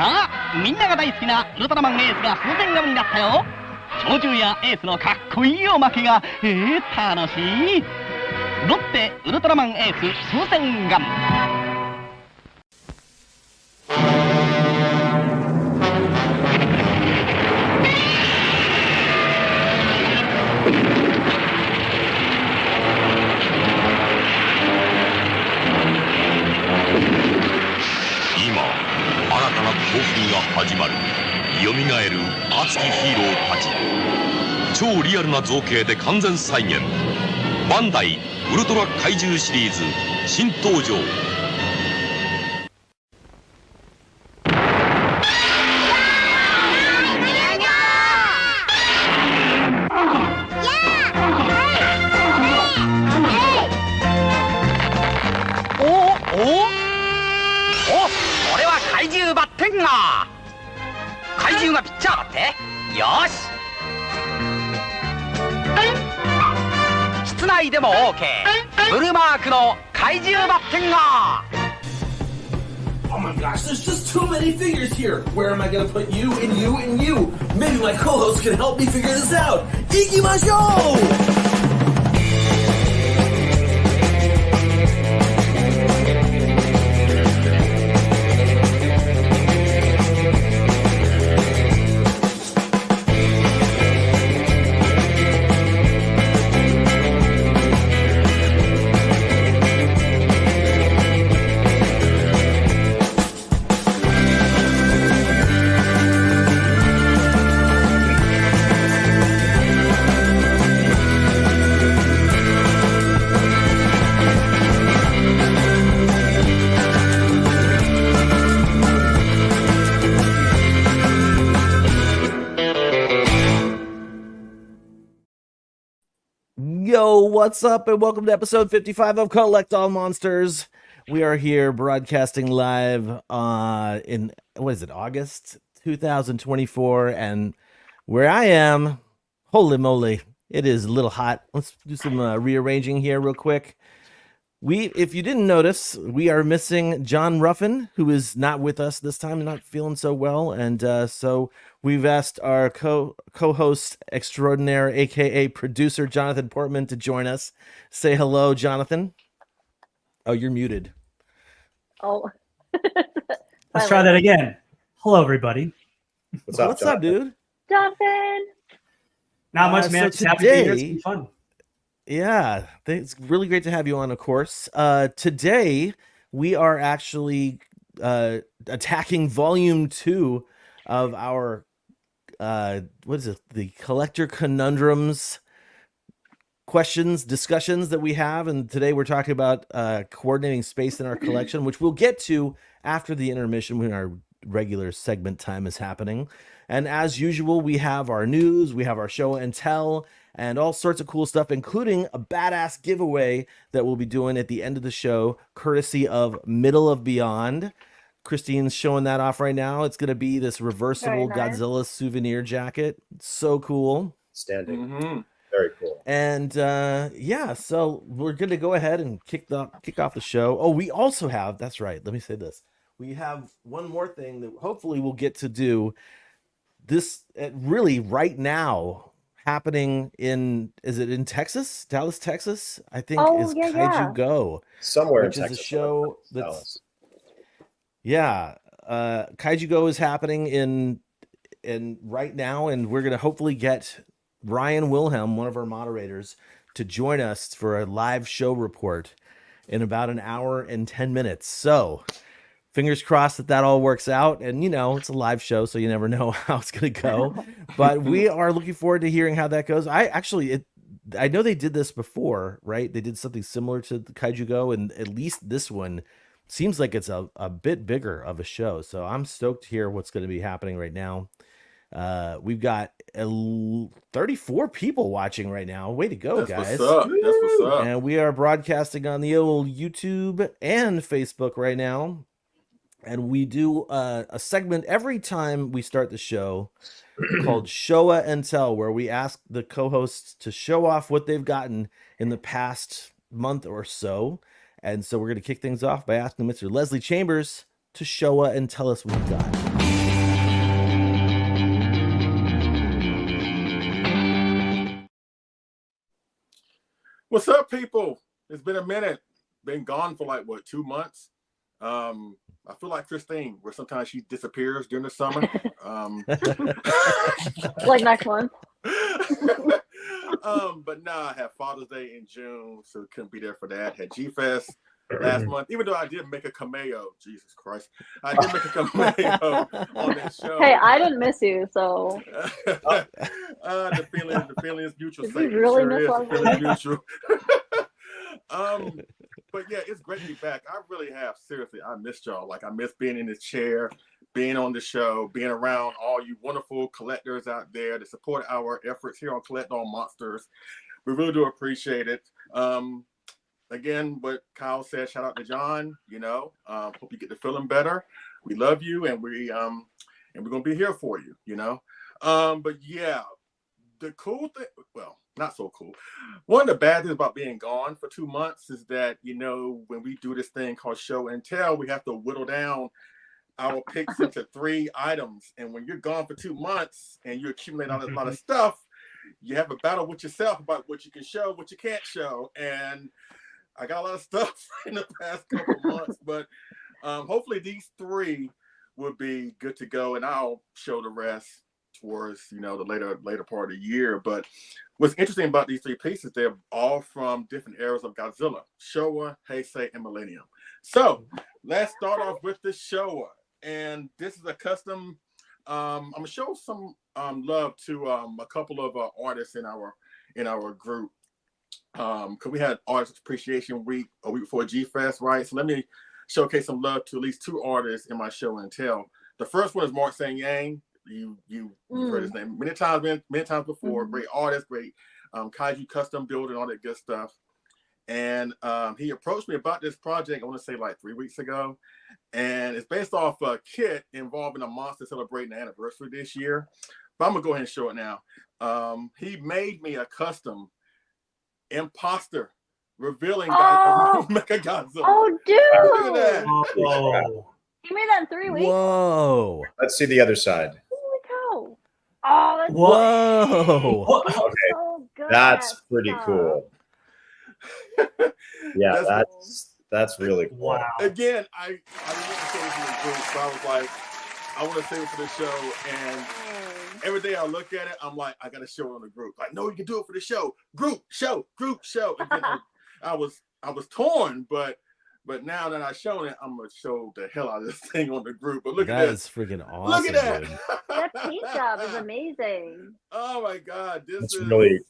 さあ、みんなが大好きなウルトラマンエースが風船ガムになったよ。鳥獣やエースのかっこいいおまけが、楽しい。ロッテウルトラマンエース風船ガム。興奮が始まる。蘇る熱きヒーローたち。超リアルな造形で完全再現。バンダイウルトラ怪獣シリーズ新登場。怪獣がピッチャーだって。よし、室内でも OK。 ブルーマークの怪獣バッテンガー。 Oh my gosh, there's just too many figures here. Where am I gonna put you and you and you? Maybe my co-host can help me figure this out. Ikimashou! Yo, what's up, and welcome to episode 55 of Collect All Monsters. We are here broadcasting live in, August 2024, and where I am, holy moly, it is a little hot. Let's do some rearranging here real quick. If you didn't notice, we are missing John Ruffin, who is not with us this time, not feeling so well, and so we've asked our co-host extraordinaire, aka producer Jonathan Portman, to join us. Say hello, Jonathan. Oh, you're muted. Oh. Let's try that again. Hello, everybody. What's up, dude? Jonathan. Not much, man. So Happy to be here. It's been fun. Yeah, it's really great to have you on, of course. Today, we are actually attacking Volume 2 of our, the Collector Conundrums discussions that we have. And today we're talking about coordinating space in our collection, which we'll get to after the intermission when our regular segment time is happening. And as usual, we have our news, we have our show and tell, and all sorts of cool stuff, including a badass giveaway that we'll be doing at the end of the show, courtesy of Middle of Beyond. Christine's showing that off right now. It's going to be this reversible Godzilla souvenir jacket. It's so cool. Standing. Mm-hmm. Very cool. And so we're going to go ahead and kick off the show. Oh, we also have, that's right, let me say this. We have one more thing that hopefully we'll get to do this really right now. Happening in Texas? Dallas, Texas? I think is Kaiju Go. Somewhere which in is Texas. A show that's Dallas. Yeah. Kaiju Go is happening in right now, and we're gonna hopefully get Ryan Wilhelm, one of our moderators, to join us for a live show report in about an hour and 10 minutes. So fingers crossed that all works out. And, it's a live show, so you never know how it's going to go. But we are looking forward to hearing how that goes. I know they did this before, right? They did something similar to the Kaiju Go, and at least this one seems like it's a bit bigger of a show. So I'm stoked to hear what's going to be happening right now. We've got 34 people watching right now. Way to go, guys. That's what's up. And we are broadcasting on the old YouTube and Facebook right now. And we do a segment every time we start the show called Showa and Tell, where we ask the co-hosts to show off what they've gotten in the past month or so. And so we're going to kick things off by asking Mr. Leslie Chambers to Showa and tell us what we got. What's up, people? It's been a minute. Been gone for like, 2 months? I feel like Christine, where sometimes she disappears during the summer. Like next month. But nah, I had Father's Day in June, so couldn't be there for that. Had G-Fest last month, even though I did make a cameo. Jesus Christ. I did make a cameo on that show. Hey, I didn't miss you, so. The feeling is mutual. Did you really miss The feeling is Leslie? mutual. But yeah, it's great to be back. I really have. Seriously, I missed y'all. Like, I miss being in this chair, being on the show, being around all you wonderful collectors out there that support our efforts here on Collect All Monsters. We really do appreciate it. Again, what Kyle said, shout out to John. Hope you get to feeling better. We love you, and we're gonna be here for you. But yeah, the cool thing, well, not so cool. One of the bad things about being gone for 2 months is that, when we do this thing called show and tell, we have to whittle down our picks into 3 items. And when you're gone for 2 months and you accumulate a lot of stuff, you have a battle with yourself about what you can show, what you can't show. And I got a lot of stuff in the past couple months, but hopefully these 3 will be good to go, and I'll show the rest towards the later part of the year. But what's interesting about these 3 pieces, they're all from different eras of Godzilla: Showa, Heisei, and Millennium. So let's start off with the Showa, and this is a custom. I'm gonna show some love to a couple of artists in our group, because we had Artist Appreciation Week a week before G-Fest, right? So let me showcase some love to at least 2 artists in my show and tell. The first one is Mark Sang-Yang. You've heard his name many times before. Great artist, great kaiju custom builder, all that good stuff. And he approached me about this project, I want to say like 3 weeks ago. And it's based off a kit involving a monster celebrating the anniversary this year. But I'm gonna go ahead and show it now. He made me a custom imposter revealing Mecha Godzilla. Oh, dude! Look at that. Whoa. You made that in 3 weeks? Whoa. Let's see the other side. Holy cow. Oh, that's Whoa. okay. So good. That's pretty cool. Yeah, that's really cool. Wow. Again, I didn't say this in the group, so I was like, I want to save it for the show. And every day I look at it, I'm like, I got to show it on the group. Like, no, you can do it for the show. Group show. And then I was torn, but now that I've shown it, I'm gonna show the hell out of this thing on the group. But look at this. That is freaking awesome. Look at that. Dude. That paint job is amazing. Oh my God.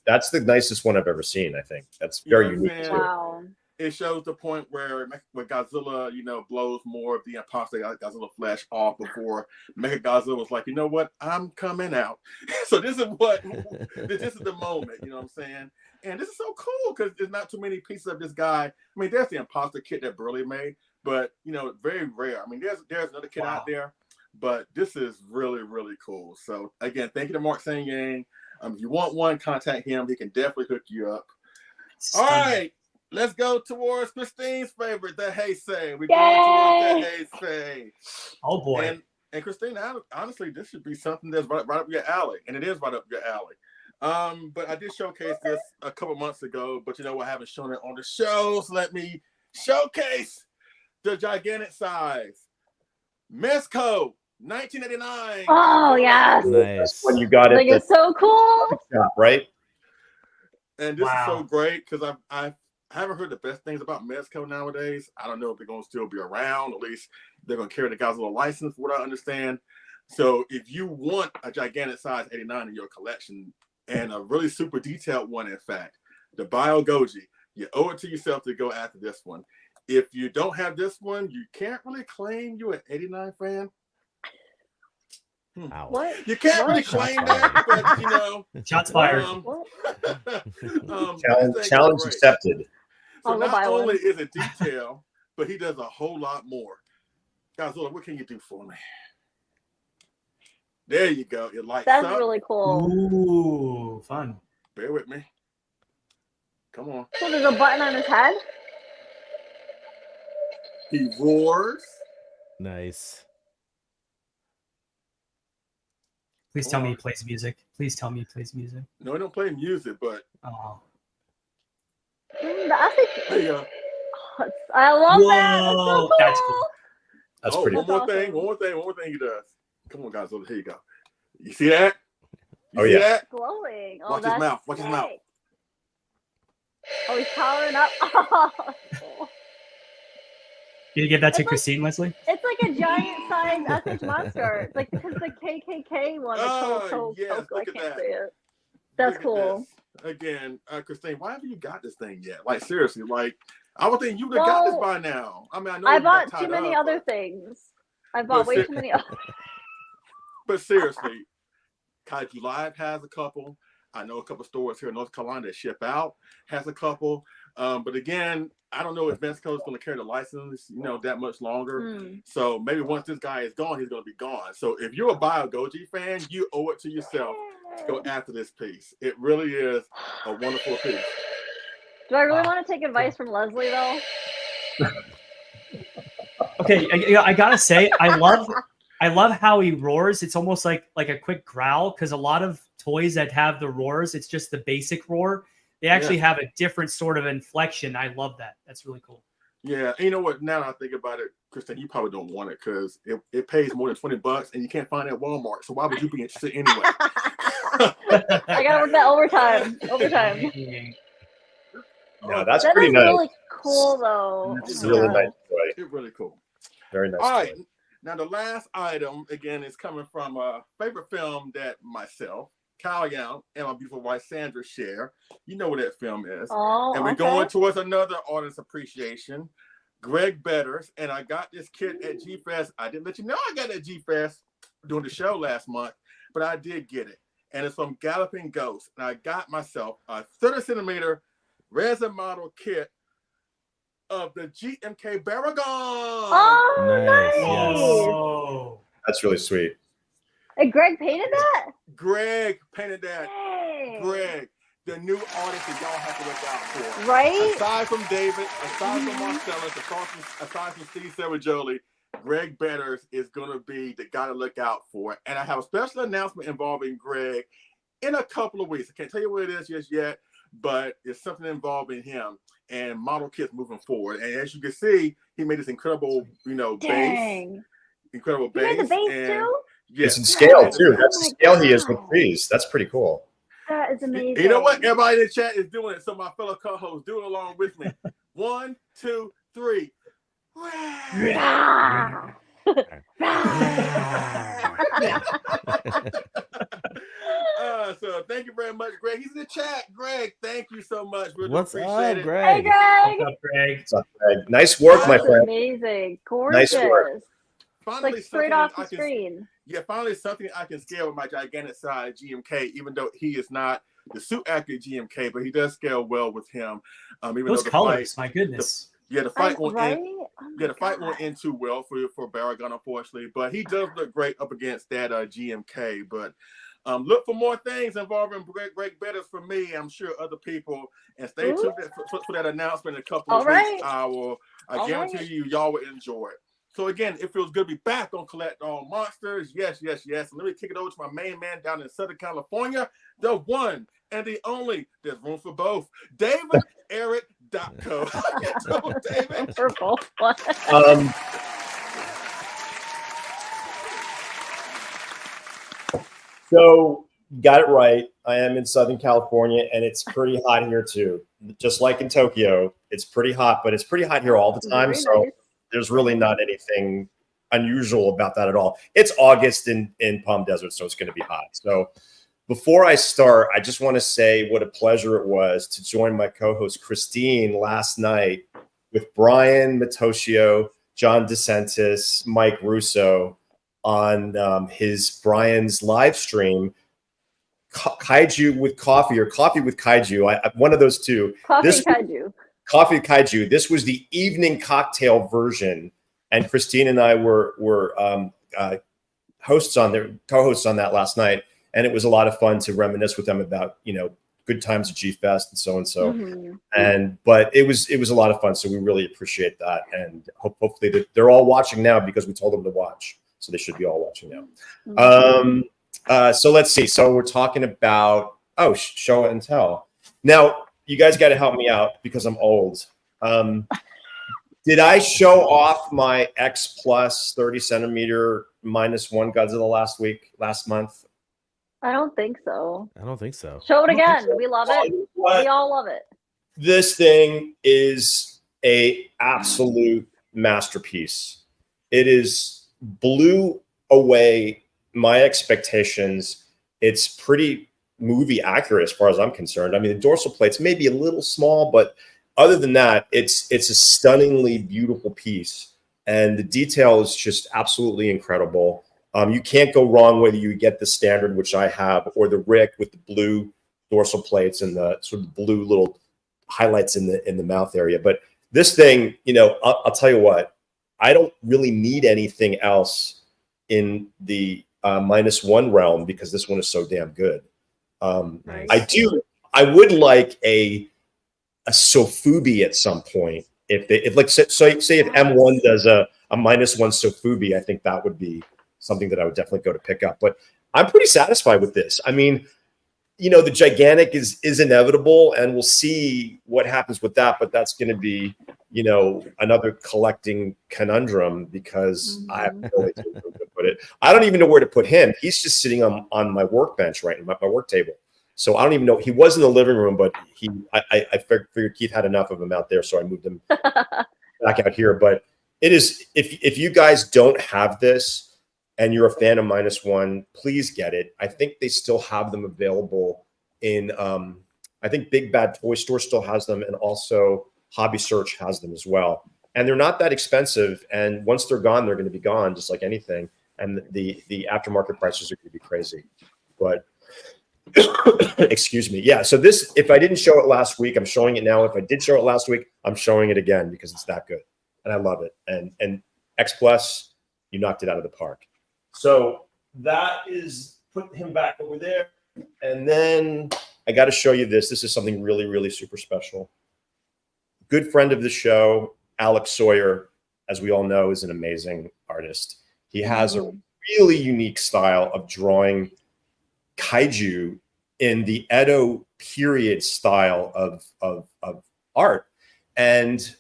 That's the nicest one I've ever seen, I think. That's very unique. Wow. It shows the point where Godzilla, blows more of the imposter Godzilla flesh off before Mechagodzilla was like, you know what? I'm coming out. So this is the moment, you know what I'm saying? And this is so cool because there's not too many pieces of this guy. I mean, there's the imposter kit that Burley made, but very rare. I mean, there's another kit out there, but this is really, really cool. So again, thank you to Mark Sang-Yang. If you want one, contact him. He can definitely hook you up. All right. Let's go towards Christine's favorite, the Heisei. We're going towards the Heisei. Oh boy! And Christine, honestly, this should be something that's right up your alley, and it is right up your alley. But I did showcase this a couple months ago, but I haven't shown it on the show, so let me showcase the gigantic size Mezco 1989. Oh yes, Nice. When you got it, like it's so cool. Shop, right? And this is so great because I haven't heard the best things about Mezco nowadays. I don't know if they're going to still be around. At least they're going to carry the Godzilla license, from what I understand. So if you want a gigantic size 89 in your collection, and a really super detailed one, in fact, the Bio Goji, you owe it to yourself to go after this one. If you don't have this one, you can't really claim you're an 89 fan. What? You can't really claim that, but Shots fired. Challenge accepted. So not only is it detail, but he does a whole lot more. Godzilla, what can you do for me? There you go. It lights up. That's really cool. Ooh, fun. Bear with me. Come on. So there's a button on his head? He roars. Nice. Please tell me he plays music. Please tell me he plays music. No, he don't play music, but The Asti. There you go. I love that. That's so Whoa, cool. that's cool. That's Oh, pretty. one more That's thing. awesome. One more thing he does. Come on, guys. Here you go. You see that? You Oh, see yeah. that? Glowing. Oh, Watch his that's mouth. Watch his mouth. sick. Oh, he's powering up. Oh, Can you give that to It's like- Christine, Leslie? it's like a giant size SH monster. It's like because the KKK one. Like, Yes, I look at can't that. say it. That's Look at cool. this. Again, Christine, why haven't you got this thing yet? Like, seriously, like, I would think you would have got this Well, by now. I mean, I know I you got bought tied too many up, other but- things. I bought But way ser- too many other. But seriously, Kaiju Live has a couple. I know a couple stores here in North Carolina that ship out has a couple. But again, I don't know if Mexico is going to carry the license, that much longer. So maybe once this guy is gone, he's going to be gone. So if you're a Bio Goji fan, you owe it to yourself to go after this piece. It really is a wonderful piece. Do I really want to take advice from Leslie though? Okay, I gotta say, I love how he roars. It's almost like a quick growl, because a lot of toys that have the roars, it's just the basic roar. They actually have a different sort of inflection. I love that. That's really cool. Yeah, and you know what? Now that I think about it, Kristen, you probably don't want it because it pays more than $20 and you can't find it at Walmart. So why would you be interested anyway? I gotta work that overtime. No, that's That pretty is nice. really cool though. It's Oh my really God. nice toy. It's really cool. Very nice. All right. toy. Now, the last item, again, is coming from a favorite film that myself, Kyle Young, and my beautiful wife, Sandra, share. You know what that film is. Oh, And we're okay. going towards another audience appreciation. Greg Betters, and I got this kit at G-Fest. I didn't let you know I got it at G-Fest during the show last month, but I did get it. And it's from Galloping Ghost. And I got myself a 30-centimeter resin model kit of the GMK Baragon. Oh, Nice, nice. yes. Whoa. That's really sweet. And Greg painted that? Greg painted that. Hey. Greg, the new artist that y'all have to look out for. Right? Aside from David, aside from Marcellus, aside from Steve Serajoli, Greg Betters is going to be the guy to look out for. And I have a special announcement involving Greg in a couple of weeks. I can't tell you what it is just yet, but it's something involving him and model kits moving forward. And as you can see, he made this incredible, base. Dang. Incredible You base. made the base and too? yes. It's in scale too. Oh That's the my scale he is with God. trees. That's pretty cool. That is amazing. You know what? Everybody in the chat is doing it. So my fellow co-hosts, do it along with me. 1, 2, 3. Ah. So thank you very much, Greg. He's in the chat. Greg, thank you so much. We really What's appreciate up, it. Greg? Hey, Greg. What's up, Greg? What's up, Greg? Nice work, my That's friend. amazing. Gorgeous. Nice work. Finally, Like straight something off the I can- screen. Yeah, finally something I can scale with my gigantic size GMK, even though he is not the suit accurate GMK, but he does scale well with him. Even Those though the colors, fight, my goodness. the fight won't Right? end. Oh my Yeah, the fight God. won't end too well for Baragon, unfortunately. But he does look great up against that GMK. But look for more things involving Greg Betters from me. I'm sure other people. And stay tuned for that announcement in a couple of All weeks. right. I guarantee you, y'all will enjoy it. So again, it feels good to be back on Collect All Monsters. Yes. And let me kick it over to my main man down in Southern California, the one and the only. There's room for both. David Eric Co. David. Purple. So you got it right. I am in Southern California, and it's pretty hot here too. Just like in Tokyo, it's pretty hot, but it's pretty hot here all the time. Very So nice. there's really not anything unusual about that at all. It's August in Palm Desert, so it's going to be hot. So before I start, I just want to say what a pleasure it was to join my co-host Christine last night with Brian Matoshio, John DeSantis, Mike Russo on his Brian's live stream, Kaiju with Coffee or Coffee with Kaiju. One of those two. Coffee This- Kaiju. Coffee Kaiju. This was the evening cocktail version, and Christine and I were co-hosts on that last night, and it was a lot of fun to reminisce with them about good times at G Fest and so and so. Mhm. But it was a lot of fun, so we really appreciate that, and hopefully they're all watching now because we told them to watch, so they should be all watching now. So let's see. So we're talking about Showa and Tell. Now, you guys got to help me out because I'm old. Did I show off my X Plus 30 centimeter -1 Godzilla last month? I don't think so. I don't think so. Show it again. We love it. We all love it. This thing is a absolute masterpiece. It is blew away my expectations. It's pretty movie accurate as far as I'm concerned. I mean, the dorsal plates may be a little small, but other than that, it's a stunningly beautiful piece, and the detail is just absolutely incredible. You can't go wrong whether you get the standard, which I have, or the Rick with the blue dorsal plates and the sort of blue little highlights in the mouth area. But this thing, you know, I'll tell you what, I don't really need anything else in the -1 realm because this one is so damn good. Nice. I would like a Sofubi at some point. If like say if M1 does a -1 Sofubi, I think that would be something that I would definitely go to pick up. But I'm pretty satisfied with this. I mean, you know, the gigantic is inevitable, and we'll see what happens with that. But that's going to be, you know, another collecting conundrum because I have no idea where to put it. I don't even know where to put him. He's just sitting on my workbench right now, my work table. So I don't even know. He was in the living room, but I figured Keith had enough of him out there, so I moved him back out here. But it is, if you guys don't have this and you're a fan of -1, please get it. I think they still have them available in I think Big Bad Toy Store still has them, and also Hobby Search has them as well. And they're not that expensive. And once they're gone, they're going to be gone, just like anything. And the aftermarket prices are going to be crazy. But excuse me. Yeah. So this, if I didn't show it last week, I'm showing it now. If I did show it last week, I'm showing it again because it's that good. And I love it. And X Plus, you knocked it out of the park. So that is, put him back over there. And then I got to show you this. This is something really, really super special. Good friend of the show, Alex Sawyer, as we all know, is an amazing artist. He has a really unique style of drawing kaiju in the Edo period style of art. And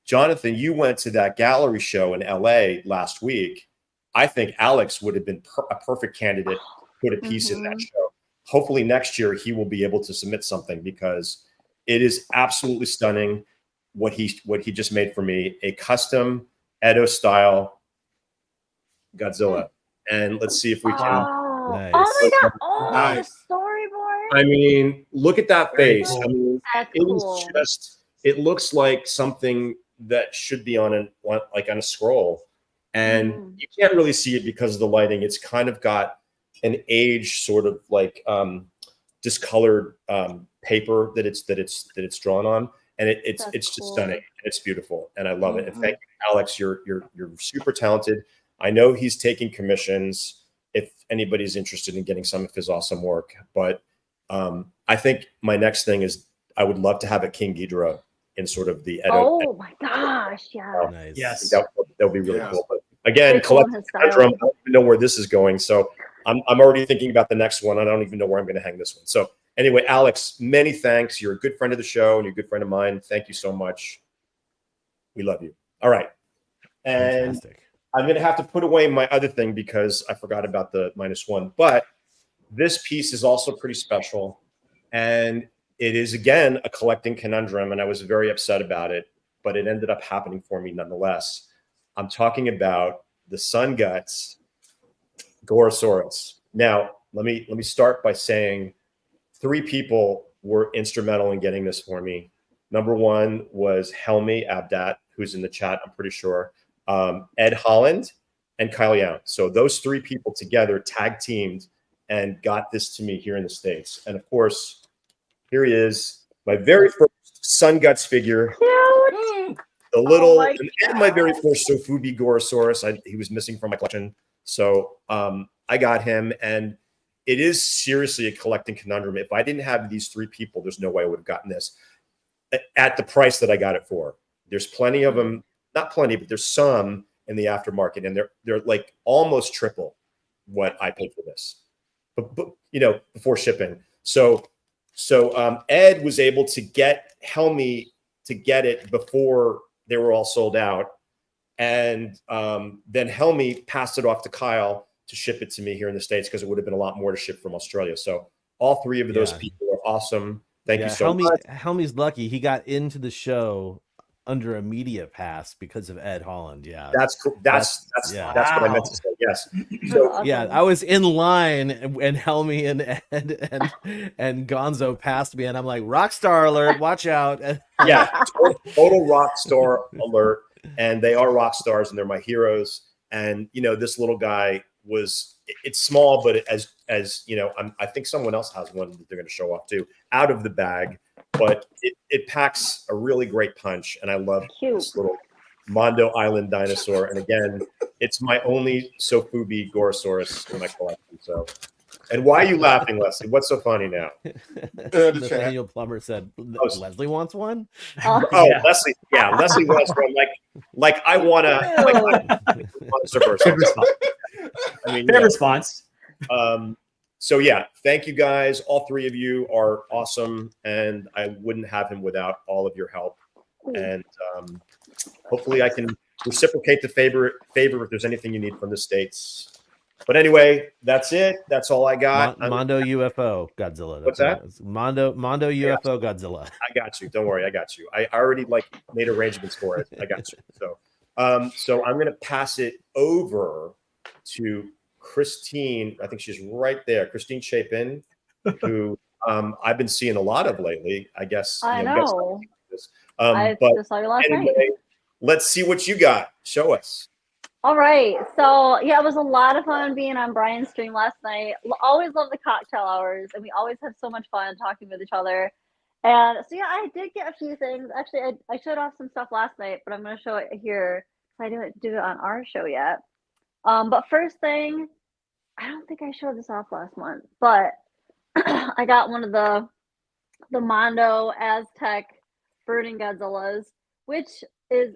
Jonathan, you went to that gallery show in LA last week. I think Alex would have been a perfect candidate to put a piece in that show. Hopefully next year he will be able to submit something because it is absolutely stunning what he just made for me, a custom Edo style Godzilla. And let's see if we can. Nice. Oh my god! Oh, Nice. the storyboard. I mean, look at that face. I mean, That's it cool. is just, it looks like something that should be on a scroll. And you can't really see it because of the lighting. It's kind of got an age sort of like discolored paper that it's drawn on. And it's just cool. stunning. It's beautiful. And I love it. And thank you, Alex. You're super talented. I know he's taking commissions if anybody's interested in getting some of his awesome work. But I think my next thing is I would love to have a King Ghidorah in sort of the Edo. Oh my gosh, yeah. Nice. Yes. That would be really cool. But again, Very cool in collecting his style. Conundrum, I don't even know where this is going. So I'm already thinking about the next one. I don't even know where I'm going to hang this one. So anyway, Alex, many thanks. You're a good friend of the show and you're a good friend of mine. Thank you so much. We love you. All right. And Fantastic. I'm going to have to put away my other thing because I forgot about the -1. But this piece is also pretty special. And it is, again, a collecting conundrum. And I was very upset about it. But it ended up happening for me nonetheless. I'm talking about the Sun Guts Gorosaurus. Now, let me start by saying 3 people were instrumental in getting this for me. Number 1 was Helmi Abdat, who's in the chat, I'm pretty sure. Ed Holland and Kyle Young. So those 3 people together tag teamed and got this to me here in the States. And of course, here he is, my very first Sun Guts figure. Cute. The little, my and my very first Sofubi Gorosaurus. He was missing from my collection. So I got him, and it is seriously a collecting conundrum. If I didn't have these 3 people, there's no way I would have gotten this at the price that I got it for. There's plenty of them, not plenty, but there's some in the aftermarket, and they're like almost triple what I paid for this, but you know, before shipping. So So Ed was able to get Helmy to get it before they were all sold out. And then Helmy passed it off to Kyle to ship it to me here in the States because it would have been a lot more to ship from Australia. So all three of those people are awesome. Thank you so much. Helmy's lucky. He got into the show under a media pass because of Ed Holland. Yeah. That's what I meant to say. Yes. So yeah, I was in line and Helmy and Ed and Gonzo passed me and I'm like, Rockstar alert, watch out. Yeah, total rock star alert. And they are rock stars and they're my heroes. And this little guy it's small, but as you know, I think someone else has one that they're going to show off too, out of the bag. But it packs a really great punch, and I love this little Mondo Island dinosaur. And again, it's my only Sofubi Gorosaurus in my collection. So, and why are you laughing, Leslie? What's so funny now? Nathaniel Plummer said, Leslie wants one. Yeah. Leslie wants one. Like I want to. Fair response. So yeah, thank you guys. All three of you are awesome, and I wouldn't have him without all of your help. And hopefully, I can reciprocate the favor if there's anything you need from the States. But anyway, that's it. That's all I got. Mondo UFO Godzilla. What's that? Mondo UFO Godzilla. I got you. Don't worry, I got you. I already made arrangements for it. I got you. So I'm gonna pass it over to Christine. I think she's right there. Christine Chapin, who I've been seeing a lot of lately. I guess I know. I just saw you last night. Let's see what you got. Show us. All right. So yeah, it was a lot of fun being on Brian's stream last night. Always love the cocktail hours, and we always have so much fun talking with each other. And so yeah, I did get a few things. Actually, I showed off some stuff last night, but I'm going to show it here because I didn't do it on our show yet. But first thing, I don't think I showed this off last month, but I got one of the Mondo Aztec birding Godzillas, which is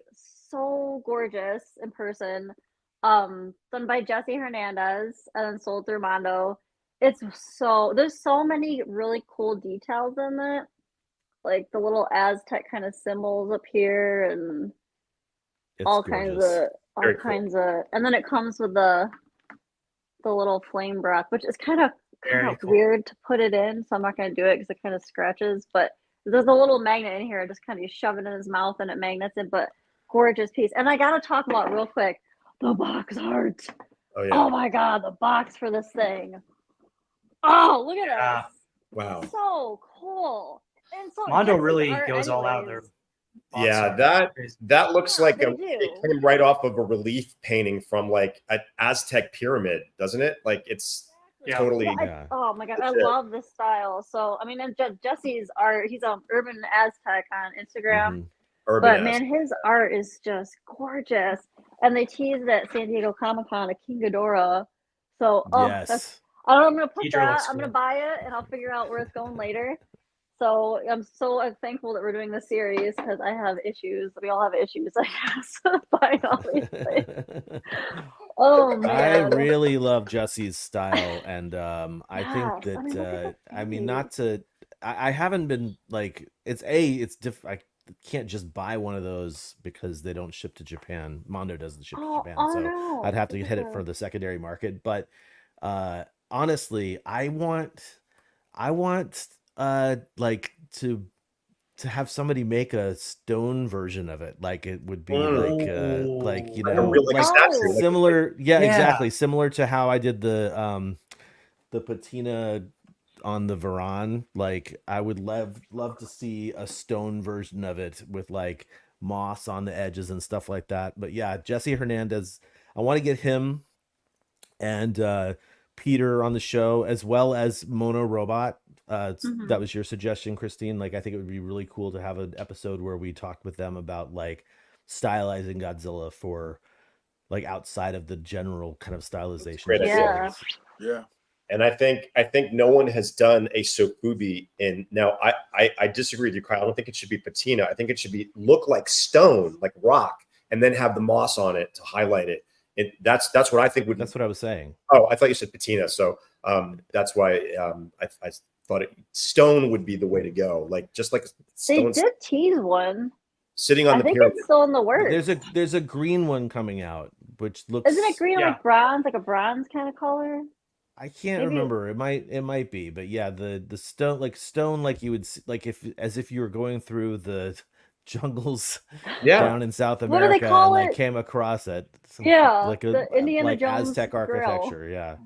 so gorgeous in person. Done by Jesse Hernandez and then sold through Mondo. There's so many really cool details in it, like the little Aztec kind of symbols up here and all kinds of, and then it comes with the little flame breath, which is kind of weird to put it in, so I'm not going to do it because it kind of scratches, but there's a little magnet in here. Just kind of shove it in his mouth and it magnets it, but gorgeous piece. And I got to talk about real quick the box art. Oh, yeah. Oh my God, the box for this thing. Oh, look at this. Wow. So cool. And so Mondo really goes all out there. Yeah, that looks like it came right off of a relief painting from like an Aztec pyramid, doesn't it? Like it's totally. Oh my God, I love this style. So I mean, and Jesse's art, he's Urban Aztec on Instagram. But man, his art is just gorgeous. And they teased at San Diego Comic-Con a King Ghidorah. So that's, I don't know, I'm gonna put that. I'm gonna buy it and I'll figure out where it's going later. So I'm so thankful that we're doing this series because I have issues. We all have issues, I guess. Buying all these things. Oh man, I really love Jesse's style, and I think that I mean, not to. I haven't been like it's I can't just buy one of those because they don't ship to Japan. Mondo doesn't ship to Japan, so no. I'd have to hit it for the secondary market. But honestly, I want like to have somebody make a stone version of it, like it would be like you know, like similar, exactly, similar to how I did the patina on the Varan. Like I would love to see a stone version of it with like moss on the edges and stuff like that. But yeah, Jesse Hernandez, I want to get him and Peter on the show, as well as Mono Robot. That was your suggestion, Christine. Like I think it would be really cool to have an episode where we talked with them about like stylizing Godzilla for like outside of the general kind of stylization. Great idea. Yeah. And I think no one has done a Sofubi in. Now I disagree with you, Kyle. I don't think it should be patina. I think it should look like stone, like rock, and then have the moss on it to highlight it. That's what I think would. That's what I was saying. Oh, I thought you said patina. So that's why thought stone would be the way to go. Like just like They stone did tease one. sitting on I the think pyramid. it's still in the works. There's a green one coming out, which looks. Isn't it green Yeah. like bronze, like a bronze kind of color? I can't Maybe- remember. It might be, but yeah, the stone like you would like if you were going through the jungles Yeah. down in South What do America they call and like it? came across it. Yeah, like the Indiana like Jones Aztec grill. architecture. Yeah.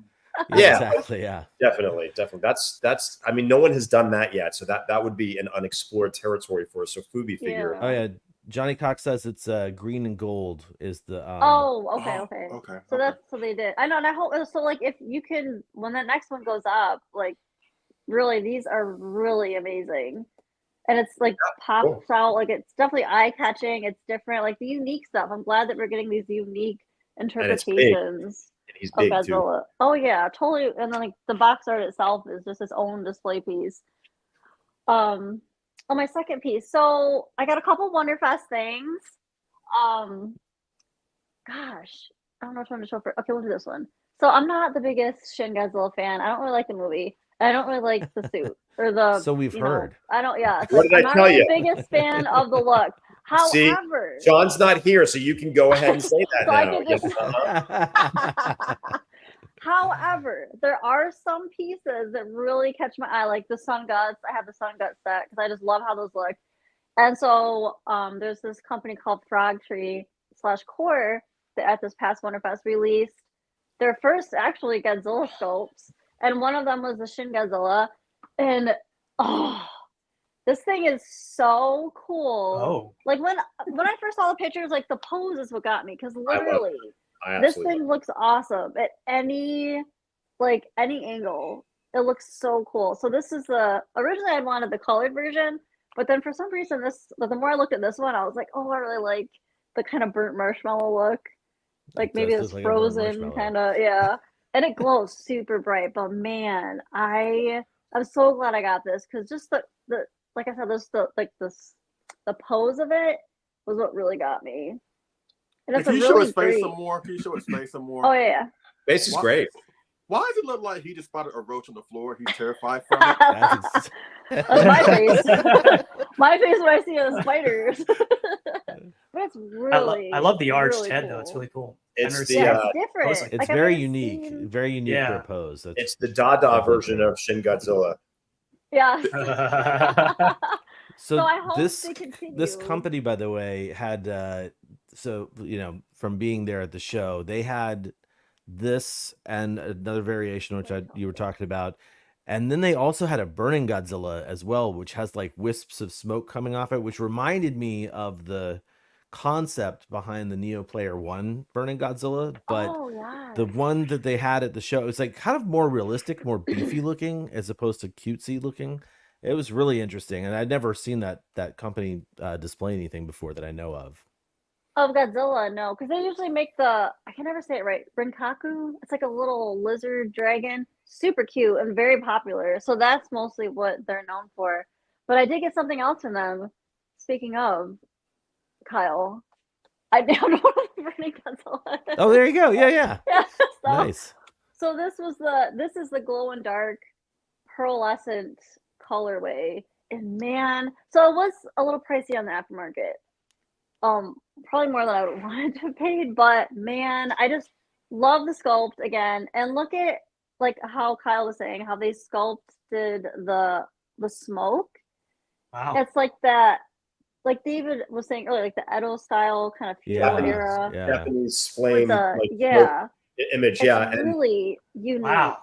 Yeah. Exactly. Yeah. Definitely. That's. I mean, no one has done that yet, so that would be an unexplored territory for a Sofubi figure. Yeah. Oh yeah. Johnny Cox says it's green and gold is the Oh, okay. Okay. So that's so they did. I know, and I hope so. Like, if you can, when that next one goes up, like, really, these are really amazing, and it's like pops out. Like, it's definitely eye catching. It's different. Like the unique stuff. I'm glad that we're getting these unique it's big. interpretations And he's of big Godzilla. too. Oh yeah, totally. And then like the box art itself is just its own display piece. On my second piece, so I got a couple Wonderfest things. Gosh, I don't know which one to show for. Okay, we'll do this one. So I'm not the biggest Shin Godzilla fan. I don't really like the movie. I don't really like the suit or the. So we've heard. I don't. Yeah. It's What like, did I I'm tell not really you? the biggest fan of the look. See, However, John's not here, so you can go ahead and say that So I now. can just- Uh-huh. however, there are some pieces that really catch my eye, like the Sun Guts. I have the Sun Guts set because I just love how those look. And so there's this company called Frog Tree / Core that at this past Wonderfest released their first actually Godzilla sculpts, and one of them was the Shin Godzilla, and this thing is so cool. Oh, Like when I first saw the pictures, like the pose is what got me, because love literally I this absolutely thing looks awesome at any angle. It looks so cool. So this is originally I wanted the colored version, but then for some reason the more I looked at this one, I was like, oh, I really like the kind of burnt marshmallow look. Like maybe does it's look like a burnt frozen marshmallow. kind of, yeah. And it glows super bright. But man, I'm so glad I got this, because just the like I said, the pose of it was what really got me. And it's Can a you show really his face great. some more? Can you show his face some more? Oh yeah. Face is Why- great. Why does it look like he just spotted a roach on the floor? He's terrified from it. That's That's my face. My face when I see the spiders. But it's really. I love the arched really head cool. though. It's really cool. It's I've never the, seen Yeah, it. uh, it's different. It's it's Like, I've very never unique, seen- very unique Yeah. for a pose. That's, It's the Dada Definitely version cool. of Shin Godzilla. Yeah. so I hope this they continue. this company, by the way, had so from being there at the show, they had this and another variation which you were talking about, and then they also had a burning Godzilla as well, which has like wisps of smoke coming off it, which reminded me of the concept behind the Neo Player One burning Godzilla, but Oh yeah. the one that they had at the show, it's like kind of more realistic, more beefy looking as opposed to cutesy looking. It was really interesting, and I'd never seen that company display anything before that I know of. Of Godzilla, no, because they usually make I can never say it right. Rinkaku. It's like a little lizard dragon, super cute and very popular. So that's mostly what they're known for. But I did get something else from them. Speaking of Kyle, I don't know what the burning Godzilla is. Oh, there you go. Yeah, yeah. Yeah, so, Nice. So this is the glow in dark pearlescent colorway, and man, so it was a little pricey on the aftermarket. Probably more than I would wanted to have paid, but man, I just love the sculpt again. And look at like how Kyle was saying how they sculpted the smoke. Wow. It's like that, like David was saying earlier, like the Edo style kind of feudal Yeah. era. Yeah. Japanese With flame the, like yeah, smoke image. it's Yeah, and really unique. Wow.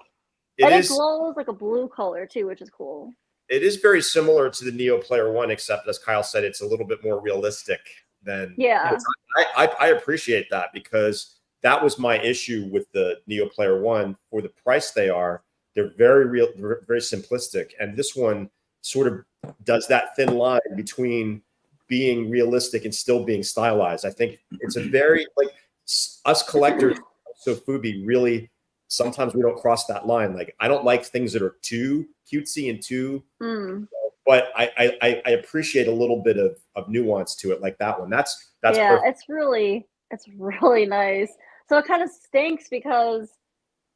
it And is. it glows like a blue color too, which is cool. It is very similar to the Neo Player One, except as Kyle said, it's a little bit more realistic than. Yeah. I appreciate that, because that was my issue with the Neo Player One. For the price they are, they're very real, very simplistic, and this one sort of does that thin line between being realistic and still being stylized. I think it's a very like us collectors, so Fubi really sometimes we don't cross that line. Like I don't like things that are too cutesy and too. But I appreciate a little bit of nuance to it, like that one. That's yeah, perfect. it's really nice. So it kind of stinks because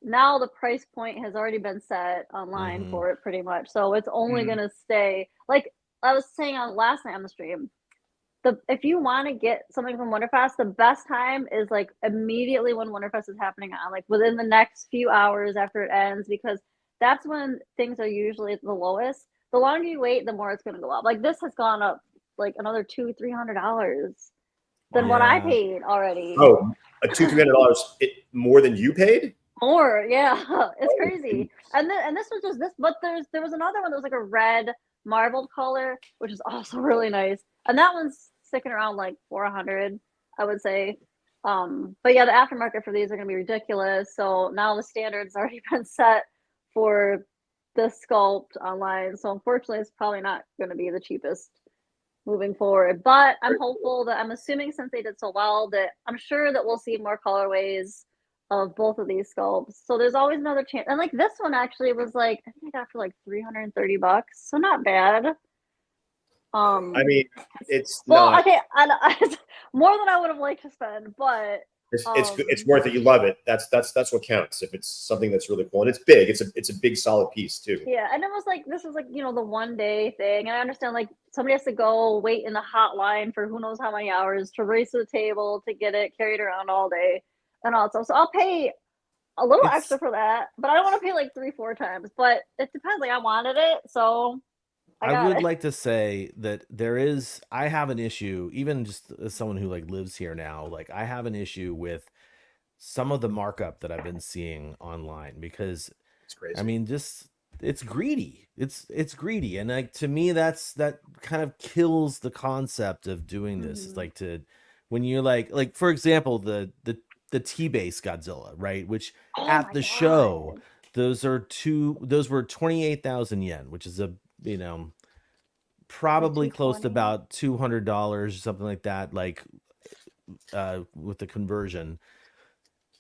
now the price point has already been set online for it pretty much. So it's only gonna stay like I was saying on last night on the stream. If you want to get something from Winterfest, the best time is like immediately when Winterfest is happening on, like within the next few hours after it ends, because that's when things are usually at the lowest. The longer you wait, the more it's going to go up. Like this has gone up like another $200-300 than what I paid already. Oh, $200-300 more than you paid? More, yeah, it's crazy. And this was just this, but there was another one that was like a red marbled color, which is also really nice. And that one's sticking around like 400, I would say. But yeah, the aftermarket for these are going to be ridiculous. So now the standard's already been set for the sculpt online. So unfortunately, it's probably not going to be the cheapest moving forward. But I'm hopeful that I'm assuming since they did so well that I'm sure that we'll see more colorways of both of these sculpts. So there's always another chance. And like this one actually was like, I think I got for like $330. So not bad. I mean, it's well, not. okay, more than I would have liked to spend, but it's worth it. You love it. That's what counts. If it's something that's really cool and it's big, it's a big solid piece too. Yeah, and it was like this was like the 1 day thing, and I understand like somebody has to go wait in the hot line for who knows how many hours to race to the table to get it carried around all day and all that stuff. So I'll pay a little extra for that, but I don't want to pay like 3-4 times. But it depends. Like I wanted it, so. I would like to say that I have an issue, even just as someone who like lives here now, like I have an issue with some of the markup that I've been seeing online because it's crazy. I mean, it's greedy. It's greedy. And like, to me, that kind of kills the concept of doing this. It's like when you're like, for example, the T-base Godzilla, right? Which at the show, those were 28,000 yen, which is probably close to about $200, something like that, like with the conversion.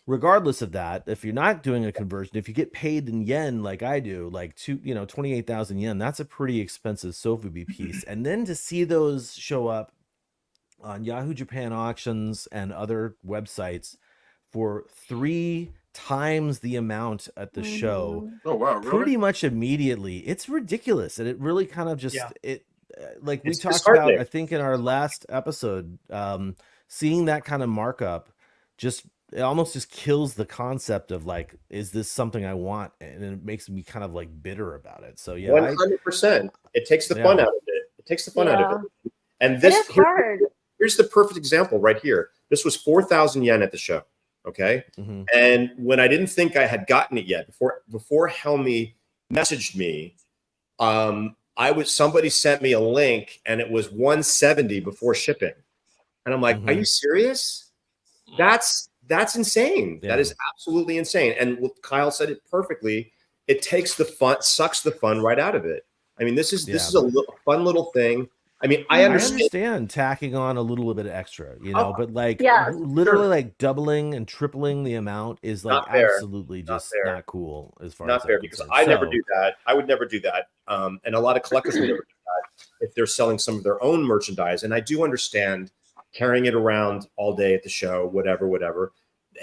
Regardless of that, if you're not doing a conversion, if you get paid in yen like I do, like 28,000 yen, that's a pretty expensive Sofubi piece. And then to see those show up on Yahoo Japan auctions and other websites for 3 times the amount at the show. Oh wow, really? Pretty much immediately. It's ridiculous, and it really kind of just like we It's talked about, disheartening. I think in our last episode, seeing that kind of markup it almost just kills the concept of like, is this something I want? And it makes me kind of like bitter about it. So yeah, 100%. It takes the fun out of it. It takes the fun out of it. And this here's the perfect example right here. This was 4,000 yen at the show. Okay. And when I didn't think I had gotten it yet, before Helmy messaged me, somebody sent me a link and it was 170 before shipping. And I'm like, are you serious? That's insane. That is absolutely insane. And Kyle said it perfectly. It takes the fun, sucks the fun right out of it. I mean, this is a fun little thing. I mean, I understand tacking on a little bit extra, but like literally like doubling and tripling the amount is like absolutely just not cool as far as not fair because I never do that. I would never do that. And a lot of collectors would never do that if they're selling some of their own merchandise. And I do understand carrying it around all day at the show, whatever.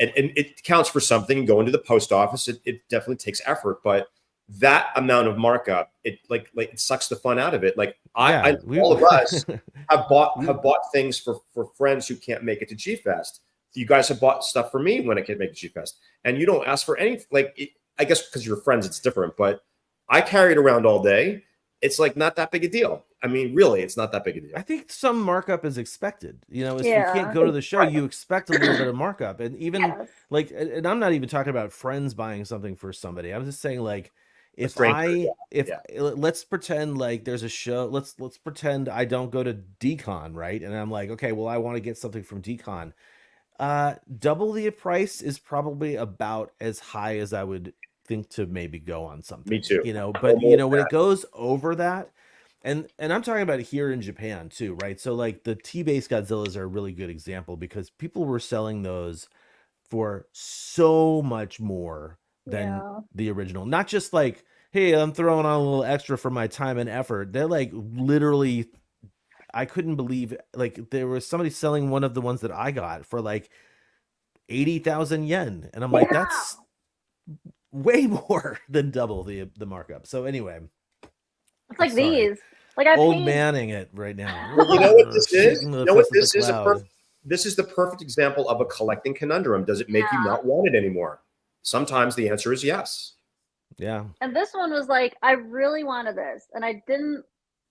And it counts for something. Going to the post office, it definitely takes effort, but that amount of markup, it like it sucks the fun out of it. Like all of us have bought things for friends who can't make it to G Fest. You guys have bought stuff for me when I can't make it to G Fest, and you don't ask for any. I guess because you're friends, it's different. But I carry it around all day. It's like not that big a deal. I mean, really, it's not that big a deal. I think some markup is expected. If you can't go to the show, you expect a little bit of markup, and even like, and I'm not even talking about friends buying something for somebody. I'm just saying like. Let's pretend like there's a show. Let's pretend I don't go to Decon, right? And I'm like, okay, well, I want to get something from Decon. Double the price is probably about as high as I would think to maybe go on something. Me too. But when it goes over that, and I'm talking about it here in Japan too, right? So like the T-base Godzillas are a really good example because people were selling those for so much more than the original. Not just like, hey, I'm throwing on a little extra for my time and effort. They're like literally, I couldn't believe like there was somebody selling one of the ones that I got for like 80,000 yen. And I'm like, way more than double the markup. So anyway, It's like sorry. these. Like I Old paid. manning it right now. Well, you know what this is? Shaking You the know what fist at the this is? cloud. This is the perfect example of a collecting conundrum. Does it make you not want it anymore? Sometimes the answer is yes. Yeah. And this one was like, I really wanted this, and I didn't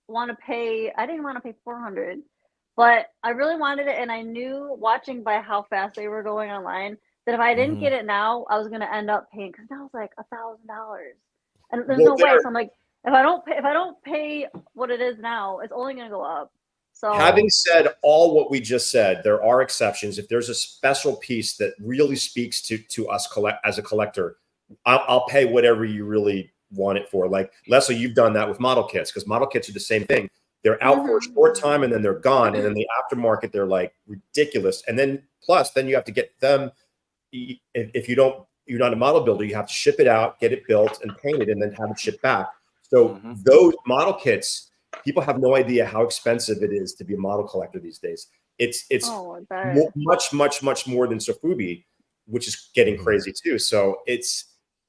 want to pay. I didn't want to pay 400, but I really wanted it, and I knew watching by how fast they were going online that if I didn't get it now, I was going to end up paying because now it's like $1,000, and there's no way. So I'm like, if I don't pay what it is now, it's only going to go up. So having said all what we just said, there are exceptions. If there's a special piece that really speaks to us as a collector, I'll pay whatever you really want it for. Like Leslie, you've done that with model kits because model kits are the same thing. They're out for a short time and then they're gone. And then the aftermarket, they're like ridiculous. And then then you have to get them. If you're not a model builder, you have to ship it out, get it built and painted, and then have it shipped back. So those model kits, people have no idea how expensive it is to be a model collector these days. It's much more than Sofubi, which is getting crazy too. So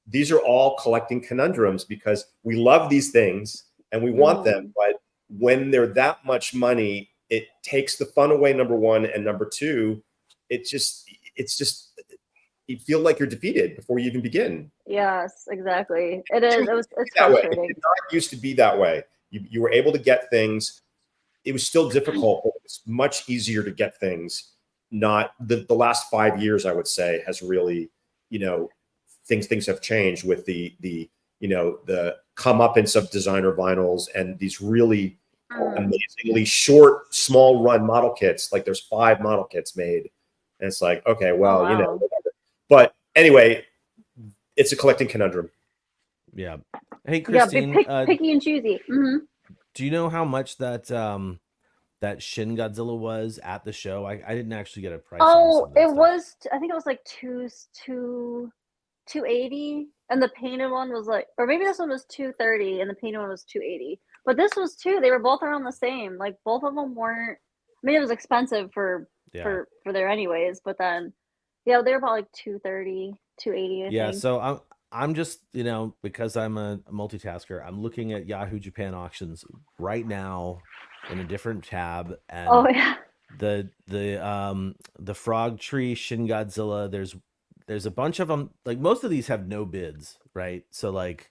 these are all collecting conundrums because we love these things and we want them, but when they're that much money, it takes the fun away, number one, and number two, it's just you feel like you're defeated before you even begin. Yes, exactly. It is. It's that way. frustrating. It did not used to be that way. You were able to get things. It was still difficult, but it's much easier to get things. Not the last 5 years, I would say, has really, things have changed with the comeuppance of designer vinyls and these really amazingly short, small run model kits. Like there's 5 model kits made, and it's like, okay, well, whatever. But anyway, it's a collecting conundrum. Yeah. Hey, Christine. Picky and choosy. Do you know how much that that Shin Godzilla was at the show? I didn't actually get a price. Oh, it was. I think it was like 280, and the painted one was like, or maybe this one was 230, and the painted one was 280. But this was too. They were both around the same. Like both of them weren't. I mean, it was expensive for there anyways. But then, they were about like 230, 280. I think. So I'm just, because I'm a multitasker, I'm looking at Yahoo Japan auctions right now in a different tab, and the Frog Tree Shin Godzilla, there's a bunch of them. Like most of these have no bids, right? So like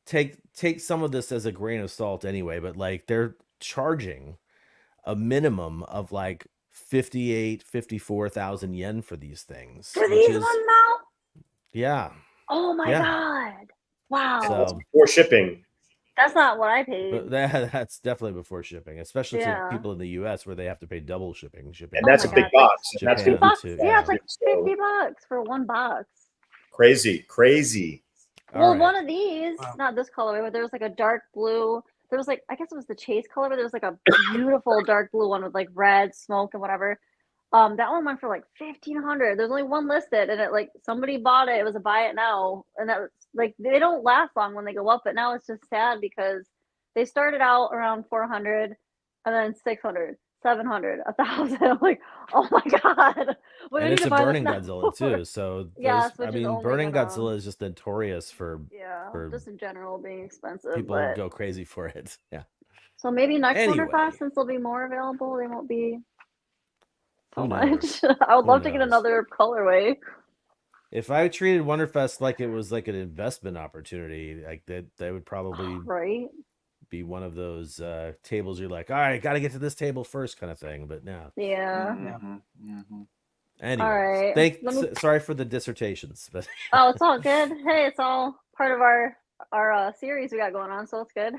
take some of this as a grain of salt anyway, but like they're charging a minimum of like 54,000 yen for these things. For these ones now? Yeah. Oh my god! Wow. So before shipping. That's not what I paid. But that's definitely before shipping, especially to people in the U.S. where they have to pay double shipping. And that's a big box. That's $50. Yeah, it's like $50 for one box. Crazy. Well, one of these, not this colorway, but there was like a dark blue. There was like, I guess it was the chase color, but there was like a beautiful dark blue one with like red smoke and whatever. That one went for like $1,500. There's only one listed, and it like somebody bought it. It was a buy it now, and that was like they don't last long when they go up. But now it's just sad because they started out around 400, and then 600, 700, 1,000. I'm like, oh my god! But and it's a burning Godzilla too. So burning Godzilla is just notorious for just in general being expensive. People go crazy for it. Yeah. So maybe next Wonderfest, since there'll be more available, they won't be so much. I would love to get another colorway. If I treated Wonderfest like it was like an investment opportunity, like that would probably be one of those tables you're like, all right, got to get to this table first kind of thing. But no. Yeah. Anyway, all right. Sorry for the dissertations, but oh, it's all good. Hey, it's all part of our series we got going on, so it's good.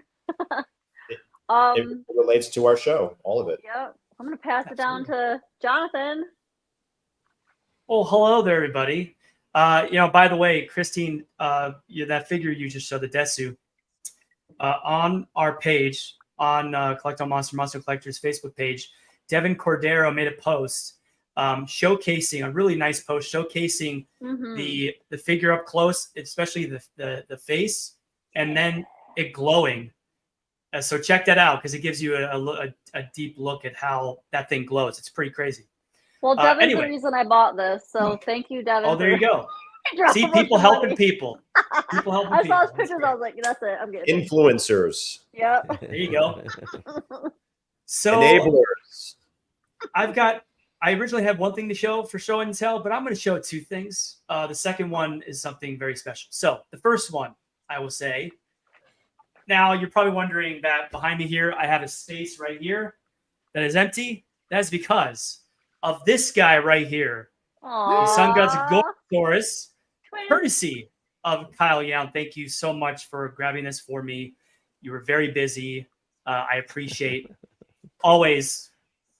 It relates to our show, all of it. Yep. I'm going to pass it down to Jonathan. Oh, hello there, everybody. By the way, Christine, that figure you just showed, the Desu, on our page, on Collect on Monster Collectors Facebook page, Devin Cordero made a post showcasing, a really nice post showcasing the figure up close, especially the face, and then it glowing. So check that out because it gives you a deep look at how that thing glows. It's pretty crazy. Well, Devin's the reason I bought this, so thank you, Devin. Oh, there you go. See, people helping people. People helping I people. saw his That's pictures. great. I was like, that's it. I'm getting it. Influencers, Yep. There you go. So enablers. I originally had one thing to show for show and tell, but I'm going to show two things. The second one is something very special. So the first one, I will say, now you're probably wondering that behind me here, I have a space right here that is empty. That's because of this guy right here, the Sun God's Gorosaurus, courtesy of Kyle Young. Thank you so much for grabbing this for me. You were very busy. I appreciate always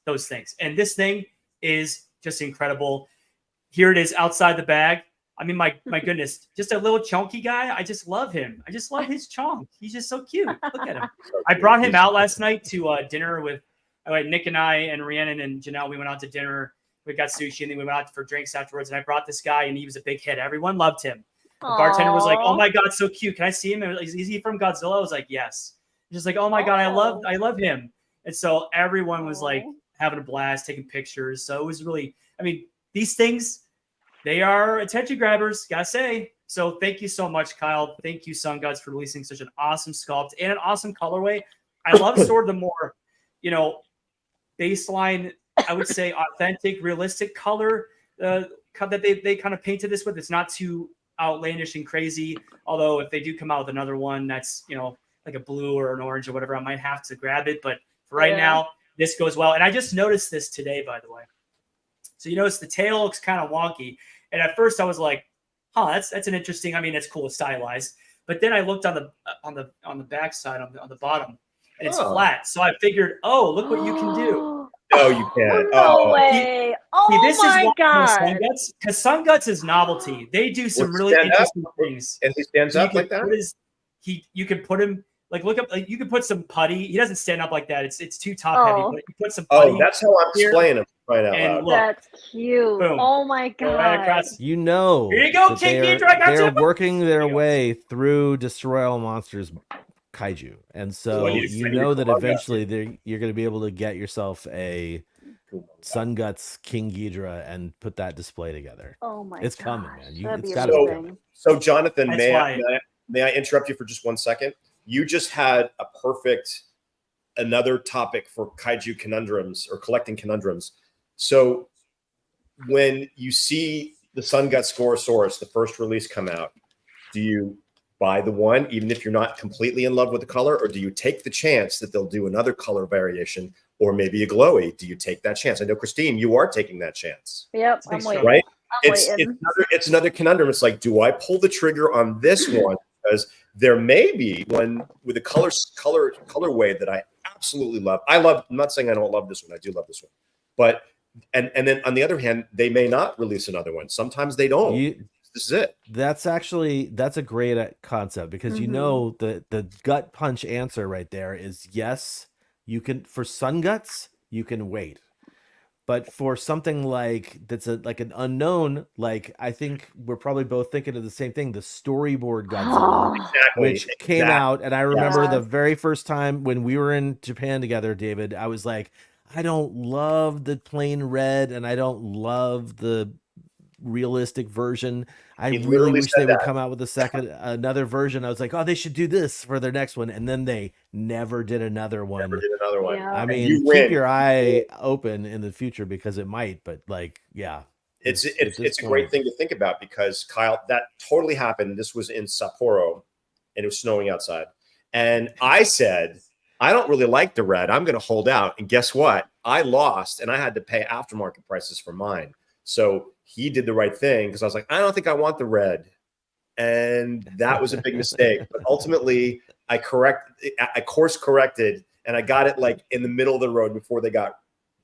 those things. And this thing is just incredible. Here it is outside the bag. I mean, my goodness, just a little chunky guy. I just love him. I just love his chunk. He's just so cute. Look at him. I brought him out last night to dinner with Nick and I and Rhiannon and Janelle. We went out to dinner. We got sushi and then we went out for drinks afterwards. And I brought this guy and he was a big hit. Everyone loved him. The bartender was like, "Oh my God, so cute. Can I see him? Is he from Godzilla?" I was like, "Yes." Just like, "Oh my God, I love him." And so everyone was like having a blast, taking pictures. So it was really, I mean, these things, they are attention grabbers, gotta say. So thank you so much, Kyle. Thank you, Sun Gods, for releasing such an awesome sculpt and an awesome colorway. I love sort of the more, baseline, I would say authentic, realistic color that they kind of painted this with. It's not too outlandish and crazy. Although if they do come out with another one that's, like a blue or an orange or whatever, I might have to grab it. But for right now, this goes well. And I just noticed this today, by the way. So you notice the tail looks kind of wonky. And at first I was like, that's an interesting, I mean, it's cool, it's stylized. But then I looked on the back side, on the bottom, and it's flat. So I figured, look what you can do. No, you can't. No way. This my is God. Sun Guts, because Sun Guts is novelty. They do some really interesting things. And he stands up like that? You can put him, look up, you can put some putty. He doesn't stand up like that. It's too top heavy, but you put some putty. Oh, that's how I'm displaying him right now. And look, that's cute. boom. Oh my God. Right across. Here you go, King they're working their way through Destroy All Monsters Kaiju. And so that eventually you're going to be able to get yourself a Sun Guts King Ghidorah and put that display together. Oh my It's gosh. coming, man. That'd It's be got to be amazing. coming. So Jonathan, may I interrupt you for just 1 second? You just had a perfect another topic for Kaiju Conundrums or collecting Conundrums. So when you see the Sun Guts Gorosaurus, the first release, come out, do you buy the one even if you're not completely in love with the color, or do you take the chance that they'll do another color variation or maybe a glowy? Do you take that chance? I know, Christine, you are taking that chance. Yep, I'm waiting. Right? I'm waiting. It's another conundrum. It's like, do I pull the trigger on this one? Because there may be one with a colorway that I absolutely love. I'm not saying I don't love this one. I do love this one. But and then on the other hand, they may not release another one. Sometimes they don't. This is it. That's a great concept, because the gut punch answer right there is yes, you can. For Sun Guts, you can wait. But for something like that's like an unknown, like I think we're probably both thinking of the same thing, the storyboard Godzilla, which came out. And I remember the very first time when we were in Japan together, David, I was like, I don't love the plain red and I don't love the realistic version. I really wish they would come out with another version. I was like, they should do this for their next one. And then they never did another one. Yeah. I mean, keep your eye open in the future because it might, but it's a great thing to think about, because Kyle, that totally happened. This was in Sapporo and it was snowing outside. And I said, I don't really like the red. I'm going to hold out. And guess what? I lost and I had to pay aftermarket prices for mine. So he did the right thing, because I was like, I don't think I want the red. And that was a big mistake. But ultimately, I course corrected and I got it like in the middle of the road before they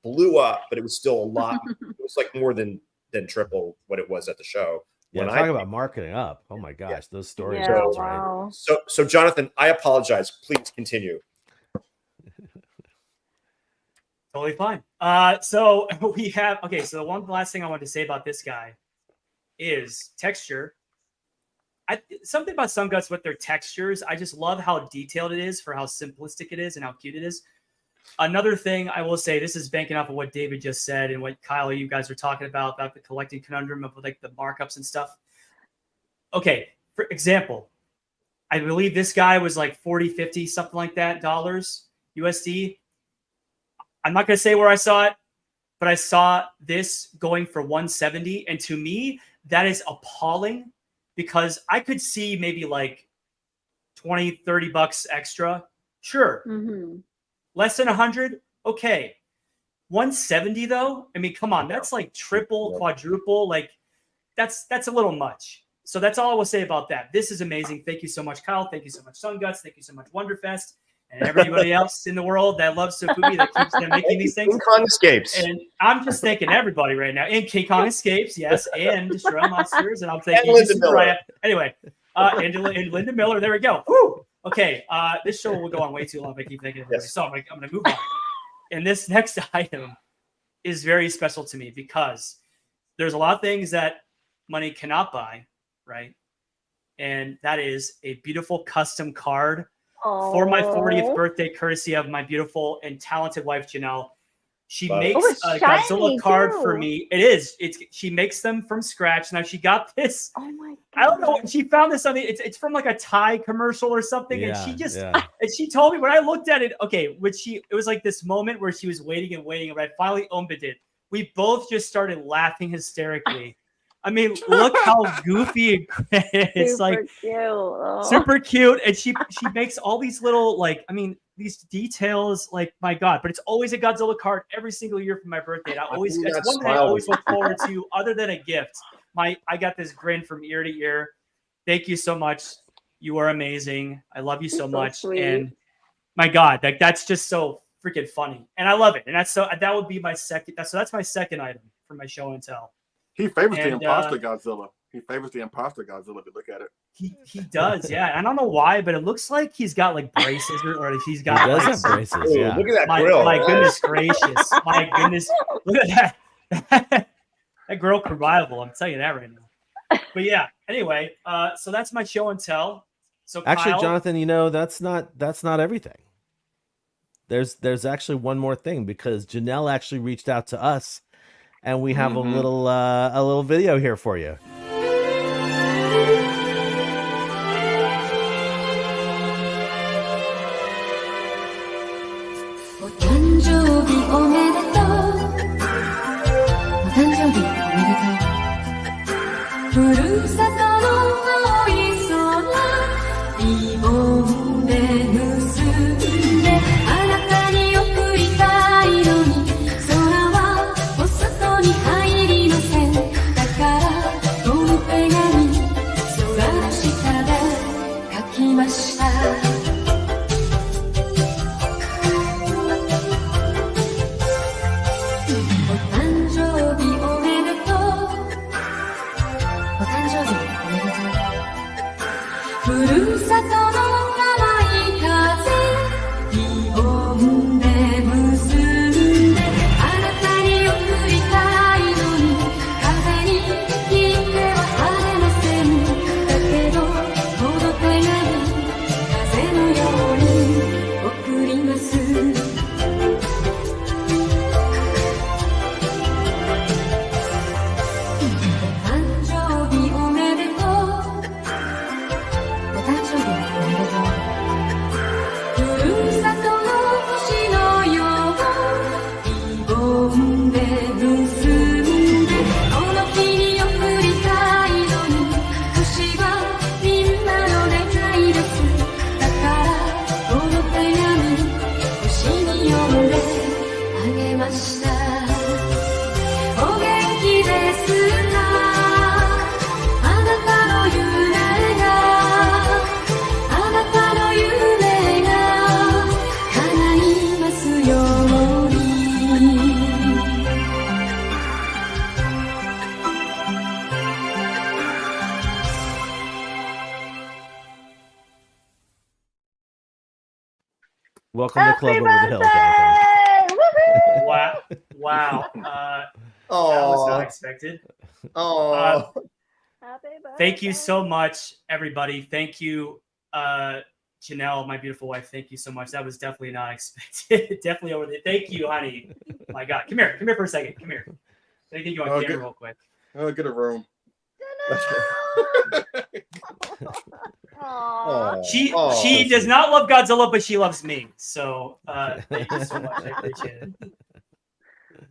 blew up, but it was still a lot. It was like more than triple what it was at the show. Yeah, talk about marketing up. Oh my gosh, those stories. Yeah, wow. So Jonathan, I apologize. Please continue. Totally fine. So we have, so the last thing I wanted to say about this guy is texture. Something about Sun Guts with their textures, I just love how detailed it is for how simplistic it is and how cute it is. Another thing I will say, this is banking off of what David just said and what Kyle, you guys were talking about the collecting conundrum of like the markups and stuff. okay, for example, I believe this guy was like 40, 50, something like that, dollars, USD. I'm not going to say where I saw it, but I saw this going for 170. And to me, that is appalling because I could see maybe like 20, 30 bucks extra. Sure. Mm-hmm. Less than 100. Okay. 170 though. I mean, come on. That's like triple, quadruple. Like that's a little much. So that's all I will say about that. This is amazing. Thank you so much, Kyle. Thank you so much, Sun Guts. Thank you so much, Wonderfest. And everybody else in the world that loves Sofubi that keeps them making these things. King Kong Escapes. And I'm just thanking everybody right now. And King Kong Escapes, yes, and Destroy Monsters. And I'm thanking Linda Miller. Anyway, and Linda Miller. There we go. Woo! Okay, this show will go on way too long if I keep thinking of it. Yes. So I'm going to move on. And this next item is very special to me because there's a lot of things that money cannot buy, right? And that is a beautiful custom card for my 40th birthday, courtesy of my beautiful and talented wife, Janelle. She makes a Godzilla card for me. It is. She makes them from scratch. Now she got this. Oh my God. I don't know. She found this on it's from like a Thai commercial or something. Yeah, and she just yeah. and she told me when I looked at it, okay, it was like this moment where she was waiting and waiting. And when I finally opened it, we both just started laughing hysterically. I mean, look how goofy it's Super like cute. Oh. super cute. And she makes all these little these details, like, my God, but it's always a Godzilla card every single year for my birthday. And it's one that I always look forward to other than a gift. I got this grin from ear to ear. Thank you so much. You are amazing. I love you so much. Sweet. And my God, that's just so freaking funny. And I love it. And that would be my second. That's my second item for my show and tell. He favors the imposter Godzilla. He favors the imposter Godzilla if you look at it. He does, yeah. I don't know why, but it looks like he's got like braces or he's got. He does have braces. Ooh, Yeah. look at that grill. My goodness gracious! My goodness, look at that. That grill revival. I'm telling you that right now. But yeah. Anyway, so that's my show and tell. So Actually, Kyle, Jonathan, that's not everything. There's actually one more thing because Janelle actually reached out to us, and we have a little video here for you. ふるさとの青い空リボンで結んであなたに送りたいのに空はポストに入りませんだからこの手紙空の下で書きましたふるさとの淡い風リボンで結んであなたに送りたいのに風に切っては晴れませんだけどこの手紙風のように送りますお誕生日おめでとうふるさとの星のようリボンで結んでこの日に送りたいのに星はみんなの願いですだからこの手紙星に読んであげましたお元気ですかあなたの夢があなたの夢が叶いますように Welcome to Club Over the Hill, Jonathan. Woohoo! wow. That was not expected. Oh, Happy birthday. Thank you so much, everybody. Thank you, Janelle, my beautiful wife. Thank you so much. That was definitely not expected. Definitely over there. Thank you, honey. My God, come here for a second. Come here. Let me get you on camera real quick. Get a room. Janelle! Aw. She does not love Godzilla, but she loves me. So thank you so much. I appreciate it.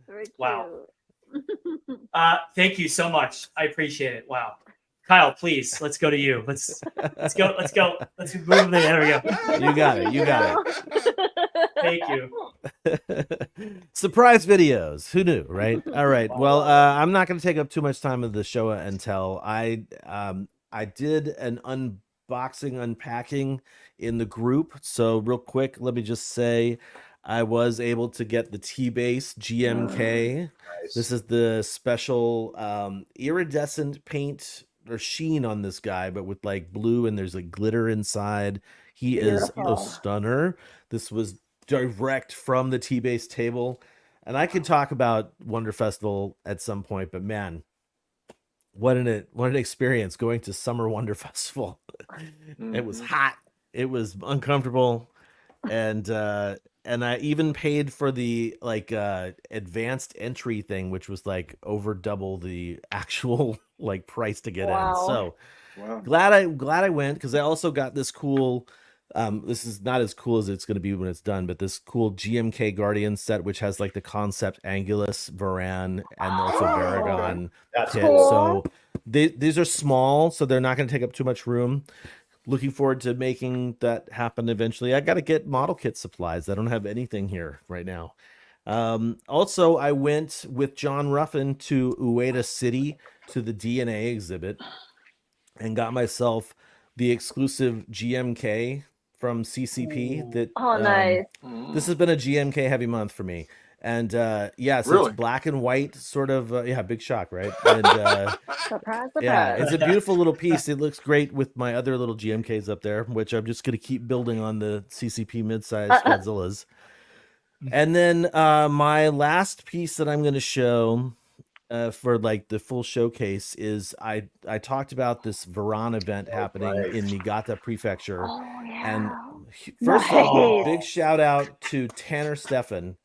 Very cute. Wow. Thank you so much. I appreciate it. Wow. Kyle, please, let's go to you. Let's go. Let's move there. There we go. You got it. You got it. Thank you. Surprise videos. Who knew, right? All right. Well, I'm not going to take up too much time of the Showa and tell. I did an unboxing, unpacking in the group. So real quick, let me just say I was able to get the T-Base GMK. Nice. This is the special iridescent paint or sheen on this guy, but with like blue and there's like glitter inside. He is Beautiful. a stunner. This was direct from the T-Base table. And I could talk about Wonder Festival at some point, but man, what an experience going to Summer Wonder Festival. It was hot. It was uncomfortable. And I even paid for the like advanced entry thing, which was like over double the actual like price to get Wow. in. So Wow. glad I went, because I also got this cool this is not as cool as it's going to be when it's done, but this cool GMK Guardian set, which has like the concept Angulus, Varan, and also Baragon That's kit. cool. So these are small, so they're not going to take up too much room. Looking forward to making that happen eventually. I got to get model kit supplies. I don't have anything here right now. Also, I went with John Ruffin to Ueda City to the DNA exhibit and got myself the exclusive GMK from CCP. That Oh, nice. this has been a GMK heavy month for me. And yeah, so Really? it's black and white, sort of. Yeah, big shock, right? And Surprise, yeah, surprise. it's a beautiful little piece. It looks great with my other little GMKs up there, which I'm just going to keep building on the CCP midsize Godzillas. And then my last piece that I'm going to show for like the full showcase is I talked about this Varan event happening right. in Niigata Prefecture. Oh, And yeah. first of all, Nice. big shout out to Tanner Steffen,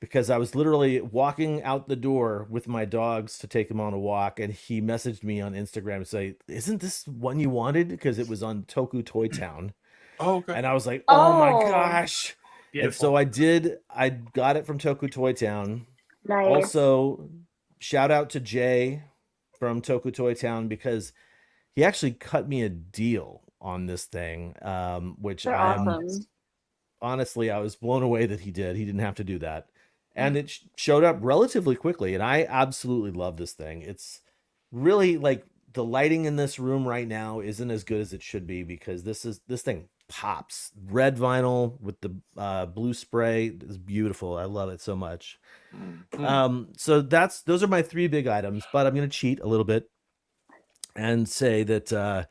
because I was literally walking out the door with my dogs to take them on a walk, and he messaged me on Instagram to say, "Isn't this one you wanted?" Because it was on Toku Toy Town. Oh, okay. And I was like, "Oh my Oh. gosh!" And Beautiful. so I did. I got it from Toku Toy Town. Nice. Also, shout out to Jay from Toku Toy Town, because he actually cut me a deal on this thing, which They're I'm awesome. honestly, I was blown away that he did. He didn't have to do that. And it showed up relatively quickly, and I absolutely love this thing. It's really like the lighting in this room right now isn't as good as it should be, because this thing pops. Red vinyl with the blue spray is beautiful. I love it so much. So those are my three big items, but I'm going to cheat a little bit and say that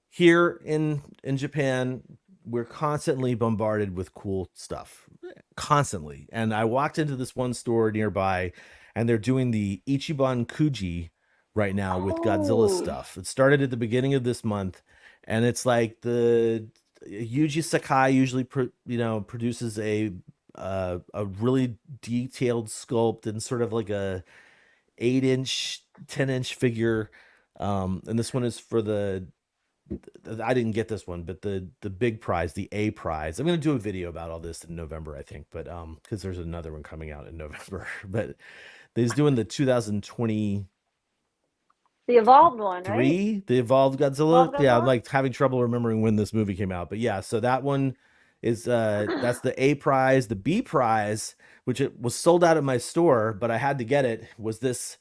here in Japan, we're constantly bombarded with cool stuff, constantly. And I walked into this one store nearby, and they're doing the Ichiban Kuji right now with Godzilla Oh. stuff. It started at the beginning of this month, and it's like the Yuji Sakai usually produces a really detailed sculpt and sort of like a 8-inch, 10-inch figure. And this one is for I didn't get this one, but the big prize, the A prize. I'm going to do a video about all this in November, I think, but because there's another one coming out in November. But he's doing the 2023, The evolved one, right? the Evolved Godzilla. Evolved Yeah, I'm Godzilla? like having trouble remembering when this movie came out, but yeah. So that one is that's the A prize. The B prize, which it was sold out at my store, but I had to get it, was this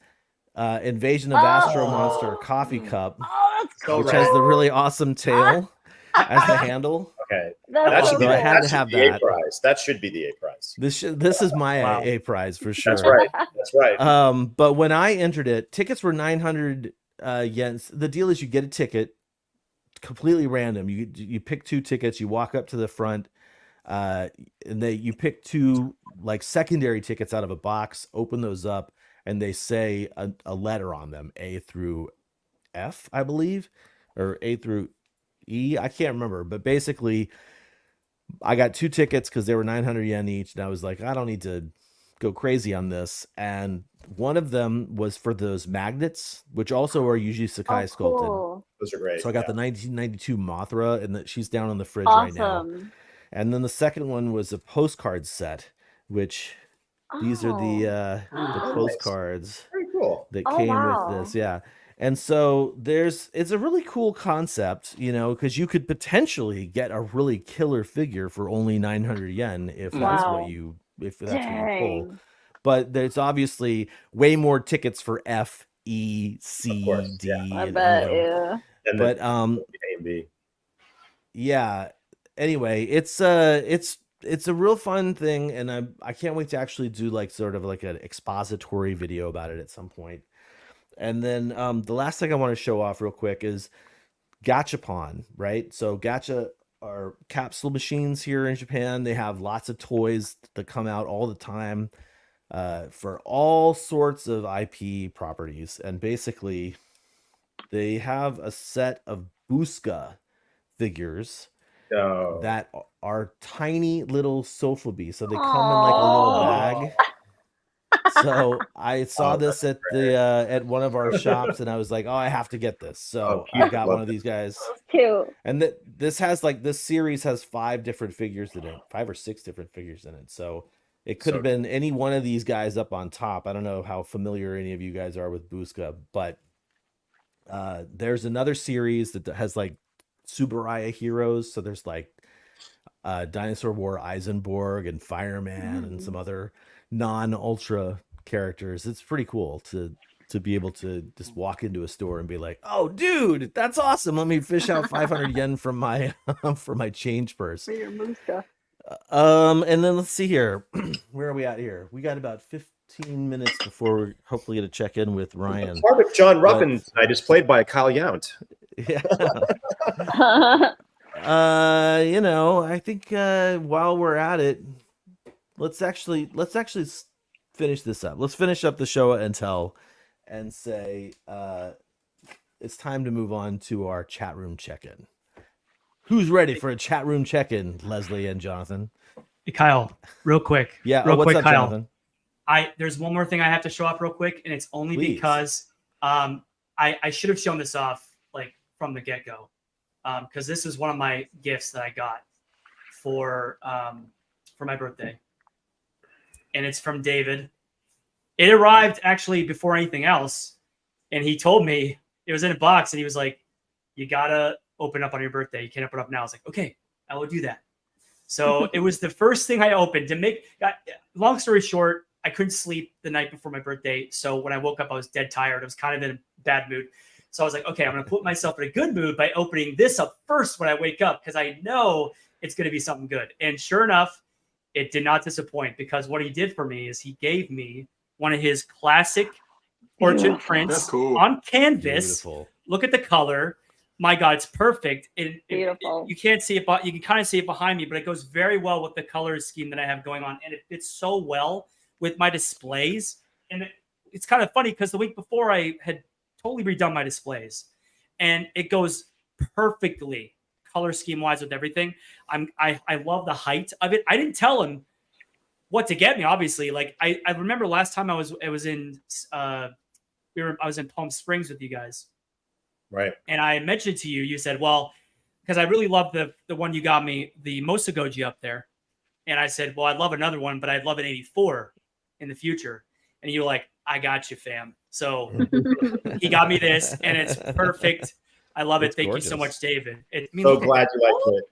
Invasion of Astro Monster coffee cup, Oh, that's So which right. has the really awesome tail as the handle. Okay. That's That so should be, So I cool. had that to should have be the A that. prize. That should be the A prize. This is my Wow. A prize for sure. That's right. That's right. But when I entered it, tickets were 900 yen. The deal is you get a ticket, completely random. You pick two tickets, you walk up to the front, and you pick two like secondary tickets out of a box, open those up, and they say a letter on them, A through F, I believe, or A through E. I can't remember, but basically I got two tickets because they were 900 yen each, and I was like, I don't need to go crazy on this, and one of them was for those magnets, which also are usually Sakai sculpted. Cool. Those are great. So I got the 1992 Mothra, and she's down on the fridge right now. Awesome. And then the second one was a postcard set, which these are the Nice. postcards Very cool. that Oh, came wow. with this. Yeah. And so it's a really cool concept, you know, because you could potentially get a really killer figure for only 900 yen if that's Wow. what you pull. Dang. But there's obviously way more tickets for F, E, C, Of course, D. yeah. I and, bet, you know, yeah. And but A and B. yeah. Anyway, it's a real fun thing, and I can't wait to actually do like sort of like an expository video about it at some point. And then the last thing I want to show off real quick is Gachapon, right? So gacha are capsule machines here in Japan. They have lots of toys that come out all the time for all sorts of IP properties. And basically, they have a set of Buska figures Oh. that are tiny little Sofubi. So they come in like a little bag. So I saw this at the at one of our shops, and I was like, "Oh, I have to get this." So I got one of these guys, Cute. and this series has 5 different figures in it, 5 or 6 different figures in it. So it could have been any one of these guys up on top. I don't know how familiar any of you guys are with Buska, but there's another series that has like Tsuburaya heroes. So there's like Dinosaur War Eisenborg and Fireman and some other non-ultra characters. It's pretty cool to be able to just walk into a store and be like, "Oh, dude, that's awesome. Let me fish out 500 yen from my for my change purse." For your Muska. And then let's see here. Where are we at here? We got about 15 minutes before we're hopefully going to check in with Ryan. Part of John Ruffin tonight is played by Kyle Yount. Yeah. You know, I think while we're at it, let's actually finish this up. Let's finish up the Showa and Tell and say it's time to move on to our chat room check-in. Who's ready for a chat room check-in, Leslie and Jonathan? Hey, Kyle, real quick. Yeah, real what's quick, up, Kyle. Jonathan? There's one more thing I have to show off real quick, and it's only Please. because I should have shown this off like from the get-go. Because this is one of my gifts that I got for my birthday. And it's from David. It arrived actually before anything else. And he told me it was in a box, and he was like, "You gotta open up on your birthday. You can't open up now." I was like, "Okay, I will do that." So it was the first thing I opened to make. Long story short, I couldn't sleep the night before my birthday. So when I woke up, I was dead tired. I was kind of in a bad mood. So I was like, okay, I'm going to put myself in a good mood by opening this up first when I wake up, because I know it's going to be something good. And sure enough, it did not disappoint, because what he did for me is he gave me one of his classic portrait prints on canvas. Beautiful. Look at the color. My God, it's perfect. Beautiful. You can't see it, but you can kind of see it behind me, but it goes very well with the color scheme that I have going on. And it fits so well with my displays. And it's kind of funny because the week before I had totally redone my displays, and it goes perfectly color scheme wise with everything. I love the height of it. I didn't tell him what to get me, obviously. Like I remember last time I was in Palm Springs with you guys. Right. And I mentioned to you, you said, well, because I really love the one you got me, the Mosagoji up there. And I said, well, I'd love another one, but I'd love an 84 in the future. And you were like, I got you, fam. So he got me this, and it's perfect. I love it. It's Thank gorgeous. you so much, David. So glad you liked it.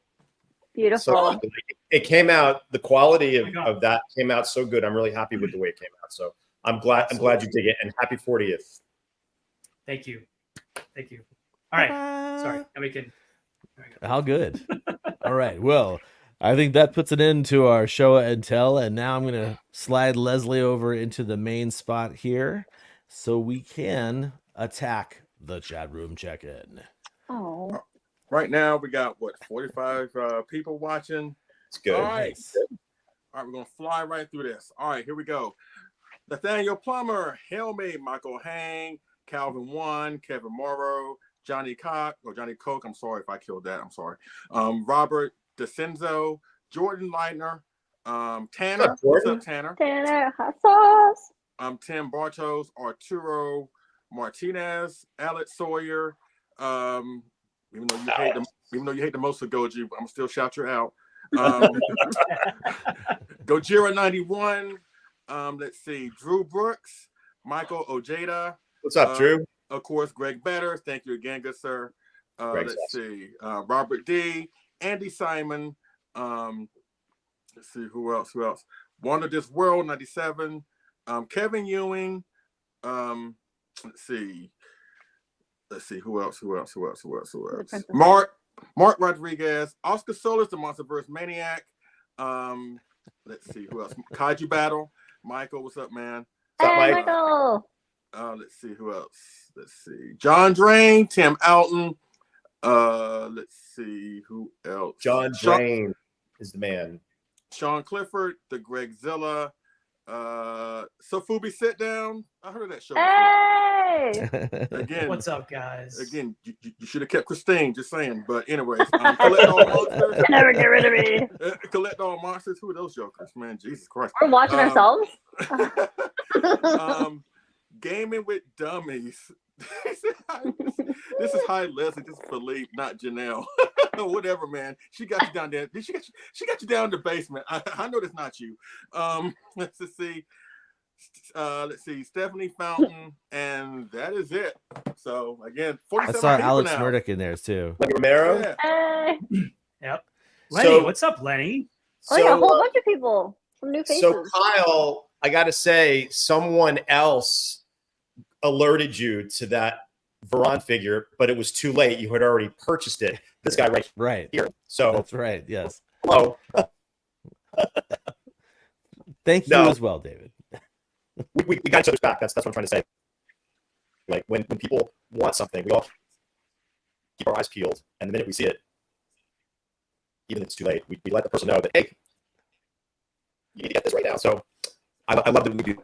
Beautiful. So it came out. The quality of that came out so good. I'm really happy with the way it came out. So I'm glad you dig it, and happy 40th. Thank you. Thank you. All right. Sorry. Now we can. How good. All right. Well, I think that puts an end to our Showa and Tell, and now I'm going to slide Leslie over into the main spot here so we can attack the chat room check-in. Oh. Right now, we got 45 people watching. It's good. All right. All right, we're going to fly right through this. All right, here we go. Nathaniel Plummer, Hail Me, Michael Hang, Calvin One, Kevin Morrow, Johnny Coke. I'm sorry if I killed that. I'm sorry. Robert DeCenzo, Jordan Leitner, Tanner. up, What's Jordan? up, Tanner? Tanner, hot sauce. Tim Bartos, Arturo Martinez, Alex Sawyer. Even though you hate the most of Goji, I'm still shout you out. Gojira 91. Let's see, Drew Brooks, Michael Ojeda. What's up, Drew? Of course, Greg Better. Thank you again, good sir. Greg's Let's see, Robert D, Andy Simon. Let's see who else. Wonder This World 97. Kevin Ewing. Let's see who else. Mark Rodriguez, Oscar Solis, the Monsterverse Maniac. Let's see who else. Kaiju Battle, Michael. What's up, man? What's up, Hey, Mike? Michael. Let's see who else. Let's see, John Drain, Tim Alton. Let's see who else. John Drain is the man. Sean Clifford, the Gregzilla. Sofubi Sit Down. I heard of that show before. Hey. Again, What's up, guys? Again, you should have kept Christine, just saying. But anyways, Collect All Monsters. Never get rid of me. Collect All Monsters. Who are those jokers, man? Jesus Christ. We're watching ourselves. Gaming with Dummies. This is Hi Leslie. This is Philippe, not Janelle. Whatever, man. She got you down there. She got you down in the basement. I know that's not you. Let's see. Let's see, Stephanie Fountain, and that is it. So again, 47 I saw people Alex now. Murdoch in there too. Lenny Romero. Yeah. Hey. Yep. Lenny, So- what's up, Lenny? Oh, yeah, a whole bunch of people. Some new faces. So Kyle, I got to say, someone else alerted you to that Veron figure, but it was too late. You had already purchased it. This guy right here. So That's right. Yes. hello. Thank you No. as well, David. We got each other's back. That's what I'm trying to say. Like when people want something, we all keep our eyes peeled, and the minute we see it, even if it's too late, we let the person know that, hey, you need to get this right now. So I love that we do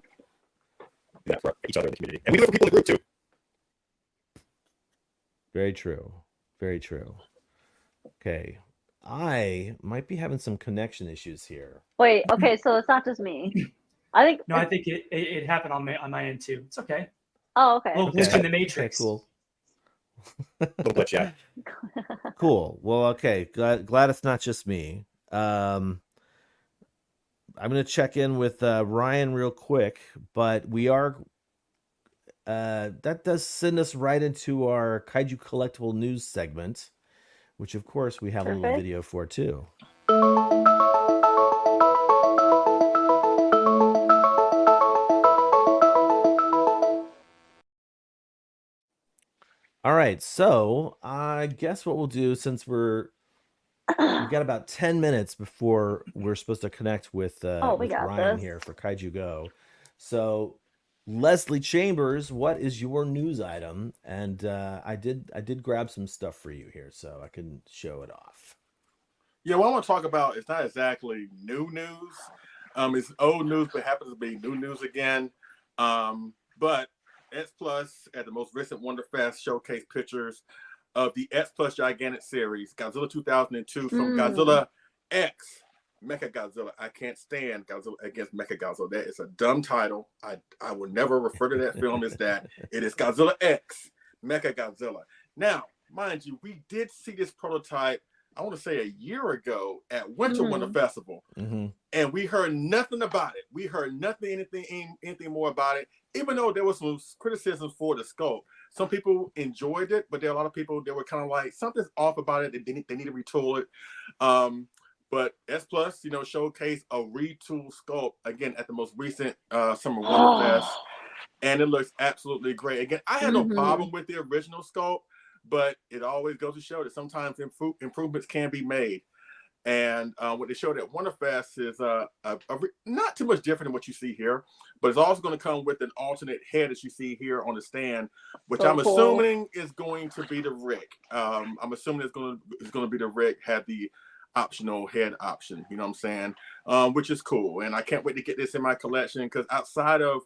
that for each other in the community, and we do it for people in the group too. Very true. Very true. Okay. I might be having some connection issues here. Wait, okay, so it's not just me. I think. No, I think it happened on my end too. It's okay. Oh, okay. Little glitch in the matrix. Okay, cool. Little glitch, yeah. Cool. Well, okay. Glad it's not just me. I'm going to check in with Ryan real quick, but we are. That does send us right into our Kaiju Collectible News segment, which of course we have a little Perfect. video for too. All right, so I guess what we'll do, since we've got about 10 minutes before we're supposed to connect with, we got Ryan this. here for Kaiju Go. So Leslie Chambers, what is your news item? And I did grab some stuff for you here, so I can show it off. Yeah, what I want to talk about is not exactly new news. It's old news, but happens to be new news again. But X Plus at the most recent Wonderfest showcase pictures of the X Plus Gigantic series, Godzilla 2002 from Godzilla X Mecha Godzilla. I can't stand Godzilla against Mecha Godzilla. That is a dumb title. I will never refer to that film as that. It is Godzilla X Mecha Godzilla. Now, mind you, we did see this prototype, I want to say a year ago at Winter Wonder Festival, and we heard nothing about it. We heard anything more about it, even though there was some criticisms for the sculpt. Some people enjoyed it, but there are a lot of people that were kind of like, something's off about it. They need to retool it. But S Plus, showcased a retool sculpt again at the most recent Summer Wonderfest, and it looks absolutely great. Again, I had no problem with the original sculpt, but it always goes to show that sometimes improvements can be made. And what they showed at Wonderfest is not too much different than what you see here, but it's also going to come with an alternate head that you see here on the stand, which I'm assuming is going to be the Rick. I'm assuming it's going to be the Rick, had the optional head option, you know what I'm saying? Which is cool. And I can't wait to get this in my collection, because outside of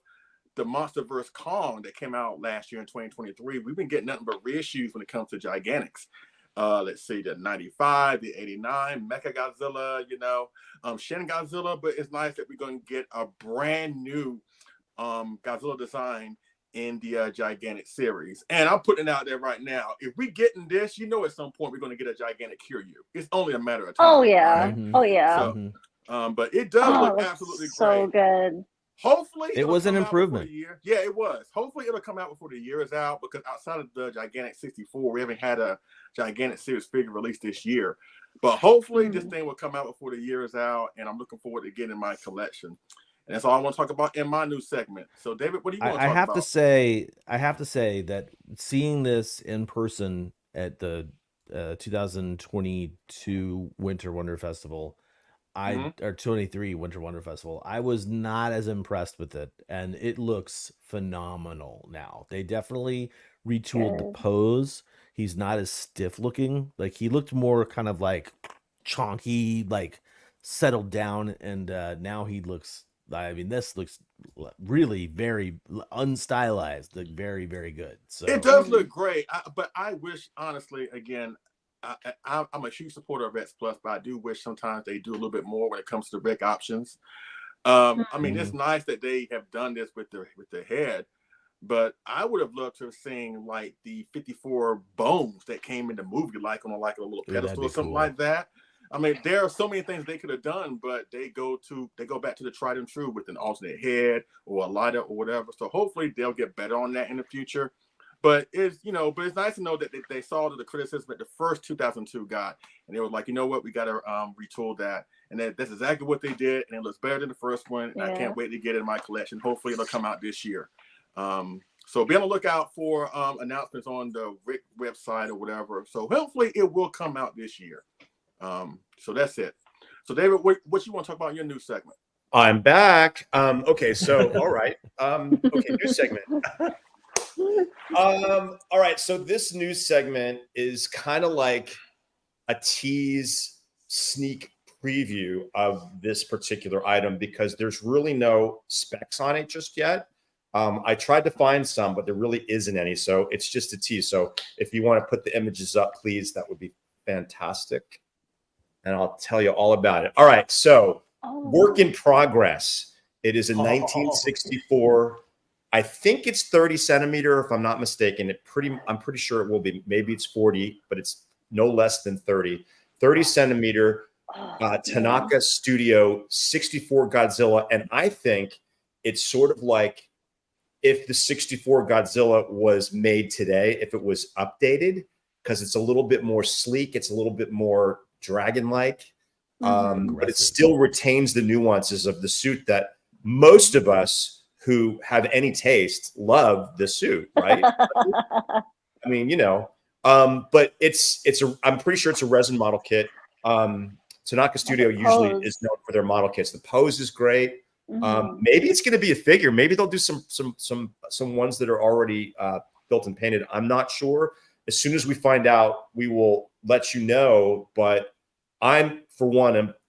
the Monsterverse Kong that came out last year in 2023, we've been getting nothing but reissues when it comes to Gigantics. Let's see, the 95, the 89, Mecha Godzilla, Shin Godzilla. But it's nice that we're going to get a brand new Godzilla design in the gigantic series. And I'm putting it out there right now. If we get in this, at some point we're going to get a gigantic Kiryu. It's only a matter of time. Oh yeah. Right? Oh yeah. So, but it does look absolutely so great. good. Hopefully it was an improvement. Yeah, it was. Hopefully it'll come out before the year is out, because outside of the gigantic 64, we haven't had a gigantic series figure released this year. But hopefully this thing will come out before the year is out, and I'm looking forward to getting in my collection. And that's all I want to talk about in my new segment. So, David, what do you want to talk about? I have to say that seeing this in person at the 2022 Winter Wonder Festival, or 23 Winter Wonder Festival, I was not as impressed with it, and it looks phenomenal now. They definitely retooled the pose. He's not as stiff looking. Like, he looked more kind of like chonky, like settled down, and now he looks, I mean, this looks really very unstylized, like very, very good. So it does look great, but I wish, honestly, again, I'm a huge supporter of X Plus, but I do wish sometimes they do a little bit more when it comes to rig options. I mean, it's nice that they have done this with the head, but I would have loved to have seen like the 54 bones that came in the movie, like on a little pedestal or something like that. I mean, there are so many things they could have done, but they go back to the tried and true with an alternate head or a lighter or whatever. So hopefully they'll get better on that in the future. But it's nice to know that they saw the criticism that the first 2002 got, and they were like, you know what, we got to retool that, and that's exactly what they did, and it looks better than the first one. And I can't wait to get it in my collection. Hopefully, it'll come out this year. So be on the lookout for announcements on the Rick website or whatever. So hopefully, it will come out this year. So that's it. So David, what you want to talk about in your new segment? I'm back. Okay, so all right. Okay, new segment. All right, so this new segment is kind of like a tease, sneak preview of this particular item, because there's really no specs on it just yet. I tried to find some, but there really isn't any, so it's just a tease. So if you want to put the images up, please, that would be fantastic, and I'll tell you all about it. All right, so work in progress. It is a 1964. I think it's 30 centimeter, if I'm not mistaken. I'm pretty sure it will be. Maybe it's 40, but it's no less than 30. 30 centimeter Tanaka Studio 64 Godzilla. And I think it's sort of like if the 64 Godzilla was made today, if it was updated, because it's a little bit more sleek. It's a little bit more dragon-like, but it still retains the nuances of the suit that most of us who have any taste love the suit, right? I mean, but I'm pretty sure it's a resin model kit. Tanaka Studio usually is known for their model kits. The pose is great. Maybe it's going to be a figure. Maybe they'll do some ones that are already built and painted. I'm not sure. As soon as we find out, we will let you know. But I'm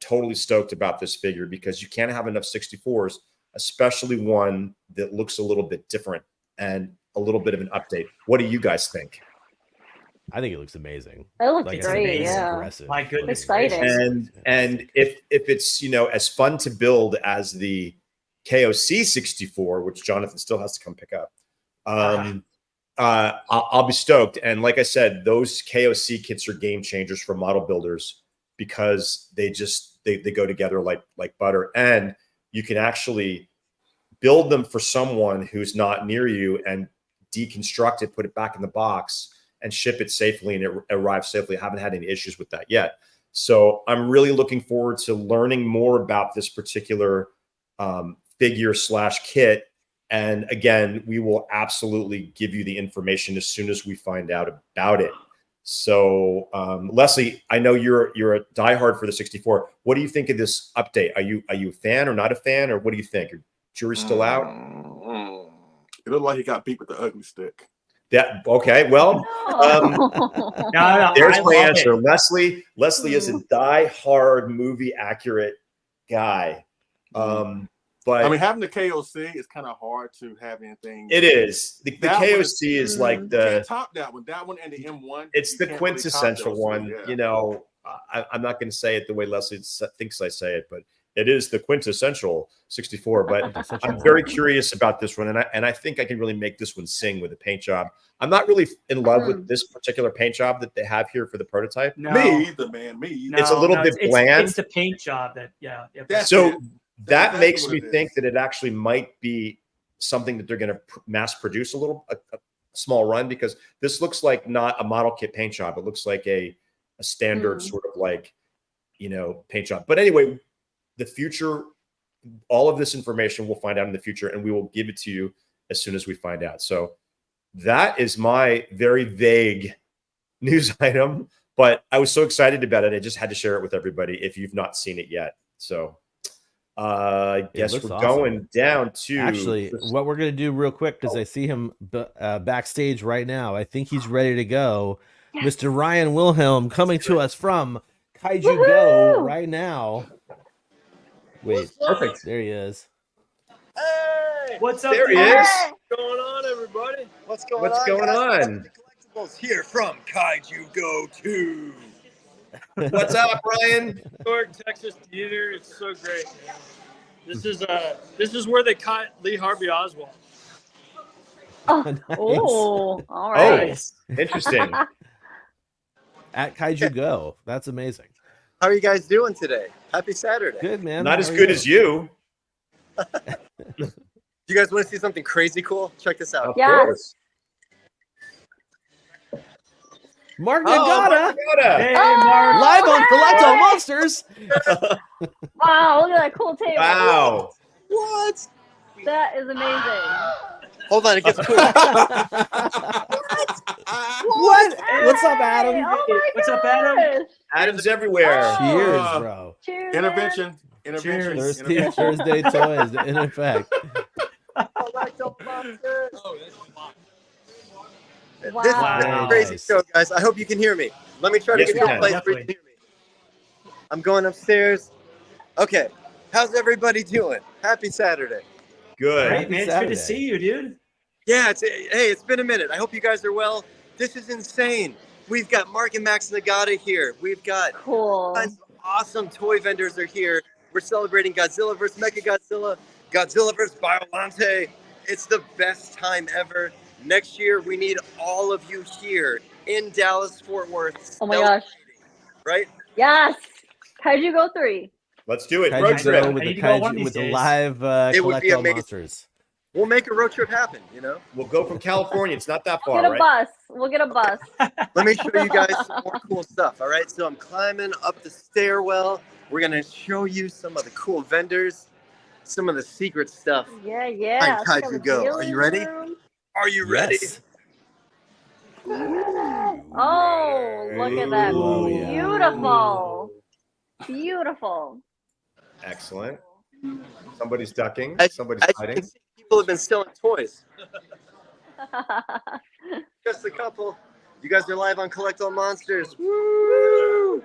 totally stoked about this figure, because you can't have enough 64s, especially one that looks a little bit different and a little bit of an update. What do you guys think? I think it looks amazing. It looks great. Yeah. Impressive. My goodness. Exciting. And if it's as fun to build as the KOC 64, which Jonathan still has to come pick up, I'll be stoked. And like I said, those KOC kits are game changers for model builders, because they go together like butter. And you can actually build them for someone who's not near you and deconstruct it, put it back in the box, and ship it safely, and it arrives safely. I haven't had any issues with that yet. So I'm really looking forward to learning more about this particular figure / kit. And again, we will absolutely give you the information as soon as we find out about it. So Leslie, I know you're a diehard for the 64. What do you think of this update? Are you a fan or not a fan, or what do you think? Your jury's still out? It looked like he got beat with the ugly stick. Yeah. Okay. Well, there's my answer. Leslie is a die-hard movie accurate guy. But I mean, having the KOC is kind of hard to have anything. it is. The That one KOC is like You the can't top that one. That one and the M1. it's you the can't really top quintessential those two, one. yeah. You know, I'm not going to say it the way Leslie thinks I say it, but it is the quintessential 64. But I'm very curious about this one, and I think I can really make this one sing with a paint job. I'm not really in love with this particular paint job that they have here for the prototype. No. Me either, man. Me either. It's a little bit bland. It's the paint job that, yeah. That's So it. that That's makes exactly me what it think is. that it actually might be something that they're going to mass produce a small run, because this looks like not a model kit paint job. It looks like a standard sort of like, you know, paint job. But anyway, the future, all of this information we'll find out in the future, and we will give it to you as soon as we find out. So that is my very vague news item, but I was so excited about it. I just had to share it with everybody if you've not seen it yet. So I guess we're going down to actually what we're going to do real quick, because I see him backstage right now. I think he's ready to go. Mr. Ryan Wilhelm coming to us from Kaiju Go right now. Wait, perfect. There he is. Hey, what's up? There he is. What's going on, everybody? What's going What's on? going guys? on? Collectibles here from Kaiju Go 2. What's up, Ryan? New York, Texas theater. It's so great, man. This is where they caught Lee Harvey Oswald. Oh, Nice. oh, all right. Oh, interesting. At Kaiju Go. That's amazing. How are you guys doing today? Happy Saturday. Good, man. Not How as are good you? as you. Do you guys want to see something crazy cool? Check this out. Of Yes. course. Mark Oh, Nagata, Nagata. Hey, Oh, Mark. live on hey! Collecto Monsters. Wow, look at that cool table. Wow. What? That is amazing. Hold on, it gets cool. What? What's up, Adam? Hey, oh my What's up, Adam? gosh. Adam's everywhere. Cheers, bro. Cheers. man. Intervention. Cheers. Thursday toys in effect. Collectible monsters. Wow. This is Wow. a crazy Nice. show, guys. I hope you can hear me. Let me try to Yes, get we to a can. place where you can hear me. I'm going upstairs. Okay. How's everybody doing? Happy Saturday. Good. Great, man. It's good Saturday. to see you, dude. Yeah, it's been a minute. I hope you guys are well. This is insane. We've got Mark and Max Nagata here. We've got Cool. tons of awesome toy vendors are here. We're celebrating Godzilla vs. Mechagodzilla, Godzilla vs. Biolante. It's the best time ever. Next year, we need all of you here in Dallas, Fort Worth. Oh my gosh. Right? Yes. Kaiju Go 3. Let's do it. Road Kaiju trip. Go I with need the to go one of Kaiju these with the days. live It would be Collecto amazing. Monsters. We'll make a road trip happen, you know? We'll go from California. It's not that We'll far, get a right? bus. We'll get a bus. Let me show you guys some more cool stuff, all right? So I'm climbing up the stairwell. We're going to show you some of the cool vendors, some of the secret stuff. Yeah, yeah. Hi, Kaiju Go. Are you ready? Are you ready? Yes. Oh, look at that. Oh, yeah. Beautiful. Beautiful. Excellent. Somebody's ducking. As Somebody's you hiding. can see, people have been selling toys. Just a couple. You guys are live on Collectible Monsters. Woo!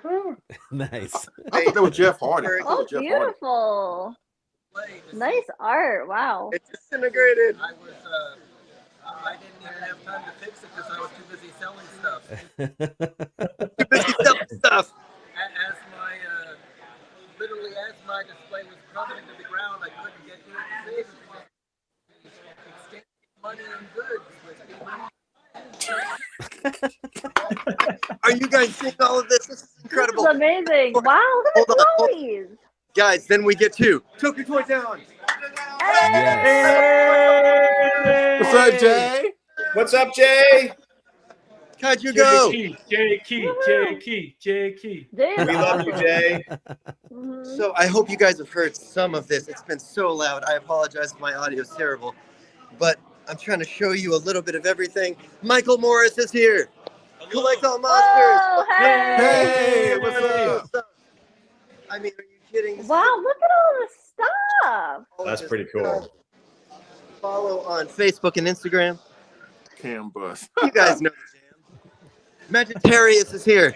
Nice. I thought that was Jeff Hardy. I thought Oh, it was Jeff Hardy. beautiful. Nice art. Wow. It's disintegrated. I didn't even have time to fix it because I was too busy selling stuff. Too busy selling stuff. As my, literally as my display was crumbling to the ground, I couldn't get to it to save it. Exchanging money and goods with Are you guys seeing all of this? This is This incredible. is amazing. Wow, look at the Hold on. glowies. Guys, then we get to Took Your Toy Down. Yes. What's up, Jay? What's up, Jay? Kaiju Go. J Key. Jay We is love you, awesome. Jay. Mhm. So I hope you guys have heard some of this. It's been so loud. I apologize if my audio is terrible. But I'm trying to show you a little bit of everything. Michael Morris is here. Collect all monsters. Oh, hey. Hey, what's up? I mean, are you kidding? Wow, look at all this stuff. All of That's this pretty cool. stuff. Follow on Facebook and Instagram. Cam Bus. You guys know the jam. Magitarius is here.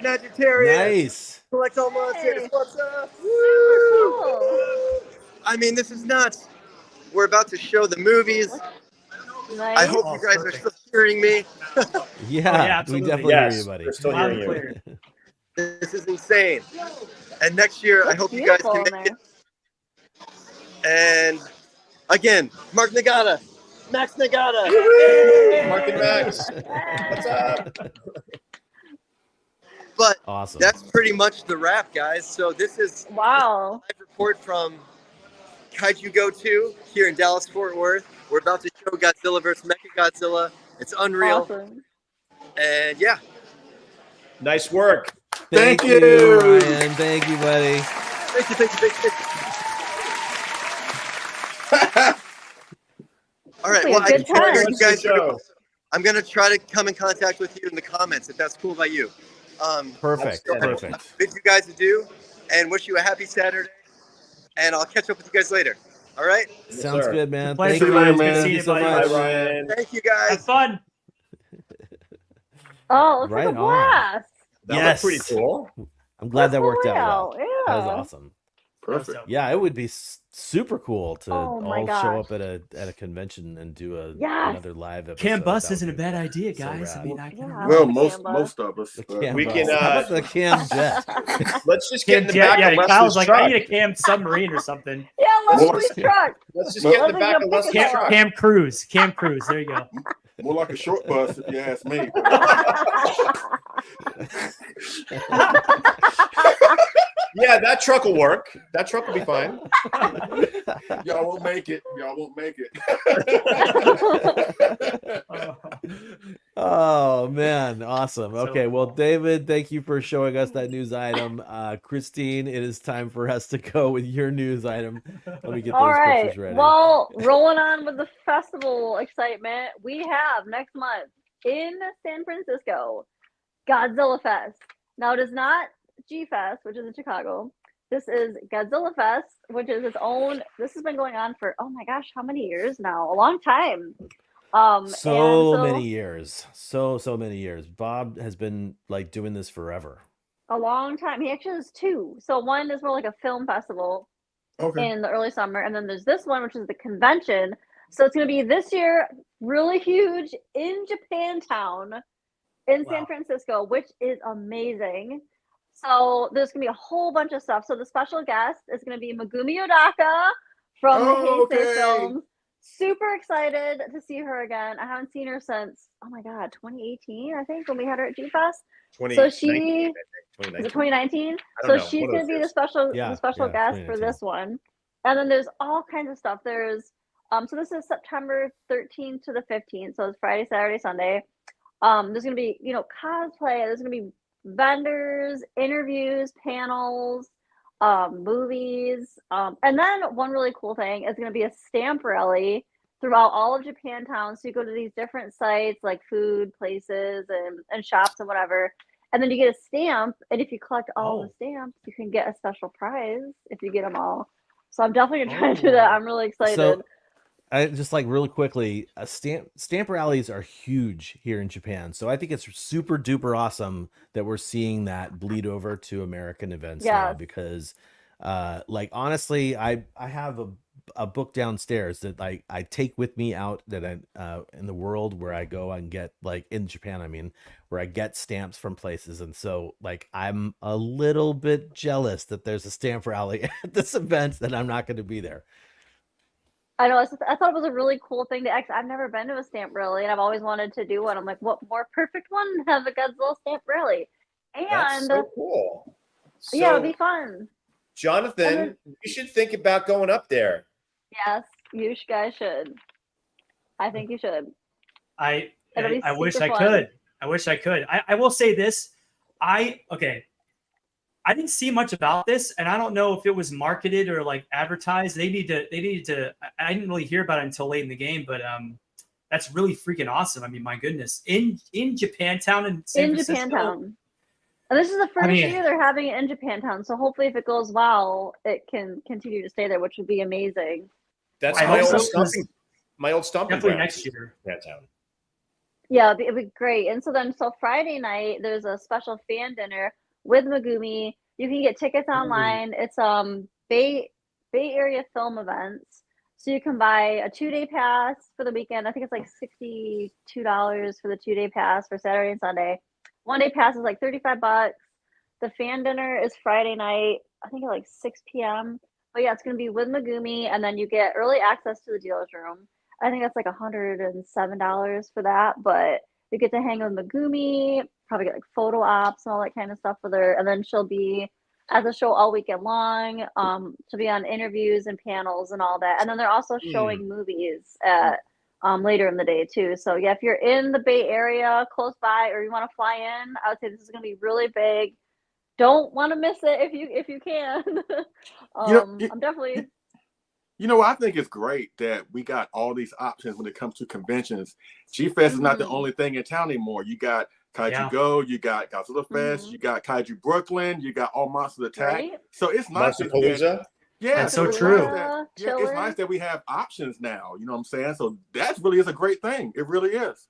Magitarius. Nice. Collect all monsters. Hey. What's up? Super cool. I mean, this is nuts. We're about to show the movies. Nice. I hope you guys are still hearing me. Yeah, we definitely hear you, buddy. We're still hearing you. This is insane. And next year, I hope you guys can make it. And again, Mark Nagata, Max Nagata. Mark and Max. What's up? But awesome. That's pretty much the wrap, guys. So this is wow. A live report from Kaiju Go 2 here in Dallas, Fort Worth. We're about to show Godzilla vs. Mechagodzilla. It's unreal. Awesome. And yeah. Nice work. Thank you, Ryan. Thank you, buddy. Thank you. All right. Well, you guys I'm going to try to come in contact with you in the comments if that's cool by you. Perfect. Bid you guys adieu and wish you a happy Saturday. And I'll catch up with you guys later. All right? Sounds good, man. Thank you, man. Thank you so much. Bye, Ryan. Thank you, guys. Have fun. Oh, it's like a blast. That was pretty cool. I'm glad that worked out well. Yeah. That was awesome. Perfect. Yeah, it would be super cool to Oh my all gosh. show up at a convention and do another live episode. Cam bus That isn't a would be bad idea, so guys. I rad. mean, I can Well, most of us. The Cam We bus. can, How about the Cam jet? Let's just get in the back yeah, of Kyle's Leslie's like, truck. I need a Cam submarine or something. Yeah, Leslie's truck. Let's just get in the back of Leslie's truck. Cam Cruise. Cam Cruise. There you go. More like a short bus, if you ask me. Yeah, that truck will work. That truck will be fine. Y'all won't make it. Oh man, awesome. Okay, well, David, thank you for showing us that news item. Christine, it is time for us to go with your news item. Let me get those All right. pictures ready. Well, rolling on with the festival excitement, we have next month in San Francisco, Godzilla Fest. Now, it is not G Fest, which is in Chicago. This is Godzilla Fest, which is its own. This has been going on for, oh my gosh, how many years now? A long time. So many years. So many years. Bob has been like doing this forever. A long time. He actually has two. So one is more like a film festival in the early summer, and then there's this one, which is the convention. So it's going to be this year, really huge in Japantown in San Francisco, which is amazing. So there's going to be a whole bunch of stuff. So the special guest is going to be Megumi Odaka from the Heisei films. Super excited to see her again. I haven't seen her since, oh my God, 2018, I think, when we had her at G-Fest. So she, is it 2019? So she's going to be the special guest for this one. And then there's all kinds of stuff. There's, so this is September 13th to the 15th. So it's Friday, Saturday, Sunday. There's going to be, cosplay. There's going to be vendors, interviews, panels, movies. And then one really cool thing is going to be a stamp rally throughout all of Japantown. So you go to these different sites like food places and shops and whatever. And then you get a stamp. And if you collect all the stamps, you can get a special prize if you get them all. So I'm definitely going to try to do that. I'm really excited. So I just like really quickly, stamp rallies are huge here in Japan. So I think it's super duper awesome that we're seeing that bleed over to American events now, because like honestly, I have a book downstairs that I take with me out that in the world where I go and get, like in Japan, I mean, where I get stamps from places. And so like, I'm a little bit jealous that there's a stamp rally at this event that I'm not going to be there. I know. I thought it was a really cool thing to actually. I've never been to a stamp rally, and I've always wanted to do one. I'm like, what more perfect one than have a Godzilla stamp rally? And that's so cool. So, yeah, it'd be fun. Jonathan, you should think about going up there. Yes, you guys should. I think you should. I wish I could. I wish I could. I will say this. I didn't see much about this, and I don't know if it was marketed or like advertised. They needed to. I didn't really hear about it until late in the game, but that's really freaking awesome. I mean, my goodness, in Japantown and San Francisco. Japantown. And this is the first year they're having it in Japantown, so hopefully, if it goes well, it can continue to stay there, which would be amazing. That's my old stomping definitely ground. Next year. Japantown. Yeah, it'd be great. And so Friday night, there's a special fan dinner with Megumi. You can get tickets online. It's Bay Area film events. So you can buy a 2-day pass for the weekend. I think it's like $62 for the 2-day pass for Saturday and Sunday. 1-day pass is like $35. The fan dinner is Friday night, I think at like 6 p.m. But yeah, it's going to be with Megumi, and then you get early access to the dealer's room. I think that's like $107 for that, but you get to hang with Megumi, probably get like photo ops and all that kind of stuff with her, and then she'll be at the show all weekend long. She'll be on interviews and panels and all that, and then they're also showing movies at later in the day too. So yeah, if you're in the Bay Area close by, or you want to fly in, I would say this is going to be really big. Don't want to miss it if you can. I'm definitely. You know, I think it's great that we got all these options when it comes to conventions. G-Fest is not the only thing in town anymore. You got Kaiju Go, you got Godzilla Fest, you got Kaiju Brooklyn, you got All Monsters Attack. Right? So it's nice. Monsterpalooza? Yeah, That's so true. It's nice that we have options now. You know what I'm saying? So that really is a great thing. It really is.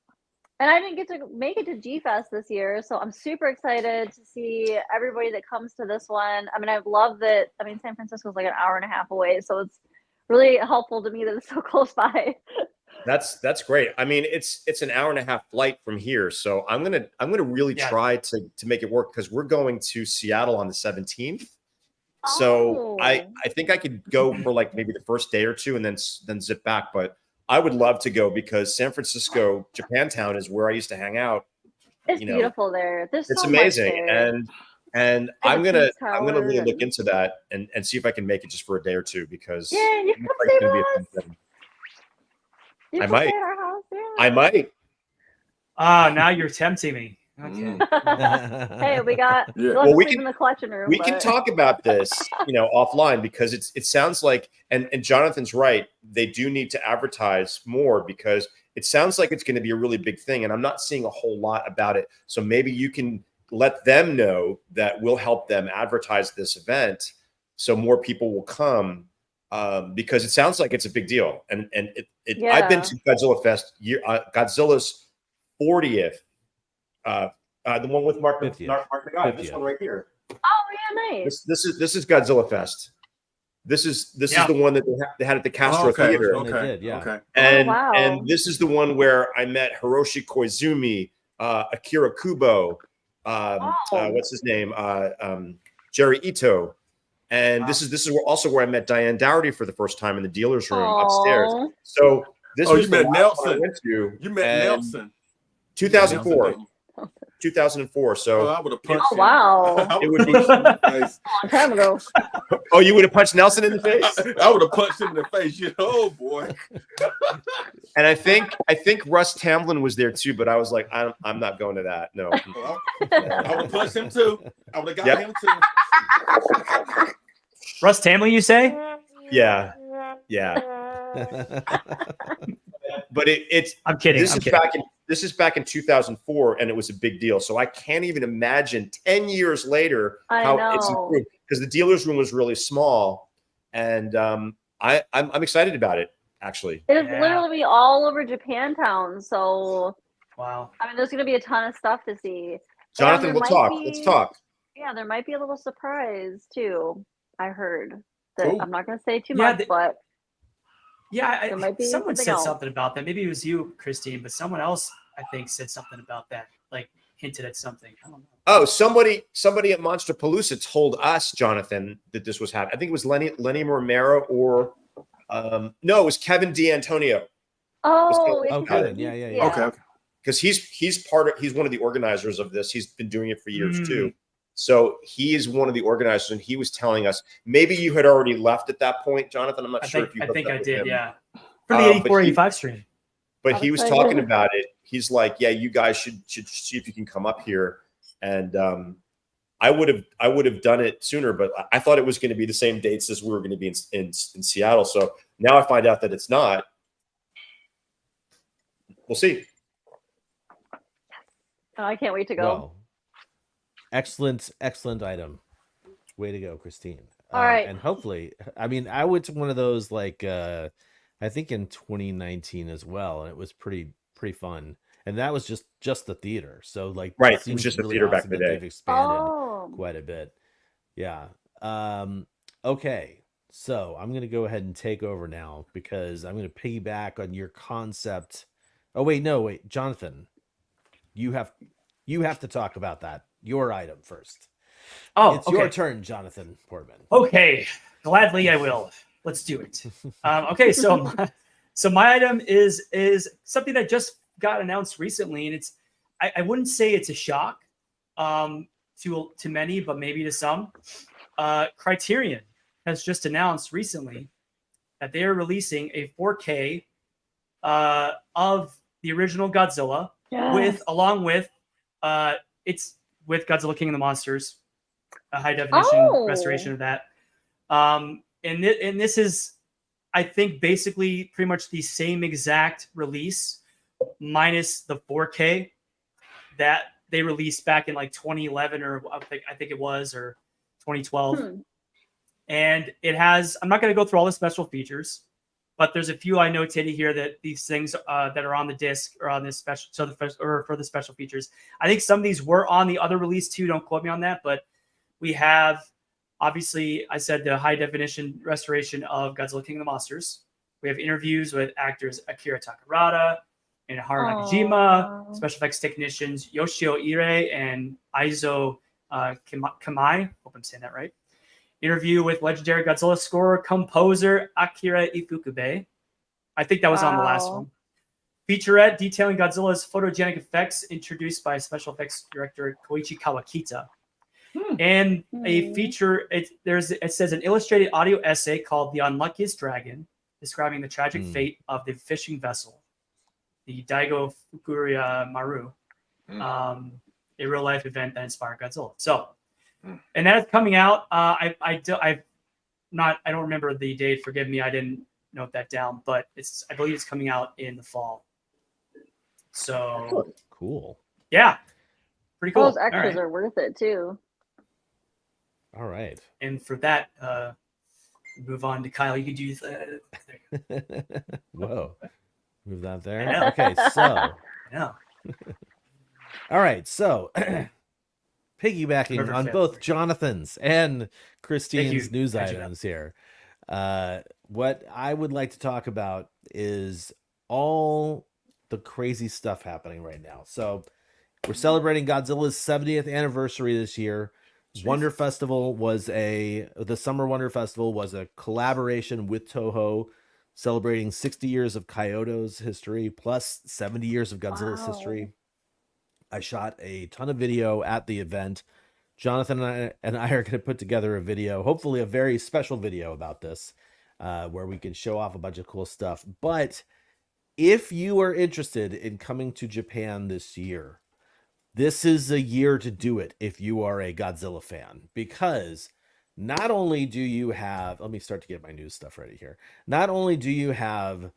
And I didn't get to make it to G-Fest this year, so I'm super excited to see everybody that comes to this one. I mean, I've loved that. I mean, San Francisco's like an hour and a half away, so it's really helpful to me that it's so close by. That's great. I mean, it's an hour and a half flight from here, so I'm gonna really try to make it work, because we're going to Seattle on the 17th. So I think I could go for like maybe the first day or two and then zip back, but I would love to go because San Francisco, Japantown is where I used to hang out. It's beautiful there. It's amazing, and I'm gonna really look into that and see if I can make it just for a day or two, because you can come stay with us. I might. Stay at our house, I might. Now you're tempting me. Okay. Hey, we got. Well, we can in the collection room. We can talk about this, offline, because it sounds like, and Jonathan's right. They do need to advertise more, because it sounds like it's going to be a really big thing, and I'm not seeing a whole lot about it. So maybe you can let them know that we'll help them advertise this event, so more people will come, because it sounds like it's a big deal. And I've been to Godzilla Fest, Godzilla's 40th. The one with Mark McGuire, this one right here. Oh yeah, nice. This is Godzilla Fest. This is the one that they had at the Castro Theater. And this is the one where I met Hiroshi Koizumi, Akira Kubo, what's his name, Jerry Ito, and this is also where I met Diane Dougherty for the first time in the dealer's room upstairs. So this was you met Nelson. I went to. You met Nelson. 2004. 2004. So I would have punched him. Wow. It would be a long time ago. Oh, you would have punched Nelson in the face? I would have punched him in the face. Oh boy. And I think Russ Tamblyn was there too, but I was like, I'm not going to that. No. I would have punched him too. I would have got him too. Russ Tamblyn, you say? Yeah. But it's. I'm kidding. This is back in 2004, and it was a big deal. So I can't even imagine 10 years later how it's improved, because the dealer's room was really small, and I'm excited about it. Actually, it's literally all over Japantown. So wow. I mean, there's going to be a ton of stuff to see. Jonathan, we'll talk. Let's talk. Yeah, there might be a little surprise too. I heard that. I'm not going to say too much, but. Yeah, someone said else. something about that. Maybe it was you, Christine, but someone else, I think, said something about that, like hinted at something. I don't know. Oh, somebody at Monsterpalooza told us, Jonathan, that this was happening. I think it was Lenny Romero or no, it was Kevin D'Antonio. Oh, okay. Yeah. Okay. Because he's one of the organizers of this. He's been doing it for years too. So he is one of the organizers, and he was telling us, maybe you had already left at that point, Jonathan. I'm not sure if you. I think I did, him. For the 84-85 stream. But he was talking about it. He's like, yeah, you guys should see if you can come up here. And I would have done it sooner, but I thought it was going to be the same dates as we were going to be in Seattle. So now I find out that it's not. We'll see. Oh, I can't wait to go. Well, excellent item. Way to go, Christine. All right. And hopefully, I mean, I went to one of those like I think in 2019 as well, and it was pretty fun. And that was just the theater. So like, right, it was just the theater back in the day. They've expanded quite a bit. Yeah. Okay. So I'm going to go ahead and take over now because I'm going to piggyback on your concept. Oh wait, no, wait, Jonathan, you have to talk about that. Your item first. Oh, it's your turn, Jonathan Portman. Okay, gladly I will. Let's do it. Okay, so my item is something that just got announced recently, and it's I wouldn't say it's a shock to many, but maybe to some. Criterion has just announced recently that they are releasing a 4K of the original Godzilla along with it's with Godzilla King of the Monsters, a high definition restoration of that. And this is, I think, basically pretty much the same exact release minus the 4K that they released back in like 2011 or I think it was, or 2012. And it has, I'm not going to go through all the special features, but there's a few I notated here that these things that are on the disc or on this special, for the special features. I think some of these were on the other release too. Don't quote me on that, but we have, obviously, I said the high definition restoration of Godzilla King of the Monsters. We have interviews with actors Akira Takarada and Haru Nakajima, special effects technicians Yoshio Ire and Aizo Kamai. Hope I'm saying that right. Interview with legendary Godzilla scorer composer Akira Ifukube. I think that was on the last one. Featurette detailing Godzilla's photogenic effects, introduced by special effects director Koichi Kawakita. And a feature, it says an illustrated audio essay called The Unluckiest Dragon, describing the tragic fate of the fishing vessel, the Daigo Fukuria Maru, a real life event that inspired Godzilla. So, and that's coming out. I don't remember the date. Forgive me, I didn't note that down, but I believe it's coming out in the fall. So cool. Yeah, pretty cool. Those extras are worth it too. All right. And for that, move on to Kyle. You can do Whoa. Move that there. Okay, so. Yeah. All right, so piggybacking on both Jonathan's and Christine's news items here. What I would like to talk about is all the crazy stuff happening right now. So we're celebrating Godzilla's 70th anniversary this year. Wonder Festival the Summer Wonder Festival was a collaboration with Toho, celebrating 60 years of Kyoto's history plus 70 years of Godzilla's history. I shot a ton of video at the event. Jonathan and I are going to put together a video, hopefully a very special video about this, where we can show off a bunch of cool stuff. But if you are interested in coming to Japan this year, this is a year to do it if you are a Godzilla fan, because not only do you have, let me start to get my news stuff ready here. Not only do you have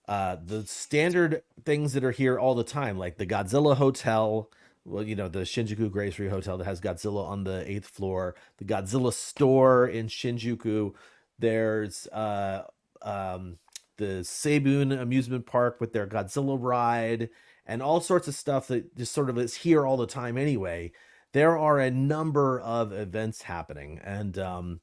the standard things that are here all the time, like the Godzilla Hotel, well, the Shinjuku Gracery Hotel that has Godzilla on the 8th floor, the Godzilla store in Shinjuku. There's the Seibun amusement park with their Godzilla ride and all sorts of stuff that just sort of is here all the time anyway. There are a number of events happening, and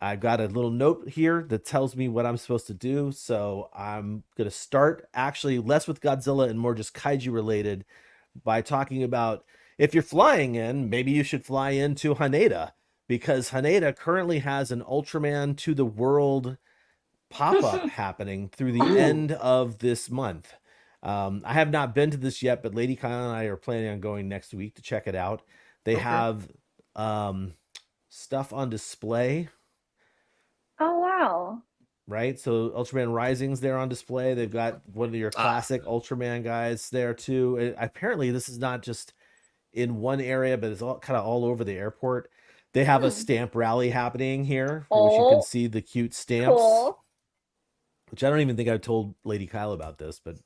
I've got a little note here that tells me what I'm supposed to do. So I'm going to start actually less with Godzilla and more just kaiju related by talking about, if you're flying in, maybe you should fly into Haneda, because Haneda currently has an Ultraman to the World pop-up happening through the end of this month. I have not been to this yet, but Lady Kyle and I are planning on going next week to check it out. They have stuff on display. Oh, wow. Right? So Ultraman Rising's there on display. They've got one of your classic Ultraman guys there too. Apparently this is not just in one area, but it's all kind of all over the airport. They have a stamp rally happening here, which you can see the cute stamps. Cool. Which I don't even think I told Lady Kyle about this, but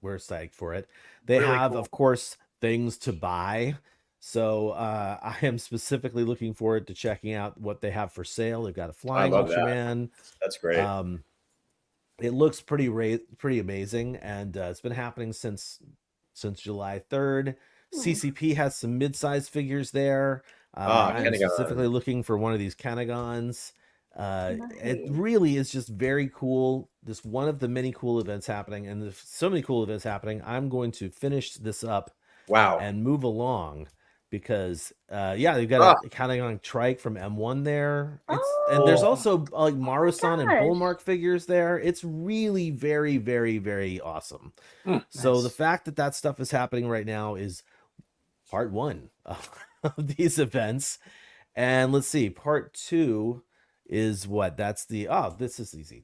we're psyched for it. They Really have, cool. of course, things to buy. So I am specifically looking forward to checking out what they have for sale. They've got a flying love that. Ultraman. That's great. It looks pretty amazing, and it's been happening since July 3rd. CCP has some mid-sized figures there. I'm Kanagon. specifically looking for one of these Kanagons. It really is just very cool. Just one of the many cool events happening, and there's so many cool events happening. I'm going to finish this up and move along because they've got a Counting on Trike from M1 there. And there's also like Marusan and Bullmark figures there. It's really very, very, very awesome. So the fact that that stuff is happening right now is part one of these events. And let's see, part two is what? That's the this is easy.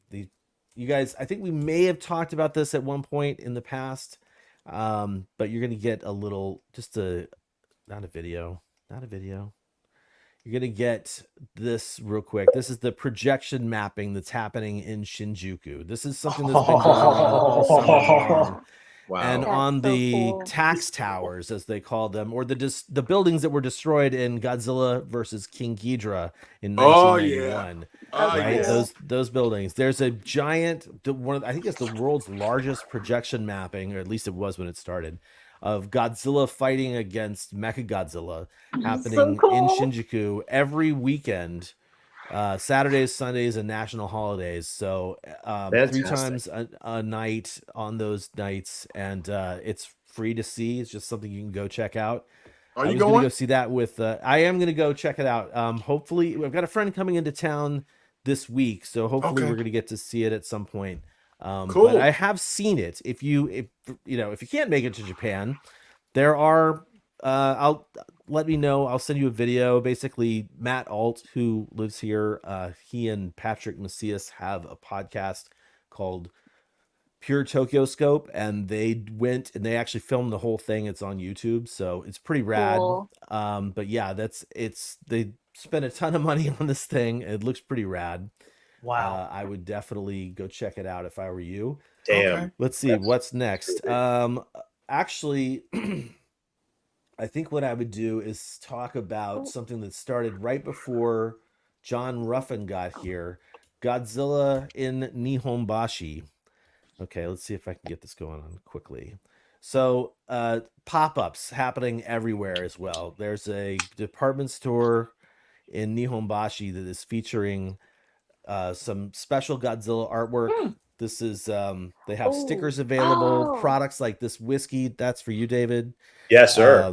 You guys, I think we may have talked about this at one point in the past. But you're gonna get a little not a video. You're gonna get this real quick. This is the projection mapping that's happening in Shinjuku. This is something that's been going on all summer long. Wow. And That's on so the cool. tax towers, as they call them, or the buildings that were destroyed in Godzilla versus King Ghidorah in 1991. Right, those buildings. There's a giant I think it's the world's largest projection mapping, or at least it was when it started, of Godzilla fighting against Mechagodzilla happening in Shinjuku every weekend, Saturdays, Sundays, and national holidays. So 3 times a night on those nights, and it's free to see. It's just something you can go check out. Are you going going? to go see that with? I am going to go check it out. Hopefully, I've got a friend coming into town this week, so hopefully we're going to get to see it at some point. Cool. But I have seen it. If you can't make it to Japan, there are. Let me know. I'll send you a video. Basically, Matt Alt, who lives here, he and Patrick Macias have a podcast called Pure Tokyo Scope, and they went and they actually filmed the whole thing. It's on YouTube, so it's pretty rad. Cool. But yeah, they spent a ton of money on this thing. It looks pretty rad. Wow. I would definitely go check it out if I were you. Damn. Let's see what's next. Actually, I think what I would do is talk about something that started right before John Ruffin got here. Godzilla in Nihonbashi. Okay, let's see if I can get this going on quickly. So pop-ups happening everywhere as well. There's a department store in Nihonbashi that is featuring some special Godzilla artwork. This is they have stickers available, products like this whiskey. That's for you, David. Yes, sir.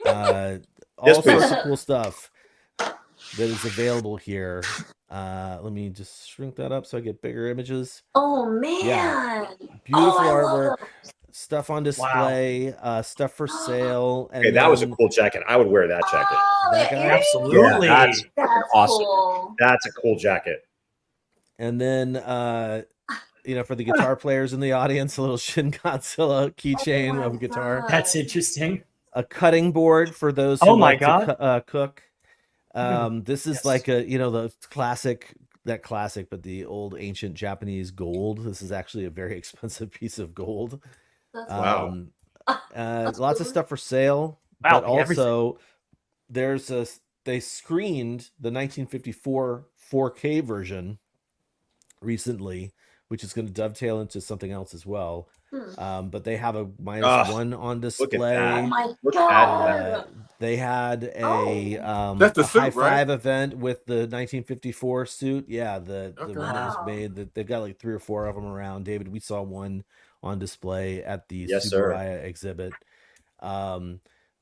All sorts of cool stuff that is available here. Let me just shrink that up so I get bigger images. Oh man. Yeah. Beautiful artwork, stuff on display, stuff for sale. And Okay, that was a cool jacket. I would wear that jacket. That guy? Absolutely. Yeah, that's awesome. Cool. That's a cool jacket. And then for the guitar players in the audience, a little Shin Godzilla keychain of guitar. That's interesting. A cutting board for those who like to cook. This is like the classic, but the old ancient Japanese gold. This is actually a very expensive piece of gold. Wow. Lots of stuff for sale. Wow, But also they screened the 1954 4K version recently, which is going to dovetail into something else as well. But they have a -1 on display. Oh my god. They had a That's the a suit, high right? five event with the 1954 suit. Yeah, the one that was Wow. made. They've got like 3 or 4 of them around. David, we saw one on display at the Yes, sir. Subaraya exhibit.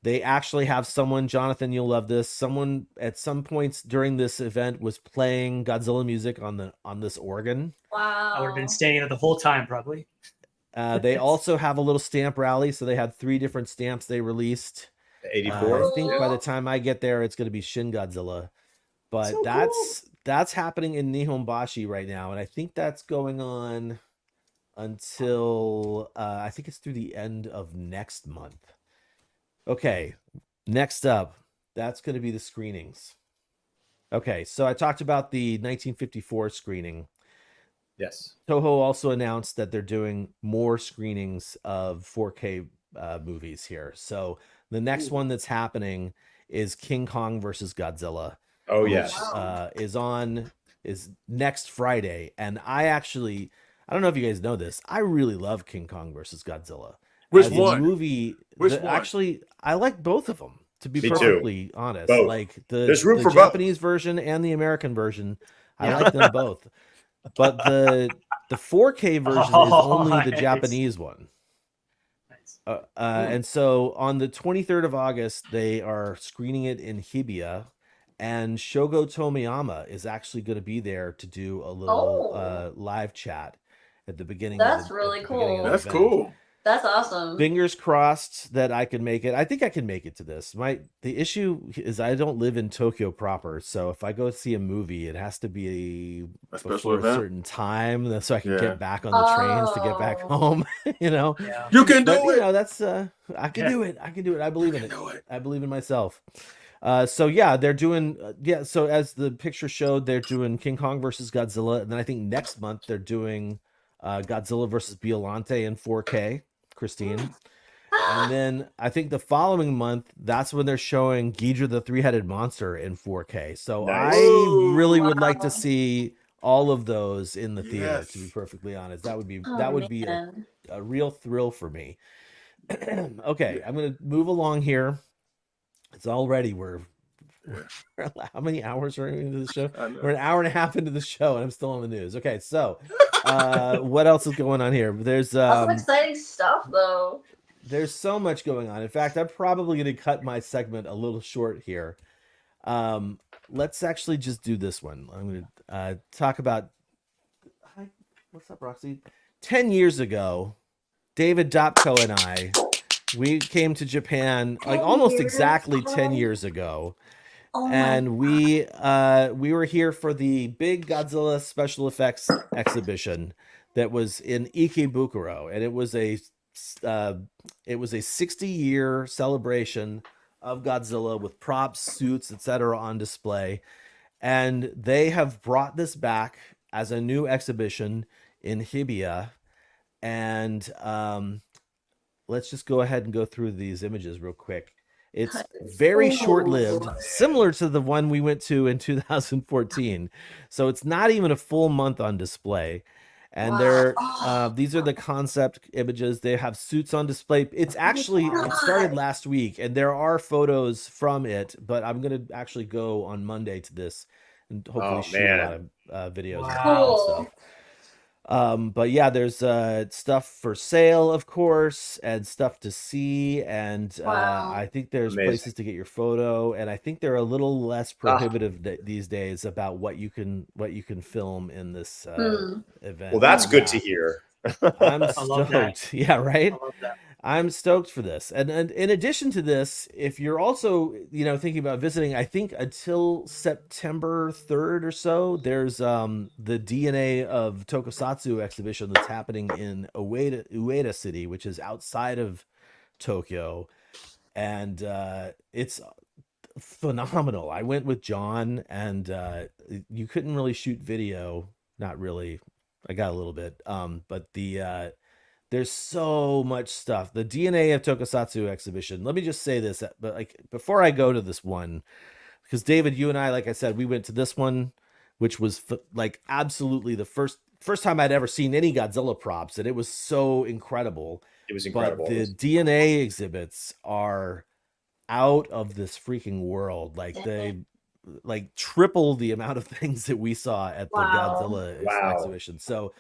They actually have someone, Jonathan, you'll love this. Someone at some points during this event was playing Godzilla music on this organ. Wow. I would have been staying there the whole time, probably. They also have a little stamp rally, so they had 3 different stamps they released. 84. I think by the time I get there, it's going to be Shin Godzilla. But So that's happening in Nihonbashi right now, and I think that's going on until I think it's through the end of next month. Okay, next up, that's going to be the screenings. Okay, so I talked about the 1954 screening. Yes. Toho also announced that they're doing more screenings of 4K movies here. So the next one that's happening is King Kong versus Godzilla. Oh, which, yes. is next Friday. And I don't know if you guys know this. I really love King Kong versus Godzilla. Which As a one? movie. Which one? Actually, I like both of them, to be Me too. perfectly honest. Both. Like There's room the for both. Japanese version and the American version. I like them both. But the 4K version is only the nice. Japanese one. And so on the 23rd of August, they are screening it in Hibiya, and Shogo Tomiyama is actually going to be there to do a little live chat at the beginning. That's really cool. That's cool. That's awesome. Fingers crossed that I can make it. I think I can make it to this. The issue is I don't live in Tokyo proper, so if I go see a movie, it has to be A special before a event. certain time, so I can Yeah. get back on the trains to get back home. You know, You can but, do it. You know, that's I can do it. I can do it. I believe in it. I believe in myself. So yeah, they're doing so as the picture showed, they're doing King Kong versus Godzilla, and then I think next month they're doing Godzilla versus Biollante in 4K, Christine. And then I think the following month, that's when they're showing Ghidra the Three-Headed Monster in 4K. So Nice. I really would like to see all of those in the theater, Yes. to be perfectly honest. That would be Man. a real thrill for me. Okay, I'm gonna move along here. It's already we're how many hours are we into the show? I know. We're an hour and a half into the show, and I'm still on the news. Okay, so what else is going on here? There's That's some exciting stuff, though. there's so much going on. In fact, I'm probably going to cut my segment a little short here. Let's actually just do this one. I'm going to talk about. Hi, what's up, Roxy? 10 years ago, David Dopko and I, we came to Japan like 10 almost years exactly 10 ago? years ago. Oh my And we were here for the big Godzilla special effects exhibition that was in Ikebukuro, and it was a 60-year celebration of Godzilla with props, suits, etc. on display. And they have brought this back as a new exhibition in Hibiya. And let's just go ahead and go through these images real quick. It's very short-lived, similar to the one we went to in 2014. So it's not even a full month on display. And these are the concept images. They have suits on display. It's actually, it started last week, and there are photos from it, but I'm going to actually go on Monday to this and hopefully shoot a lot of videos and stuff. But yeah, there's stuff for sale, of course, and stuff to see, and I think there's places to get your photo, and I think they're a little less prohibitive these days about what you can film in this event. Well, that's good to hear. I'm I love that. stoked. Yeah, right. I love that. I'm stoked for this. And in addition to this, if you're also, thinking about visiting, I think until September 3rd or so, there's the DNA of Tokusatsu exhibition that's happening in Ueda City, which is outside of Tokyo. And it's phenomenal. I went with John, and you couldn't really shoot video. Not really. I got a little bit. But there's so much stuff. The DNA of Tokusatsu exhibition. Let me just say this, but before I go to this one, because David, you and I, like I said, we went to this one, which was absolutely the first time I'd ever seen any Godzilla props, and it was so incredible. It was incredible. But the DNA exhibits are out of this freaking world. They triple the amount of things that we saw at the Godzilla exhibition. So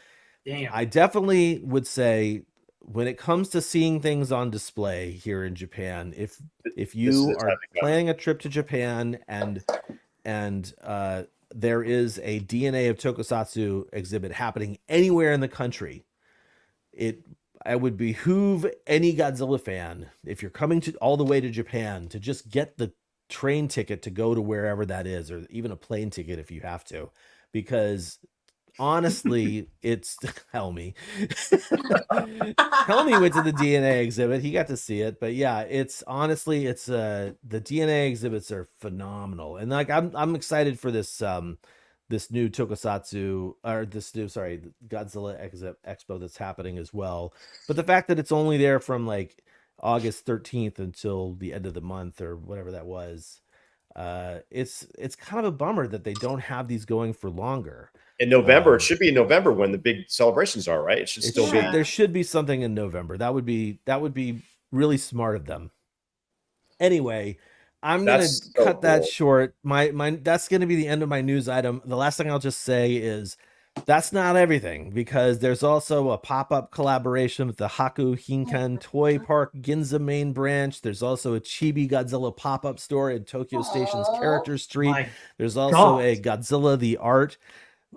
Damn. I definitely would say, when it comes to seeing things on display here in Japan, if you are planning a trip to Japan and there is a DNA of Tokusatsu exhibit happening anywhere in the country, I would behoove any Godzilla fan, if you're coming all the way to Japan, to just get the train ticket to go to wherever that is, or even a plane ticket if you have to, because honestly, it's Helmy. Helmy went to the DNA exhibit. He got to see it, but yeah, it's the DNA exhibits are phenomenal, and I'm excited for this new Tokusatsu, or this new Godzilla expo that's happening as well. But the fact that it's only there from August 13th until the end of the month or whatever that was, it's kind of a bummer that they don't have these going for longer. In November, it should be in November when the big celebrations are, right? It should still be. There should be something in November. That would be really smart of them. Anyway, I'm gonna That's so cut that cool. short. My that's gonna be the end of my news item. The last thing I'll just say is that's not everything, because there's also a pop-up collaboration with the Haku Hinkan Toy Park Ginza main branch. There's also a Chibi Godzilla pop-up store in Tokyo Station's Character Street. My There's also God. a Godzilla the Art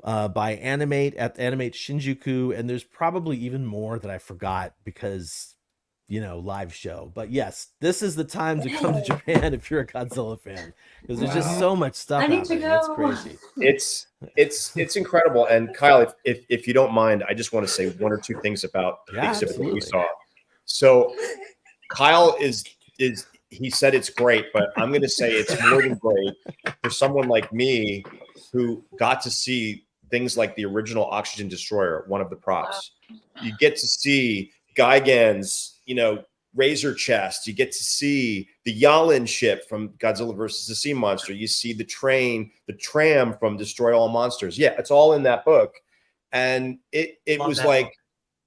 by Animate at Animate Shinjuku, and there's probably even more that I forgot because live show. But yes, this is the time to come to Japan if you're a Godzilla fan, because there's just so much stuff I need to happening. It's go. crazy. It's incredible. And Kyle, if you don't mind, I just want to say one or two things about the Yeah, exhibit that we absolutely. saw. So Kyle is he said it's great, but I'm going to say it's more than great for someone like me who got to see things like the original Oxygen Destroyer, one of the props. You get to see Gigan's, razor chest. You get to see the Yalin ship from Godzilla versus the Sea Monster. You see the tram from Destroy All Monsters. Yeah, it's all in that book. And it was like,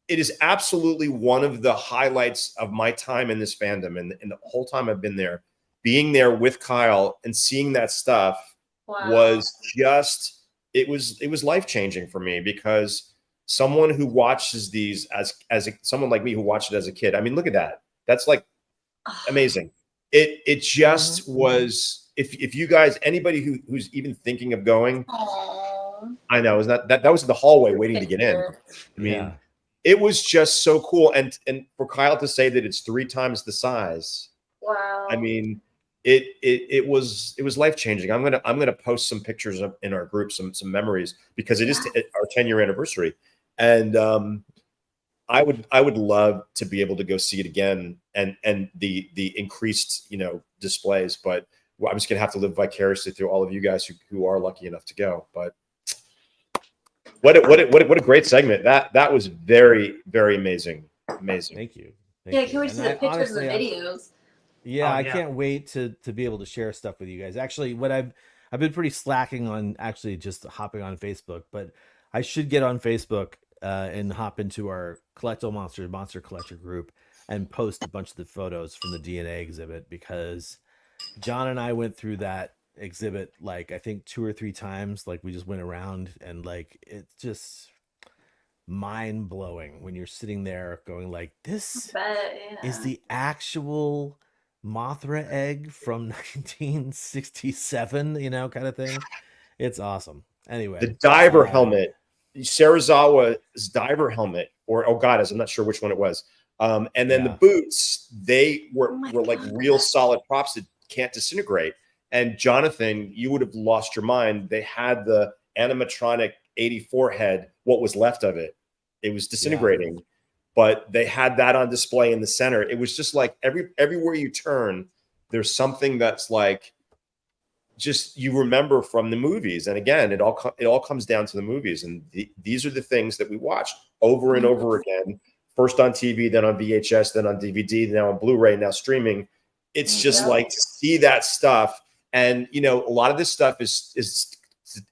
it is absolutely one of the highlights of my time in this fandom. And the whole time I've been there, being there with Kyle and seeing that stuff was just, it was life-changing for me, because someone who watches these as someone like me who watched it as a kid, I mean, look at that. That's like amazing. It just was, if you guys, anybody who's even thinking of going, I know, that was in the hallway waiting to get in. I mean, it was just so cool. And for Kyle to say that it's 3 times the size. Wow. I mean, it was life-changing. I'm gonna post some pictures in our group, some memories, because it is our 10-year anniversary. And I would love to be able to go see it again, and the increased displays. But I'm just gonna have to live vicariously through all of you guys who are lucky enough to go. But what a great segment. That was very, very amazing. Thank you. Yeah, can we see the pictures and the videos? Yeah, I can't wait to be able to share stuff with you guys. Actually, what I've been pretty slacking on actually just hopping on Facebook, but I should get on Facebook and hop into our Collectible Monster Collector group and post a bunch of the photos from the DNA exhibit, because John and I went through that exhibit like I think 2 or 3 times. Like we just went around, and like it's just mind blowing when you're sitting there going like, this is the actual Mothra egg from 1967, kind of thing. It's awesome. Anyway, the diver helmet, Serizawa's diver helmet, or I'm not sure which one it was. And then the boots, they were like real solid props that can't disintegrate. And Jonathan, you would have lost your mind. They had the animatronic 84 head, what was left of it. It was disintegrating, but they had that on display in the center. It was just like everywhere you turn, there's something that's like, just you remember from the movies. And again, it all comes down to the movies. And these are the things that we watched over and over again, first on TV, then on VHS, then on DVD, now on Blu-ray, now streaming. It's just like to see that stuff. And, a lot of this stuff is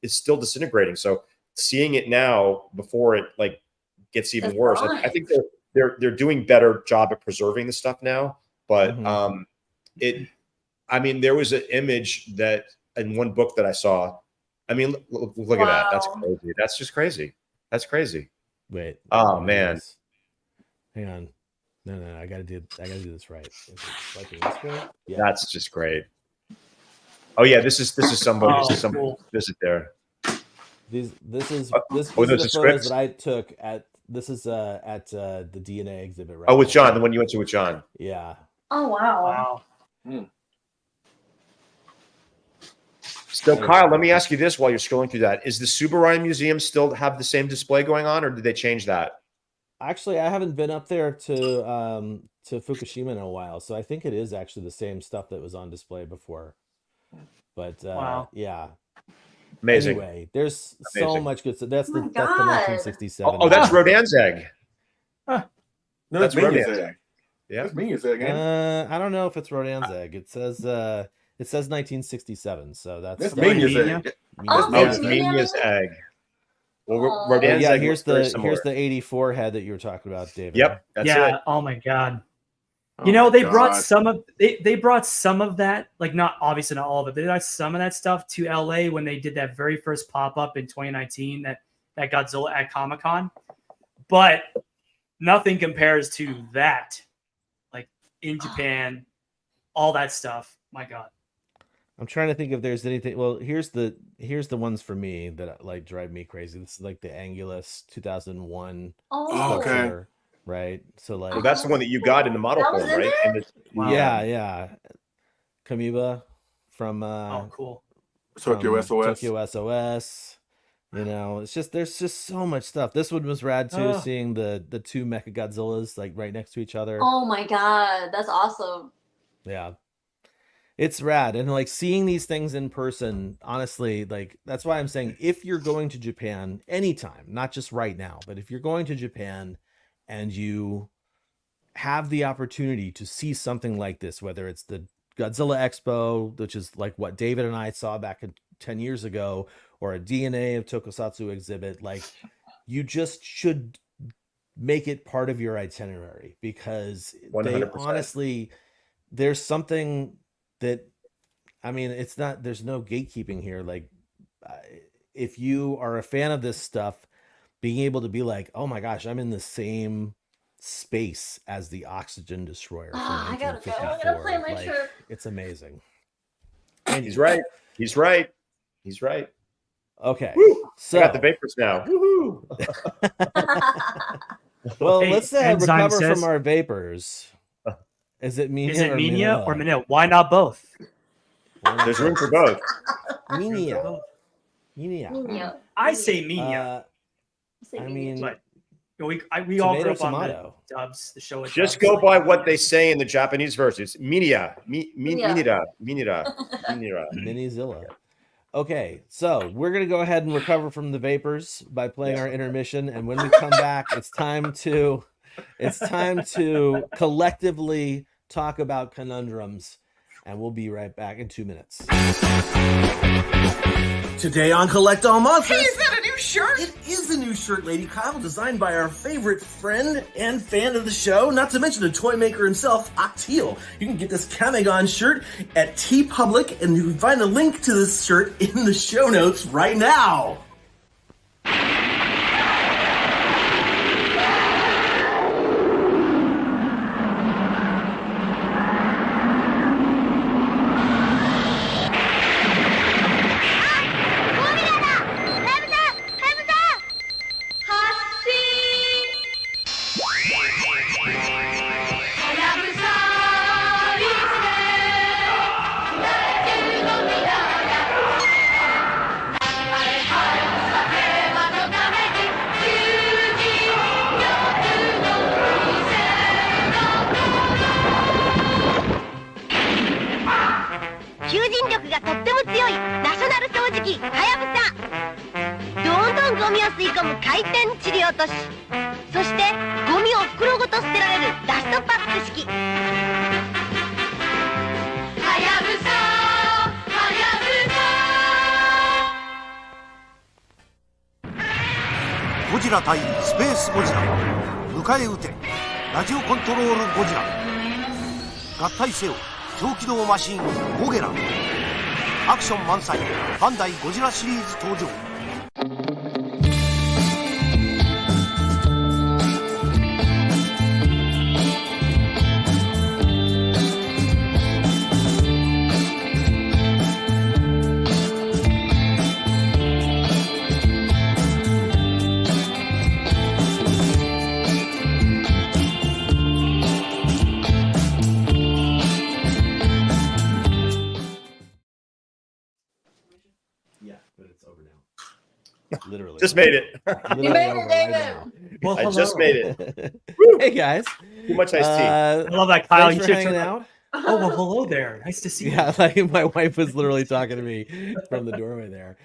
still disintegrating. So seeing it now before it like gets even worse, I think they're doing better job at preserving the stuff now. But there was an image that in one book that I saw. I mean, look at that. That's crazy. That's just crazy. That's crazy. Wait. Oh man. Hang on. No. I gotta do this right. Swiping this way? Yeah. That's just great. Oh yeah, this is somebody. Oh, this is somebody cool. visit there. This is there's the a photos script? that I took at the DNA exhibit. Right. Oh, with John, the one you went to with John. Yeah. Oh wow. So Kyle, let me ask you this while you're scrolling through that. Is the Subaraya Museum still have the same display going on, or did they change that? Actually, I haven't been up there to Fukushima in a while, so I think it is actually the same stuff that was on display before. But yeah. Amazing. Anyway, there's so Amazing. much good stuff. That's the 1967. Oh, that's Rodin's egg. No, That's that's Minions Rodin's egg. egg. Yeah. That's Minions egg. Ain't it? I don't know if it's Rodin's egg. It says 1967, so that's Minions egg. Oh, it's Minia's egg. Well, Rodin's egg. Here's the 84 head that you were talking about, David. Yep, that's it. Oh my God. You know, they God. brought some of that, like not obviously not all of it, but they brought some of that stuff to LA when they did that very first pop-up in 2019, that Godzilla at Comic-Con. But nothing compares to that. Like in Japan, all that stuff. My God. I'm trying to think if there's anything. Well, here's the ones for me that like drive me crazy. This is like the Angulus 2001 Oh, Okay. sculpture, right? So like Well, that's the one that you got in the model That was form, in right? there? And it's, yeah. Kamiba from Oh, cool. Tokyo from SOS. Tokyo SOS. You know, it's just there's just so much stuff. This one was rad too, Ugh. seeing the two Mecha Godzillas like right next to each other. Oh my god, that's awesome. Yeah. It's rad. And like seeing these things in person, honestly, like that's why I'm saying if you're going to Japan anytime, not just right now, but if you're going to Japan and you have the opportunity to see something like this, whether it's the Godzilla Expo, which is like what David and I saw back 10 years ago, or a DNA of Tokusatsu exhibit, like you just should make it part of your itinerary, because they 100%. honestly, there's something that, I mean, it's not, there's no gatekeeping here. Like if you are a fan of this stuff, being able to be like, oh my gosh, I'm in the same space as the Oxygen Destroyer from I gotta go. 1954. I'm gonna play my Like, shirt. it's amazing. he's right. He's right. He's right. Okay. Woo! So I got the vapors now. Woohoo! well, Hey, let's Enzyme recover says- from our vapors. Is it Minya Is it or Minya or Manila? Manila? Why not both? There's room for both. Minya. Minya. Yeah. I say Minya, Say I me. mean, but we all grew up on tomato. the dubs, the show. Just go by what they say in the Japanese verses. Minya. Minya. Minira. Minira. Minira. Minizilla. Okay, so we're gonna go ahead and recover from the vapors by playing our intermission, and when we come back, it's time to collectively talk about conundrums, and we'll be right back in 2 minutes. Today on Collect All Monsters. Hey, is that a new shirt? It is a new shirt, Lady Kyle, designed by our favorite friend and fan of the show, not to mention the toy maker himself, Octeal. You can get this Kamegon shirt at TeePublic, and you can find a link to this shirt in the show notes right now.ゴジラ対スペースゴジラ迎え撃てラジオコントロールゴジラ合体せよ超機動マシンゴゲラアクション満載バンダイゴジラシリーズ登場Literally. Just made it. You made it, David. Well, I just made it. Hey guys. Too much iced tea. I love that, Kyle. Thanks You for should hanging turn- out. Oh, well, hello there. Nice to see you. Yeah, like my wife was literally talking to me from the doorway there.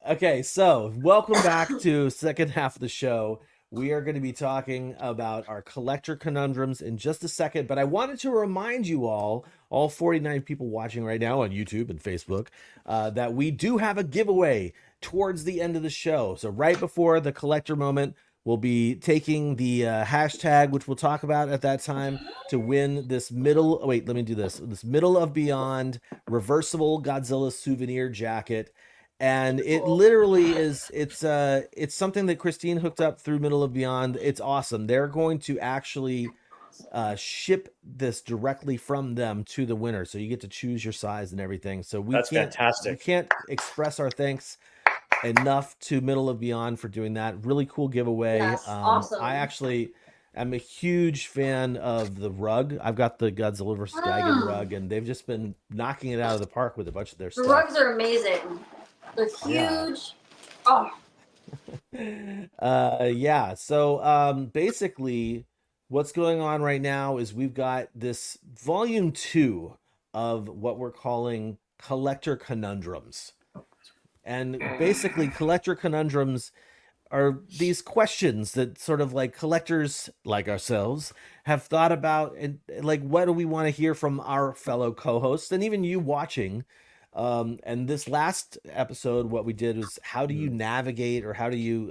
Okay, so welcome back to second half of the show. We are going to be talking about our collector conundrums in just a second, but I wanted to remind you all 49 people watching right now on YouTube and Facebook, that we do have a giveaway towards the end of the show. So right before the collector moment, will be taking the hashtag, which we'll talk about at that time, to win this middle. Oh, wait, let me do this. This Middle of Beyond reversible Godzilla souvenir jacket. And it literally is, it's something that Christine hooked up through Middle of Beyond. It's awesome. They're going to actually ship this directly from them to the winner. So you get to choose your size and everything. So That's fantastic. We can't express our thanks enough to Middle of Beyond for doing that. Really cool giveaway. Yes, awesome. I actually am a huge fan of the rug. I've got the Godzilla vs. Gigan rug, and they've just been knocking it out of the park with a bunch of their The stuff. rugs are amazing. They're huge. Oh. Yeah. So basically what's going on right now is we've got this volume 2 of what we're calling collector conundrums. And basically collector conundrums are these questions that sort of like collectors like ourselves have thought about, and like, what do we want to hear from our fellow co-hosts and even you watching. And this last episode, what we did was, how do you navigate, or how do you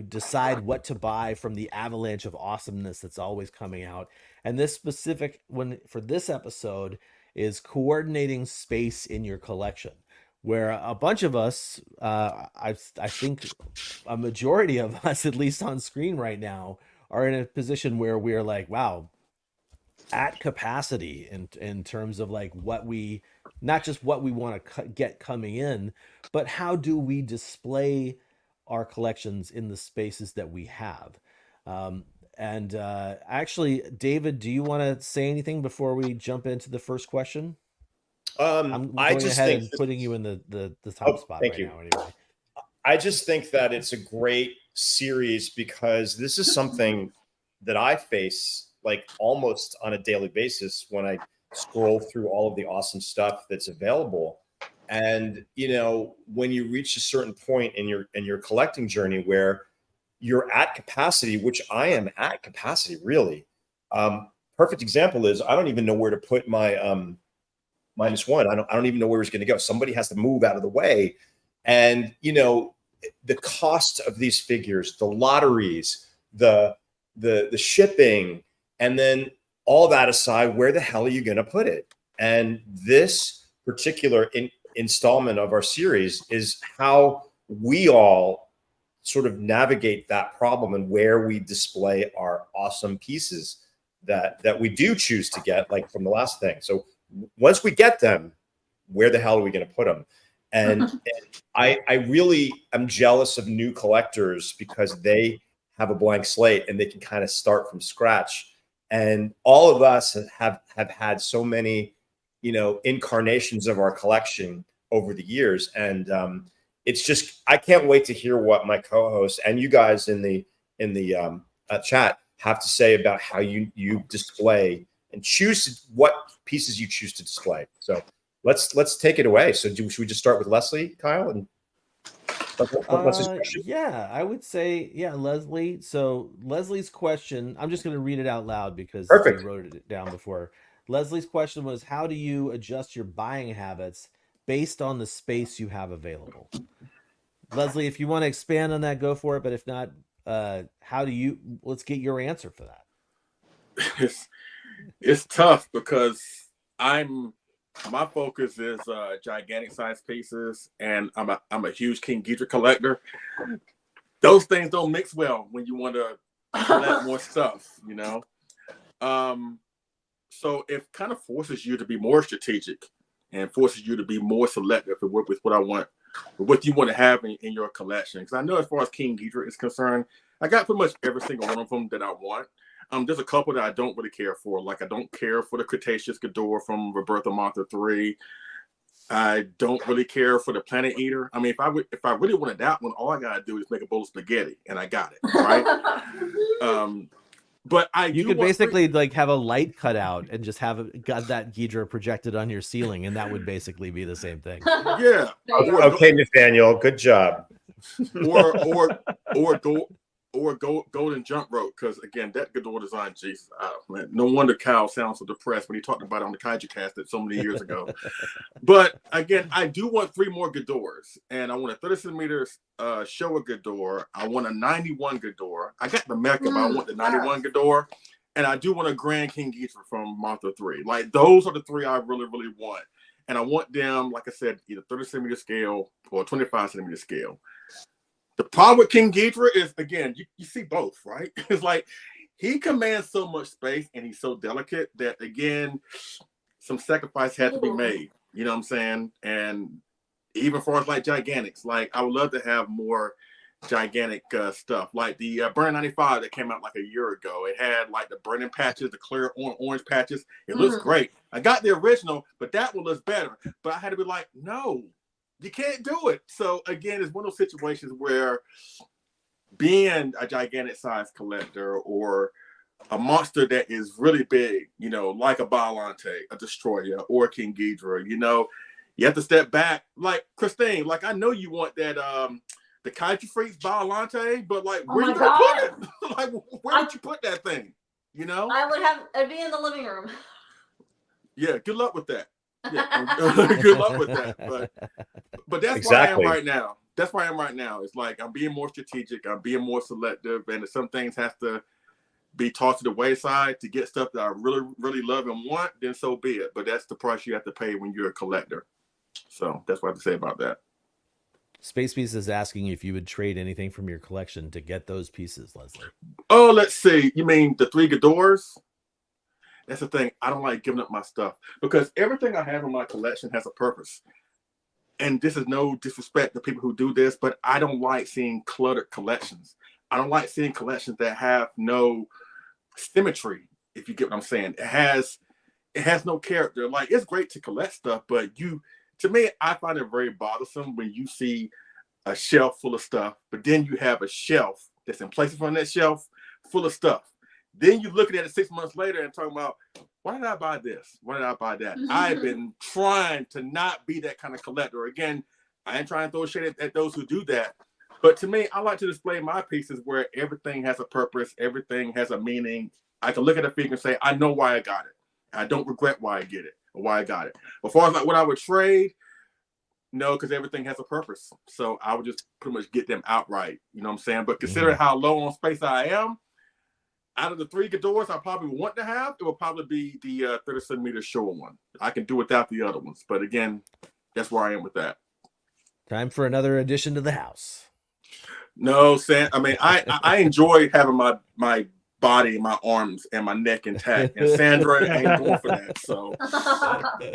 decide what to buy from the avalanche of awesomeness that's always coming out? And this specific one for this episode is coordinating space in your collection, where a bunch of us, I think a majority of us, at least on screen right now, are in a position where we're like, wow, at capacity in terms of like what we, not just what we want to get coming in, but how do we display our collections in the spaces that we have. And actually, David, do you want to say anything before we jump into the first question? I'm going ahead and putting you in the top spot right now anyway. I just think that it's a great series because this is something that I face like almost on a daily basis when I scroll through all of the awesome stuff that's available. And, you know, when you reach a certain point in your collecting journey where you're at capacity, which I am at capacity, really. Perfect example is I don't even know where to put my -1. I don't even know where it's going to go. Somebody has to move out of the way. And, you know, the cost of these figures, the lotteries, the shipping, and then all that aside, where the hell are you going to put it? And this particular installment of our series is how we all sort of navigate that problem and where we display our awesome pieces that we do choose to get, like from the last thing. So once we get them, where the hell are we going to put them? And I really am jealous of new collectors because they have a blank slate and they can kind of start from scratch. And all of us have had so many, you know, incarnations of our collection over the years. And it's just, I can't wait to hear what my co-hosts and you guys in the chat have to say about how you display and choose what pieces you choose to display. So let's take it away. So should we just start with Leslie, Kyle? And what's his question? Yeah, I would say, yeah, Leslie. So Leslie's question, I'm just going to read it out loud because Perfect. I wrote it down before. Leslie's question was, how do you adjust your buying habits based on the space you have available? Leslie, if you want to expand on that, go for it. But if not, let's get your answer for that. It's tough because my focus is gigantic size pieces, and I'm a huge King Ghidorah collector. Those things don't mix well when you want to collect more stuff, you know. So it kind of forces you to be more strategic and forces you to be more selective with what I want, what you want to have in your collection. Because I know as far as King Ghidorah is concerned, I got pretty much every single one of them that I want. There's a couple that I don't really care for. Like, I don't care for the Cretaceous Ghidorah from Roberta Monster 3. I don't really care for the Planet Eater. I mean, if I really wanted that one, all I gotta do is make a bowl of spaghetti, and I got it, right? But you could basically like have a light cut out and just have got that Ghidorah projected on your ceiling, and that would basically be the same thing. Yeah. Okay, Nathaniel, good job. Or or golden jump rope, because again, that Ghidorah design, Jesus, man, no wonder Kyle sounds so depressed when he talked about it on the Kaiju cast that so many years ago. But again, I do want 3 more Ghidorahs, and I want a 30 centimeters Showa Ghidorah. I want a 91 Ghidorah. I got the Mecha, but I want the 91 Ghidorah, and I do want a Grand King Ghidorah from Monster 3. Like, those are the 3 I really, really want. And I want them, like I said, either 30 centimeter scale or 25 centimeter scale. The problem with King Ghidorah is, again, you see both, right? It's like he commands so much space and he's so delicate that, again, some sacrifice had to be made. You know what I'm saying? And even for us, like Gigantics, like I would love to have more gigantic stuff, like the Burn 95 that came out like a year ago. It had like the burning patches, the clear orange patches. It looks great. I got the original, but that one looks better. But I had to be like, no, you can't do it. So again, it's one of those situations where being a gigantic size collector or a monster that is really big, you know, like a Biollante, a Destroyer, or a King Ghidorah, you know, you have to step back. Like Christine, like I know you want that the Kaiju Freaks Biollante, but like where you gonna put it? Like where would you put that thing? You know? It'd be in the living room. Yeah, good luck with that. Yeah, good luck with that. But that's where I am right now. That's where I am right now. It's like I'm being more strategic, I'm being more selective, and if some things have to be tossed to the wayside to get stuff that I really, really love and want, then so be it. But that's the price you have to pay when you're a collector. So that's what I have to say about that. Space Beast is asking if you would trade anything from your collection to get those pieces, Leslie. Oh, let's see. You mean the 3 Ghidorahs? That's the thing. I don't like giving up my stuff because everything I have in my collection has a purpose. And this is no disrespect to people who do this, but I don't like seeing cluttered collections. I don't like seeing collections that have no symmetry, if you get what I'm saying. It has no character. Like, it's great to collect stuff, but to me, I find it very bothersome when you see a shelf full of stuff, but then you have a shelf that's in place on that shelf full of stuff. Then you look at it 6 months later and talking about, why did I buy this? Why did I buy that? I've been trying to not be that kind of collector. Again, I ain't trying to throw shade at those who do that. But to me, I like to display my pieces where everything has a purpose, everything has a meaning. I can look at a figure and say, I know why I got it. I don't regret why I get it or why I got it. As far as like what I would trade, no, because everything has a purpose. So I would just pretty much get them outright. You know what I'm saying? But considering how low on space I am, out of the 3 Ghidorahs I probably want to have, it will probably be the 30 centimeter Showa one. I can do without the other ones. But again, that's where I am with that. Time for another addition to the house. No, Sam. I mean, I enjoy having my body, my arms, and my neck intact. And Sandra ain't going for that. So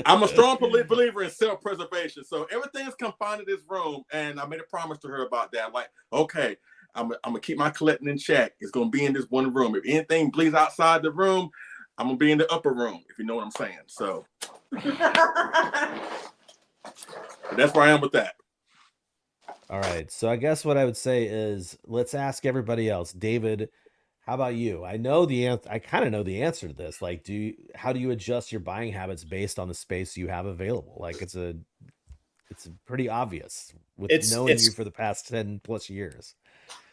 I'm a strong believer in self-preservation. So everything is confined to this room, and I made a promise to her about that. Like, okay, I'm gonna keep my collecting in check. It's gonna be in this one room. If anything bleeds outside the room, I'm gonna be in the upper room, if you know what I'm saying. So that's where I am with that. All right. So I guess what I would say is let's ask everybody else. David, how about you? I know the answer. I kind of know the answer to this. Like, how do you adjust your buying habits based on the space you have available? Like, it's pretty obvious with knowing you for the past 10 plus years.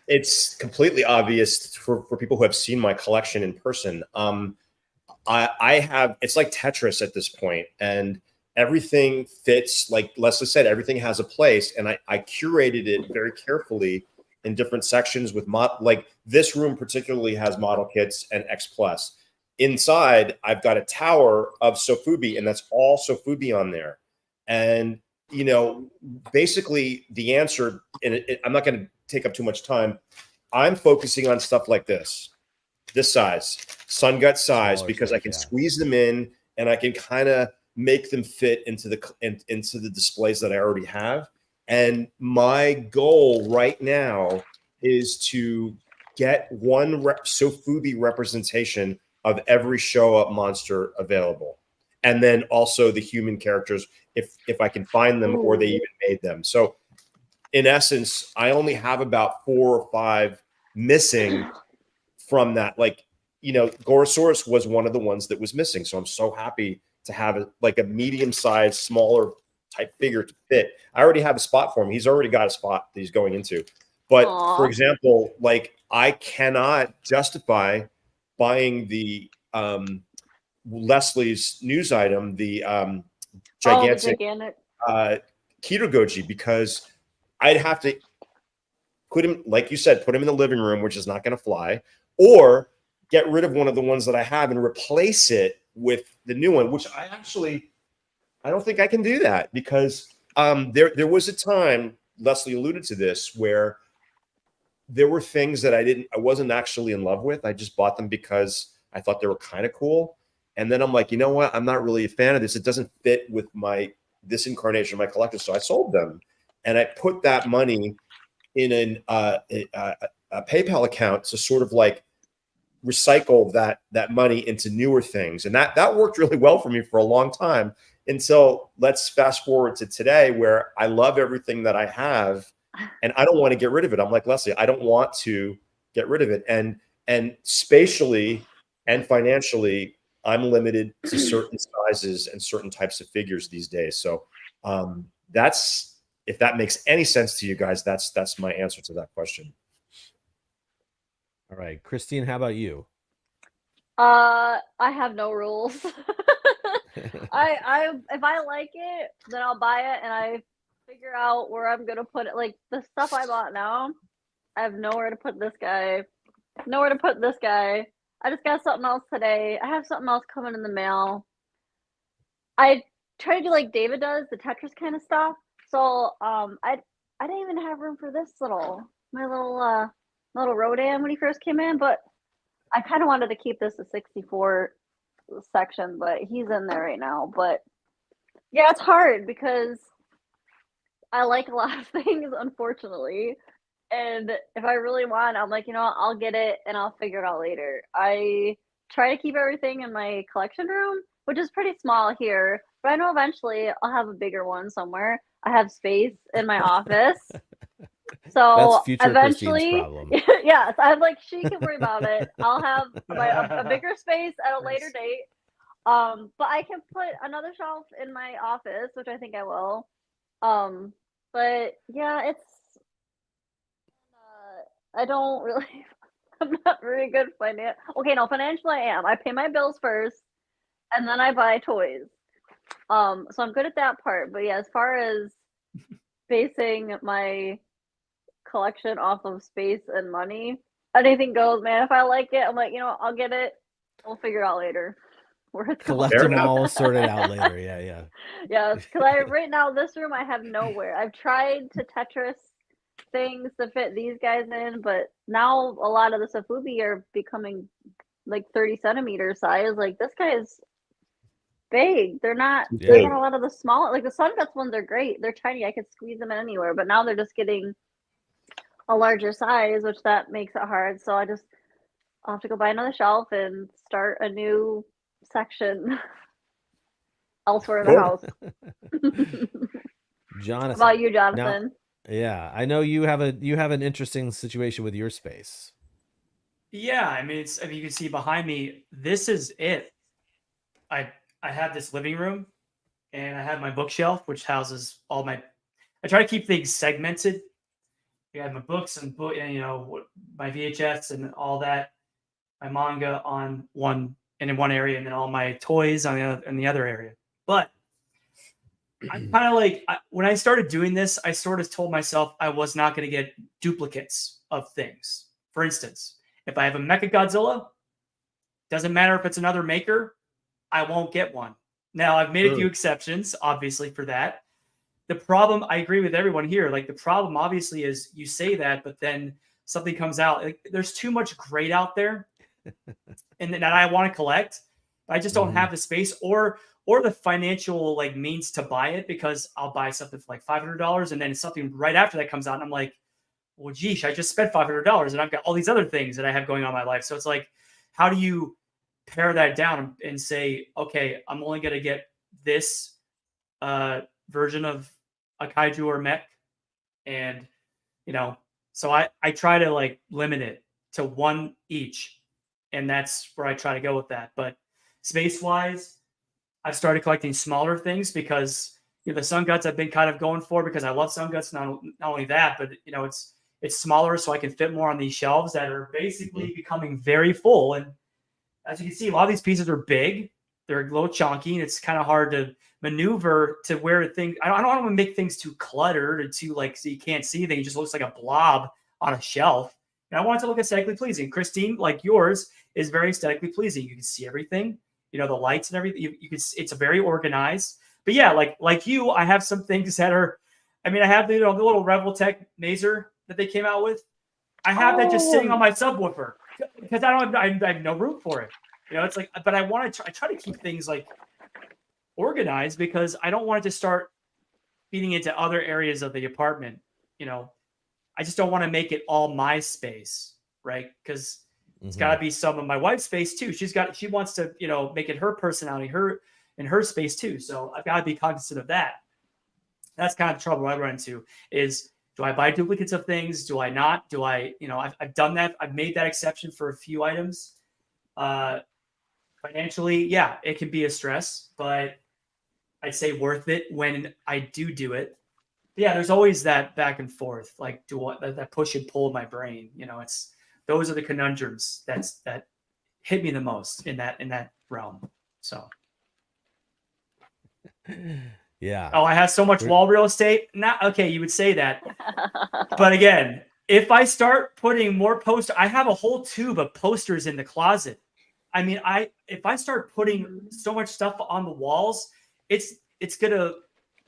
It's completely obvious for people who have seen my collection in person. I have, it's like Tetris at this point, and everything fits. Like Leslie said, everything has a place, and I curated it very carefully in different sections with like this room particularly has model kits and X Plus. Inside, I've got a tower of Sofubi, and that's all Sofubi on there. And you know, basically the answer, and I'm not going to take up too much time. I'm focusing on stuff like this size, sun gut size, because I can squeeze them in and I can kind of make them fit into the displays that I already have. And my goal right now is to get one Sofubi representation of every show-up monster available. And then also the human characters, if I can find them or they even made them. So in essence, I only have about 4 or 5 missing from that. Like, you know, Gorosaurus was one of the ones that was missing. So I'm so happy to have a medium-sized, smaller type figure to fit. I already have a spot for him. He's already got a spot that he's going into. But Aw. for example, like I cannot justify buying the Leslie's news item, the the gigantic gigantic. Kitagoji, because I'd have to put him, like you said, put him in the living room, which is not going to fly, or get rid of one of the ones that I have and replace it with the new one, which I don't think I can do that, because there was a time, Leslie alluded to this, where there were things that I wasn't actually in love with. I just bought them because I thought they were kind of cool. And then I'm like, you know what? I'm not really a fan of this. It doesn't fit with this incarnation of my collection. So I sold them, and I put that money in a PayPal account to sort of like recycle that money into newer things. And that worked really well for me for a long time, until let's fast forward to today, where I love everything that I have and I don't want to get rid of it. I'm like, Leslie, I don't want to get rid of it. And spatially and financially, I'm limited to certain sizes and certain types of figures these days. So that's, if that makes any sense to you guys, that's my answer to that question. All right, Christine, how about you? I have no rules. I if I like it, then I'll buy it, and I figure out where I'm gonna put it. Like the stuff I bought now, I have nowhere to put this guy. Nowhere to put this guy. I just got something else today. I have something else coming in the mail. I try to do like David does, the Tetris kind of stuff. So I didn't even have room for this my little Rodan when he first came in, but I kind of wanted to keep this a 64 section, but he's in there right now. But yeah, it's hard because I like a lot of things, unfortunately. And if I really want, I'm like, I'll get it and I'll figure it out later. I try to keep everything in my collection room, which is pretty small here, but I know eventually I'll have a bigger one somewhere. I have space in my office. So That's future eventually, Christine's problem. yes, I'm like, she can worry about it. I'll have a bigger space at a later date. But I can put another shelf in my office, which I think I will. But yeah, I don't really, I'm not very good financially I am. I pay my bills first, and then I buy toys. So I'm good at that part. But yeah, as far as basing my collection off of space and money, anything goes, man. If I like it, I'm like, I'll get it. We'll figure it out later. Collect them all, sort it out later. Yeah. Yes, because right now this room I have nowhere. I've tried to Tetris things to fit these guys in, but now a lot of the Safubi are becoming like 30 centimeter size. Like this guy is big. There's not a lot of the small, like the Sun Guts ones are great. They're tiny. I could squeeze them in anywhere, but now they're just getting a larger size, which that makes it hard. So I'll have to go buy another shelf and start a new section elsewhere in the house. Jonathan, How about you, Jonathan? Yeah, I know you have an interesting situation with your space. Yeah, I mean, you can see behind me, this is it. I have this living room, and I have my bookshelf, which houses all my. I try to keep things segmented. I have my books and my VHS and all that, my manga in one area, and then all my toys in the other area. But I'm kind of like, when I started doing this, I sort of told myself I was not going to get duplicates of things. For instance, if I have a Mecha Godzilla, doesn't matter if it's another maker, I won't get one. Now, I've made a few exceptions, obviously, for that. The problem, I agree with everyone here. Like, the problem, obviously, is you say that, but then something comes out. Like, there's too much great out there, and that I want to collect. I just don't have the space or the financial means to buy it, because I'll buy something for like $500, and then something right after that comes out, and I'm like, well, geesh, I just spent $500, and I've got all these other things that I have going on in my life. So it's like, how do you pare that down and say, okay, I'm only going to get this version of a kaiju or mech, and so I try to limit it to one each, and that's where I try to go with that. But space wise, I've started collecting smaller things because the Sun Guts I've been kind of going for, because I love Sun Guts. Not only that, but it's smaller so I can fit more on these shelves that are basically becoming very full. And as you can see, a lot of these pieces are big. They're a little chunky, and it's kind of hard to maneuver to where things. I don't want to make things too cluttered or too like so you can't see anything. It just looks like a blob on a shelf. And I want it to look aesthetically pleasing. Christine, like yours, is very aesthetically pleasing. You can see everything, the lights and everything. You can. It's a very organized. But yeah, like you, I have some things that are. I mean, I have the little Reveltech Mazer that they came out with. I have that just sitting on my subwoofer because I have no room for it. It's like, but I want to. I try to keep things like organized because I don't want it to start feeding into other areas of the apartment. I just don't want to make it all my space, right? Because it's got to be some of my wife's space too. She wants to, make it her personality, her space too. So I've got to be cognizant of that. That's kind of the trouble I run into is, do I buy duplicates of things? Do I not? Do I, I've done that. I've made that exception for a few items. Financially, yeah, it can be a stress, but I'd say worth it when I do it. But yeah, there's always that back and forth, like that push and pull in my brain. Those are the conundrums that hit me the most in that realm. So. Yeah. Oh, I have so much wall real estate. Not okay. You would say that, but again, if I start putting more posters, I have a whole tube of posters in the closet. I mean, if I start putting so much stuff on the walls, it's gonna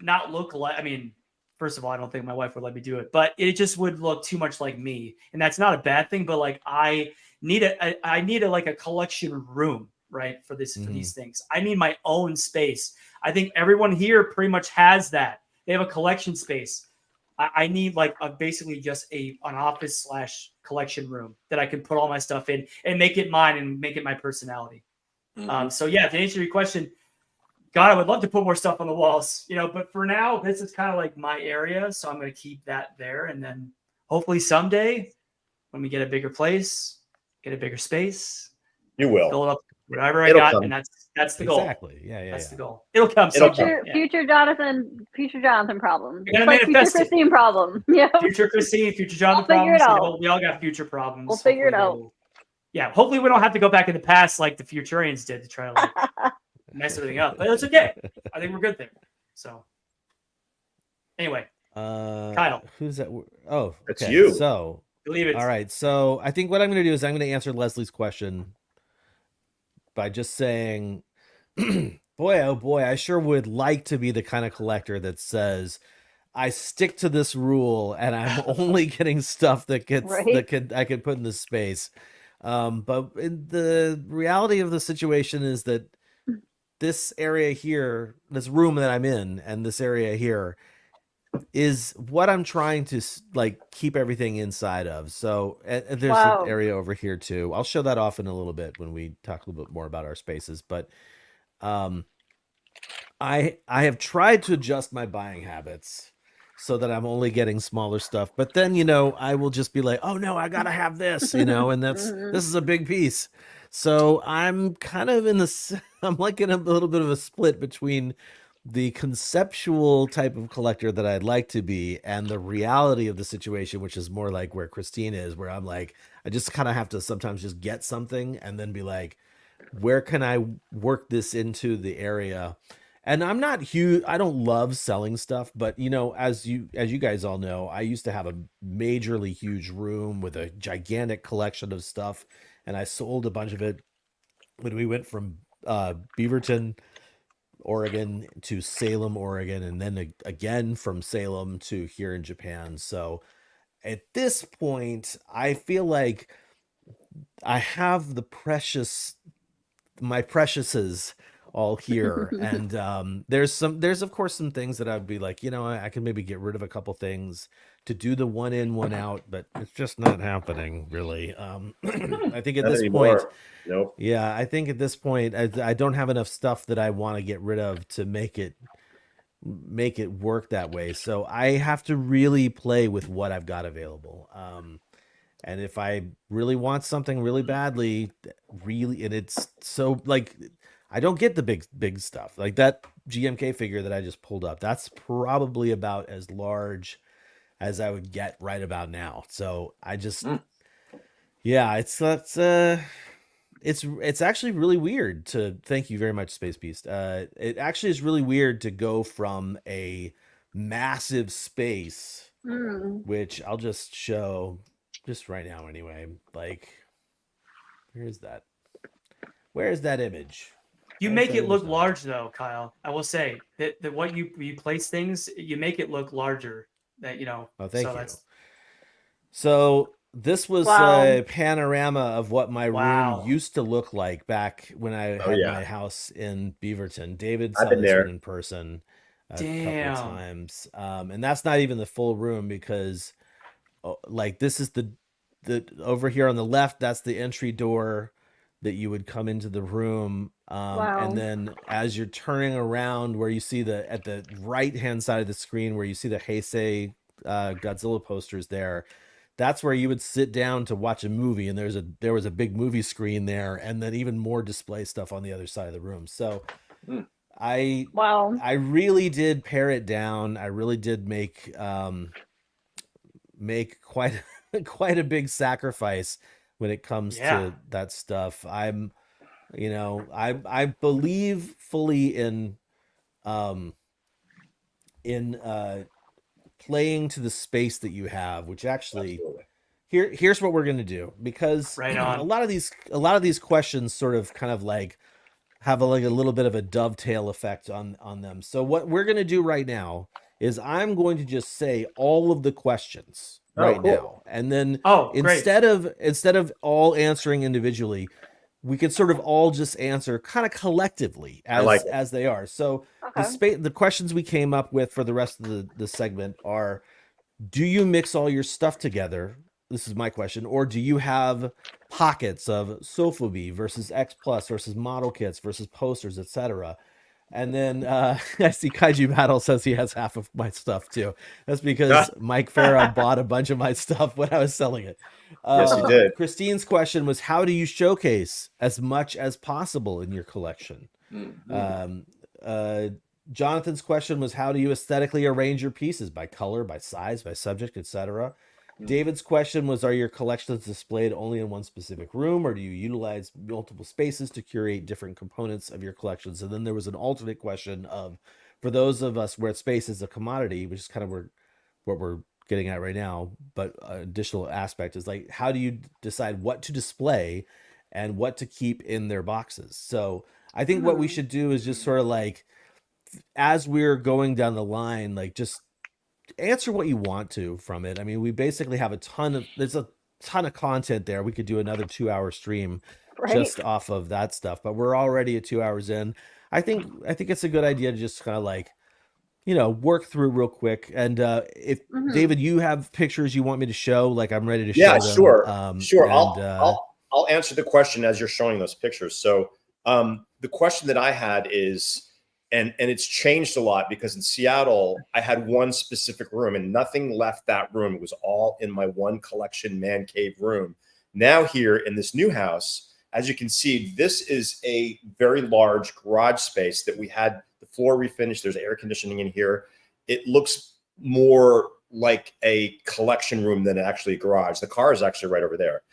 not look like. I mean, first of all, I don't think my wife would let me do it, but it just would look too much like me, and that's not a bad thing. But like, I need a collection room, right, for these things. I need my own space. I think everyone here pretty much has that. They have a collection space. I need like basically just an office / collection room that I can put all my stuff in and make it mine and make it my personality. So yeah, to answer your question, God, I would love to put more stuff on the walls, but for now, this is kind of like my area. So I'm going to keep that there. And then hopefully someday when we get a bigger place, get a bigger space, you will fill it up whatever I got. Come. And that's the goal. Exactly. Yeah. That's the goal. It'll come. Future Jonathan problem. You're gonna future Christine problem. Yeah. Future Christine, future Jonathan problems. We all got future problems. We'll figure it out. Yeah. Hopefully we don't have to go back in the past like the Futurians did to try to mess everything up. But it's okay. I think we're good there. So anyway. Kyle. Who's that? Oh, okay. It's you. So believe it. All right. So I think what I'm gonna do is I'm gonna answer Leslie's question by just saying, boy, oh boy, I sure would like to be the kind of collector that says, I stick to this rule and I'm only getting stuff that gets I could put in this space. But the reality of the situation is that this area here, this room that I'm in, and this area here is what I'm trying to like keep everything inside of. So and there's an area over here too. I'll show that off in a little bit when we talk a little bit more about our spaces. But I have tried to adjust my buying habits so that I'm only getting smaller stuff. But then, I will just be like, oh no, I gotta have this, and this is a big piece. So I'm kind of I'm like in a little bit of a split between the conceptual type of collector that I'd like to be and the reality of the situation, which is more like where Christine is, where I'm like, I just kind of have to sometimes just get something and then be like, where can I work this into the area? And I'm not huge. I don't love selling stuff, but as you guys all know, I used to have a majorly huge room with a gigantic collection of stuff. And I sold a bunch of it when we went from Beaverton, Oregon to Salem, Oregon, and then again from Salem to here in Japan. So at this point, I feel like I have my preciouses all here. And there's of course some things that I'd be like, I can maybe get rid of a couple things to do the one in, one out, but it's just not happening really. I think at this point, nope. Yeah, I think at this point, I don't have enough stuff that I want to get rid of to make it work that way. So I have to really play with what I've got available. And if I really want something really badly, and it's so like, I don't get the big stuff like that GMK figure that I just pulled up. That's probably about as large as I would get right about now. So I just, Mm. yeah, it's actually really weird to, thank you very much, Space Beast. It actually is really weird to go from a massive space, Mm. which I'll just show just right now anyway. Like, where's that image? You Where's make that it look image now? large, though, Kyle. I will say that what you place things, you make it look larger. That Oh, thank so you. that's So this was Wow. a panorama of what my Wow. room used to look like back when I Oh, had yeah. my house in Beaverton. David I've saw been this there. one in person a couple Damn. of times. And that's not even the full room because like this is the over here on the left, that's the entry door that you would come into the room. Wow. And then as you're turning around where you see at the right hand side of the screen where you see the Heisei Godzilla posters there, that's where you would sit down to watch a movie, and there was a big movie screen there, and then even more display stuff on the other side of the room. So Mm. Wow. I really did pare it down. I really did make quite quite a big sacrifice when it comes Yeah. to that stuff. I believe fully in playing to the space that you have, which actually Absolutely. here's what we're going to do, because Right on. a lot of these questions sort of kind of like have a little bit of a dovetail effect on them. So what we're going to do right now is I'm going to just say all of the questions right cool. now, and then Oh, great. instead of all answering individually, we could sort of all just answer kind of collectively as they are. So Okay. the questions we came up with for the rest of the segment are: do you mix all your stuff together? This is my question. Or do you have pockets of Sofubi versus X Plus versus model kits versus posters, etc.? And then I see Kaiju Battle says he has half of my stuff too. That's because Mike Farah bought a bunch of my stuff when I was selling it. Yes, he did. Christine's question was, how do you showcase as much as possible in your collection? Jonathan's question was, how do you aesthetically arrange your pieces, by color, by size, by subject, etc.? David's question was, are your collections displayed only in one specific room, or do you utilize multiple spaces to curate different components of your collections? And then there was an alternate question of, for those of us where space is a commodity, which is kind of what we're getting at right now, but additional aspect is like, how do you decide what to display and what to keep in their boxes? So I think what we should do is just sort of like, as we're going down the line, like just answer what you want to from it. I mean, we basically have there's a ton of content there. We could do another 2-hour stream just off of that stuff, but we're already at 2 hours in. I think it's a good idea to just kind of like, work through real quick. And if David, you have pictures you want me to show, like I'm ready to show them. Sure. And, I'll answer the question as you're showing those pictures. So the question that I had is, and it's changed a lot, because in Seattle, I had one specific room and nothing left that room. It was all in my one collection man cave room. Now here in this new house, as you can see, this is a very large garage space that we had the floor refinished. There's air conditioning in here. It looks more like a collection room than actually a garage. The car is actually right over there.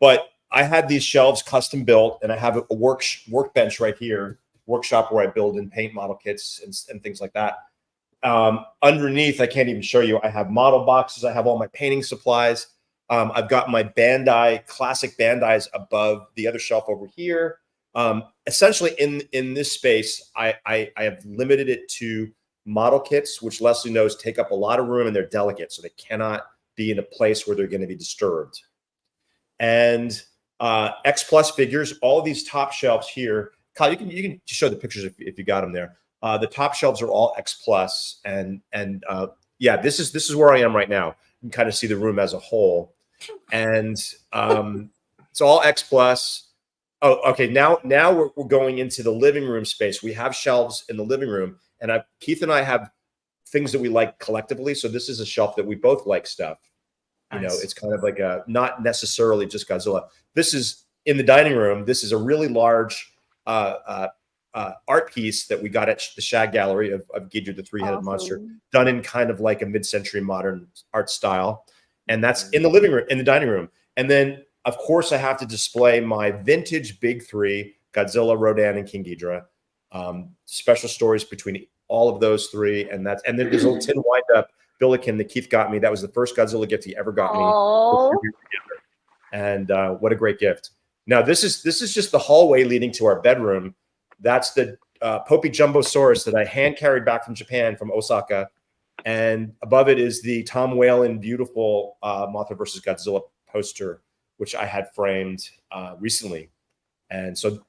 But I had these shelves custom built, and I have a workbench right here, workshop where I build and paint model kits and things like that. Underneath, I can't even show you, I have model boxes. I have all my painting supplies. I've got my classic Bandais above the other shelf over here. Essentially in this space, I have limited it to model kits, which Leslie knows take up a lot of room, and they're delicate, so they cannot be in a place where they're going to be disturbed. And X Plus figures, all of these top shelves here. Kyle, you can show the pictures if you got them there. The top shelves are all X Plus, and yeah, this is where I am right now. You can kind of see the room as a whole, and it's all X Plus. Oh, okay. Now we're going into the living room space. We have shelves in the living room, and Keith and I have things that we like collectively. So this is a shelf that we both like stuff. You know, it's kind of like not necessarily just Godzilla. This is in the dining room. This is a really large art piece that we got at the Shag Gallery of Ghidra, the three-headed monster, done in kind of like a mid-century modern art style. And that's in the living room, in the dining room. And then, of course, I have to display my vintage big three, Godzilla, Rodan, and King Ghidra. Special stories between all of those three. And then there's a little tin wind-up Billiken that Keith got me. That was the first Godzilla gift he ever got me. And what a great gift. Now, this is just the hallway leading to our bedroom. That's the Popey Jumbosaurus that I hand carried back from Japan, from Osaka. And above it is the Tom Whalen beautiful Mothra versus Godzilla poster, which I had framed recently. And so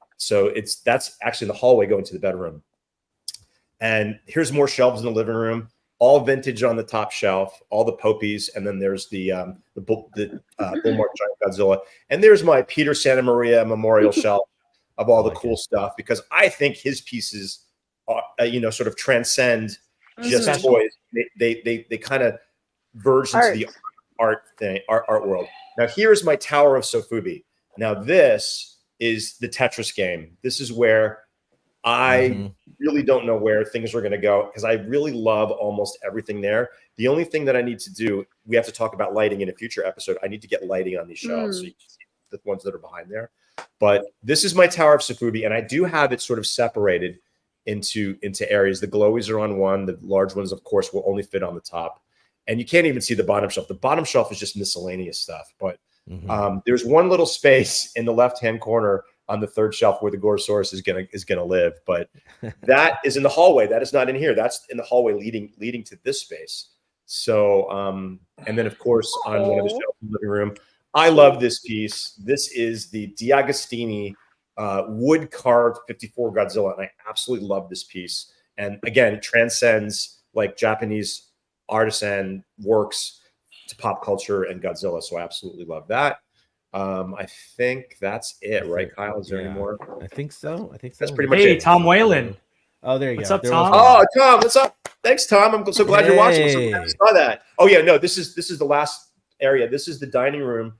that's actually the hallway going to the bedroom. And here's more shelves in the living room, all vintage on the top shelf, all the Popies, and then there's the Bullmark Giant Godzilla. And there's my Peter Santa Maria memorial shelf of all the cool stuff, because I think his pieces are, sort of transcend just toys. They kind of verge into the art world. Now here's my Tower of Sofubi. Now this is the Tetris game. This is where I really don't know where things are going to go, because I really love almost everything there. The only thing that I need to do, we have to talk about lighting in a future episode. I need to get lighting on these shelves so you can see the ones that are behind there. But this is my Tower of Sofubi, and I do have it sort of separated into areas. The glowies are on one. The large ones, of course, will only fit on the top. And you can't even see the bottom shelf. The bottom shelf is just miscellaneous stuff. But there's one little space in the left-hand corner on the third shelf where the Gorosaurus is gonna live. But that is in the hallway. That is not in here. That's in the hallway leading to this space. So, and then, of course, on one of the shelves in the living room, I love this piece. This is the D'Agostini wood carved 54 Godzilla, and I absolutely love this piece. And again, it transcends like Japanese artisan works to pop culture and Godzilla. So I absolutely love that. I think that's it, right, Kyle? Is there any more? I think so. That's pretty much Hey, it. Tom Whalen. Oh, there you What's go. up, There Tom? was Oh, Tom, what's up? Thanks, Tom. I'm so glad you're watching. I'm so glad I saw that. Oh yeah, no, this is the last area. This is the dining room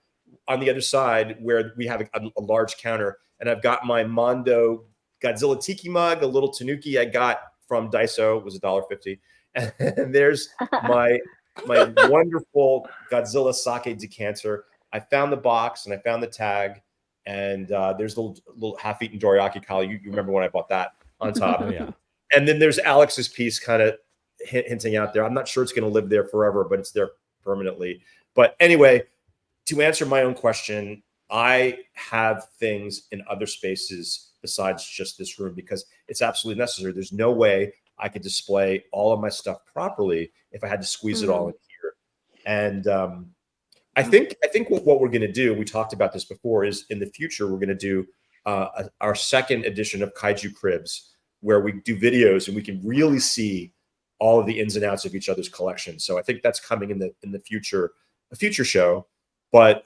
on the other side where we have a large counter, and I've got my Mondo Godzilla Tiki mug, a little Tanuki I got from Daiso. It was $1.50, and there's my wonderful Godzilla sake decanter. I found the box and I found the tag, and there's the little half-eaten dorayaki, Kyle. You remember when I bought that on top? Yeah. And then there's Alex's piece kind of hinting out there. I'm not sure it's going to live there forever, but it's there permanently. But anyway, to answer my own question, I have things in other spaces besides just this room because it's absolutely necessary. There's no way I could display all of my stuff properly if I had to squeeze it all in here. And I think what we're going to do, we talked about this before, is in the future we're going to do our second edition of Kaiju Cribs, where we do videos and we can really see all of the ins and outs of each other's collection. So I think that's coming in the future, a future show. But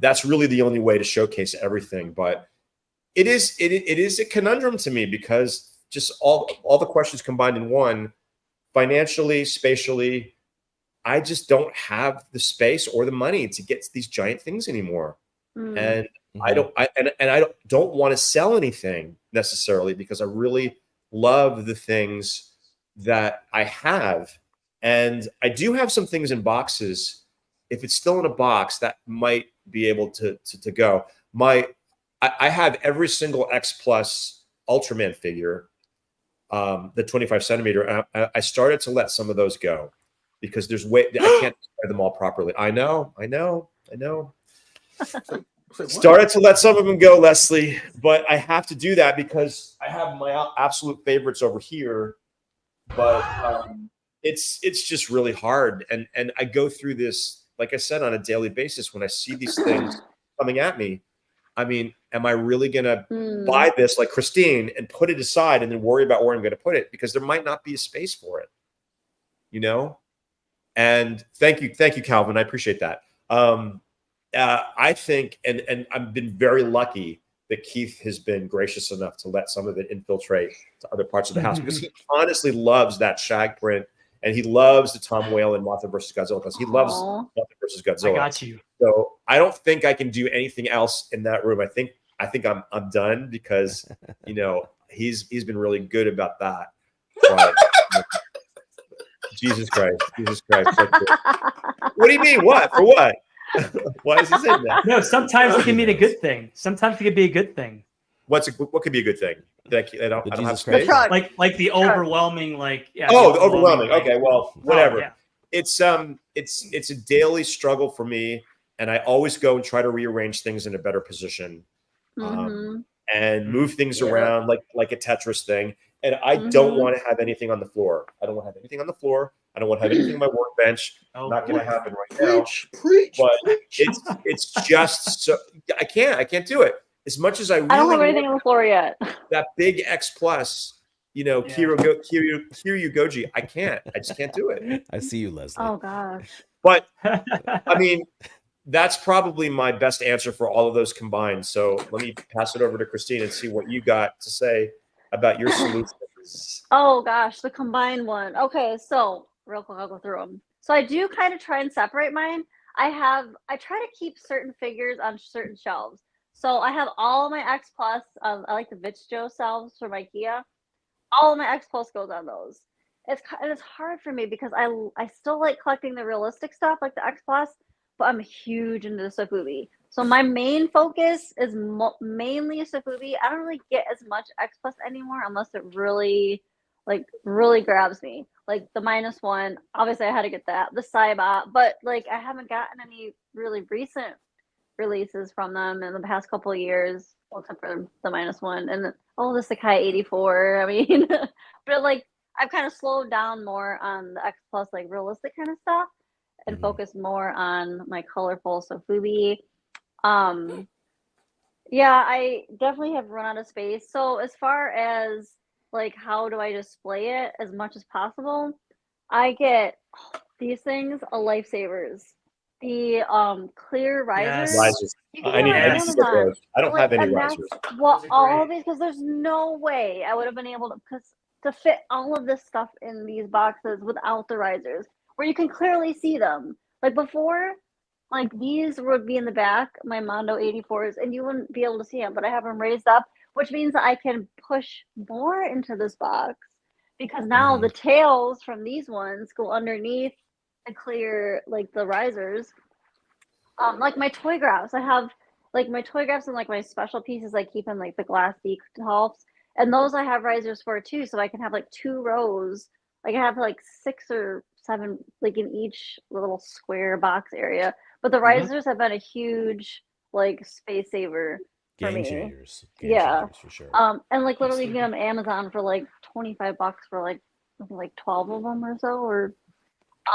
that's really the only way to showcase everything. But it is a conundrum to me because just all the questions combined in one, financially, spatially, I just don't have the space or the money to get these giant things anymore. And I don't want to sell anything necessarily because I really love the things that I have. And I do have some things in boxes. If it's still in a box, that might be able to go. I have every single X Plus Ultraman figure, the 25 centimeter. I started to let some of those go because I can't display them all properly. I know. Started to let some of them go, Leslie, but I have to do that because I have my absolute favorites over here. But it's just really hard, and I go through this, like I said, on a daily basis when I see these things coming at me. I mean, am I really gonna buy this like Christine and put it aside and then worry about where I'm gonna put it because there might not be a space for it, you know? And thank you, Calvin. I appreciate that. I think, and I've been very lucky that Keith has been gracious enough to let some of it infiltrate to other parts of the house because he honestly loves that shag print and he loves the Tom Whalen Mothra versus Godzilla because he loves Mothra versus Godzilla. I got you. So I don't think I can do anything else in that room. I think I'm done because he's been really good about that. But, Jesus Christ. What do you mean? What? For what? Why is he saying that? No, sometimes it can mean a good thing. Sometimes it can be a good thing. What could be a good thing? That I don't have Jesus space? Christ. Like the overwhelming, the overwhelming. like, Okay, well, whatever. yeah. It's a daily struggle for me, and I always go and try to rearrange things in a better position, and move things around like a Tetris thing. And I don't want to have anything on the floor. I don't want to have anything on the floor. I don't want to have anything on my workbench. Not going to happen right now. Preach. But it's just so I can't do it. As much as I really I don't have anything on the floor yet. That big X Plus, Kiryu Goji, I just can't do it. I see you, Leslie. Oh gosh. But I mean, that's probably my best answer for all of those combined. So let me pass it over to Christine and see what you got to say about your solutions. Oh gosh, the combined one. Okay, so real quick, I'll go through them. So I do kind of try and separate mine. I try to keep certain figures on certain shelves. So I have all of my X Plus. I like the Vitch-Joe shelves from IKEA. All of my X Plus goes on those. It's hard for me because I still like collecting the realistic stuff like the X Plus, but I'm huge into the Sofubi. So my main focus is mainly Sofubi. I don't really get as much X Plus anymore unless it really grabs me. Like the -1, obviously I had to get that. The Cybot, but like I haven't gotten any really recent releases from them in the past couple of years, well, except for the -1 and the Sakai 84. I mean, but like I've kind of slowed down more on the X Plus like realistic kind of stuff and focus more on my colorful Sofubi. Yeah, I definitely have run out of space. So as far as like how do I display it as much as possible, I get these things are lifesavers. The clear risers. Risers. I need those. I don't have any risers. Well, all these, because there's no way I would have been able to fit all of this stuff in these boxes without the risers, where you can clearly see them. Like before, like these would be in the back, my Mondo 84s, and you wouldn't be able to see them, but I have them raised up, which means that I can push more into this box because now the tails from these ones go underneath the clear, like the risers. Like my toy graphs, I have like my toy graphs and like my special pieces I keep in like the glass decals, and those I have risers for too, so I can have like 2 rows. Like I have like 6 or 7 like in each little square box area. But the risers have been a huge like space saver for me. Game changers for sure. And like literally you can get them on Amazon for like $25 for like 12 of them or so. Or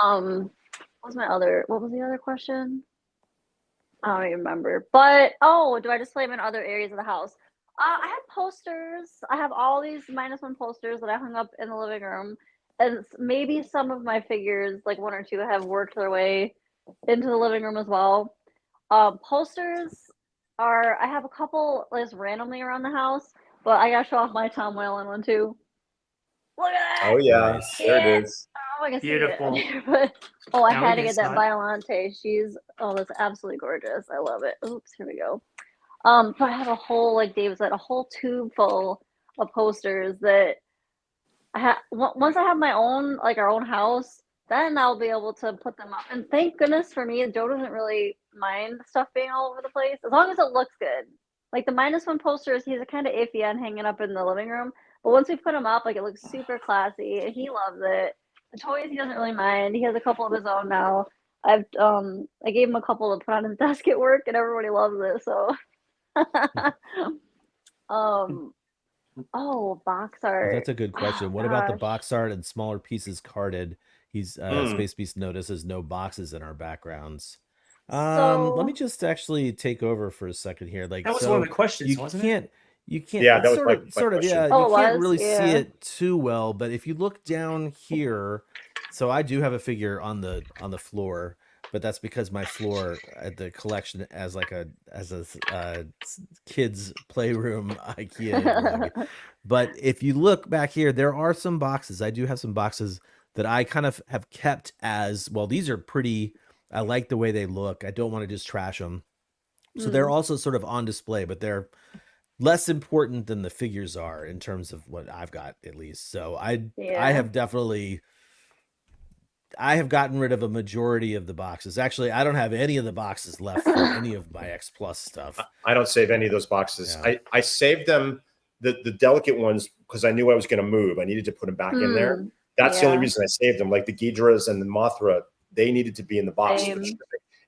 what was the other question? I don't even remember. But do I display them in other areas of the house? I have posters. I have all these -1 posters that I hung up in the living room. And maybe some of my figures, like 1 or 2, have worked their way into the living room as well. Posters I have a couple just randomly around the house, but I gotta show off my Tom Whalen one too. Look at that! Oh yeah, there it is. Oh, I can Beautiful. see it. But, I Now had we to can get that start. Violante. That's absolutely gorgeous. I love it. Oops, here we go. But I have a whole, like David said, a whole tube full of posters that once I have my own, like our own house, then I'll be able to put them up. And thank goodness for me, Joe doesn't really mind stuff being all over the place as long as it looks good. Like the -1 posters, he's kind of iffy on hanging up in the living room, but once we put them up, like it looks super classy and he loves it. The toys he doesn't really mind. He has a couple of his own now. I gave him a couple to put on his desk at work, and everybody loves it. So, box art. That's a good question. What about the box art and smaller pieces carded? He's Space Beast notices no boxes in our backgrounds. Let me just actually take over for a second here. Like That was one of the questions, wasn't it? You can't. Yeah, that was sort my of. question. Yeah, Oh, you can't it really was? see Yeah. it too well. But if you look down here, so I do have a figure on the floor, but that's because my floor at the collection as a kids playroom IKEA rug. But if you look back here, there are some boxes. I do have some boxes that I kind of have kept as well. These are pretty. I like the way they look. I don't want to just trash them. So they're also sort of on display, but they're less important than the figures are in terms of what I've got, at least. So I Yeah. have gotten rid of a majority of the boxes. Actually, I don't have any of the boxes left for any of my X Plus stuff. I don't save any of those boxes. Yeah. I saved them, the delicate ones, because I knew I was going to move. I needed to put them back in there. That's the only reason I saved them. Like the Ghidras and the Mothra, they needed to be in the box for shipping.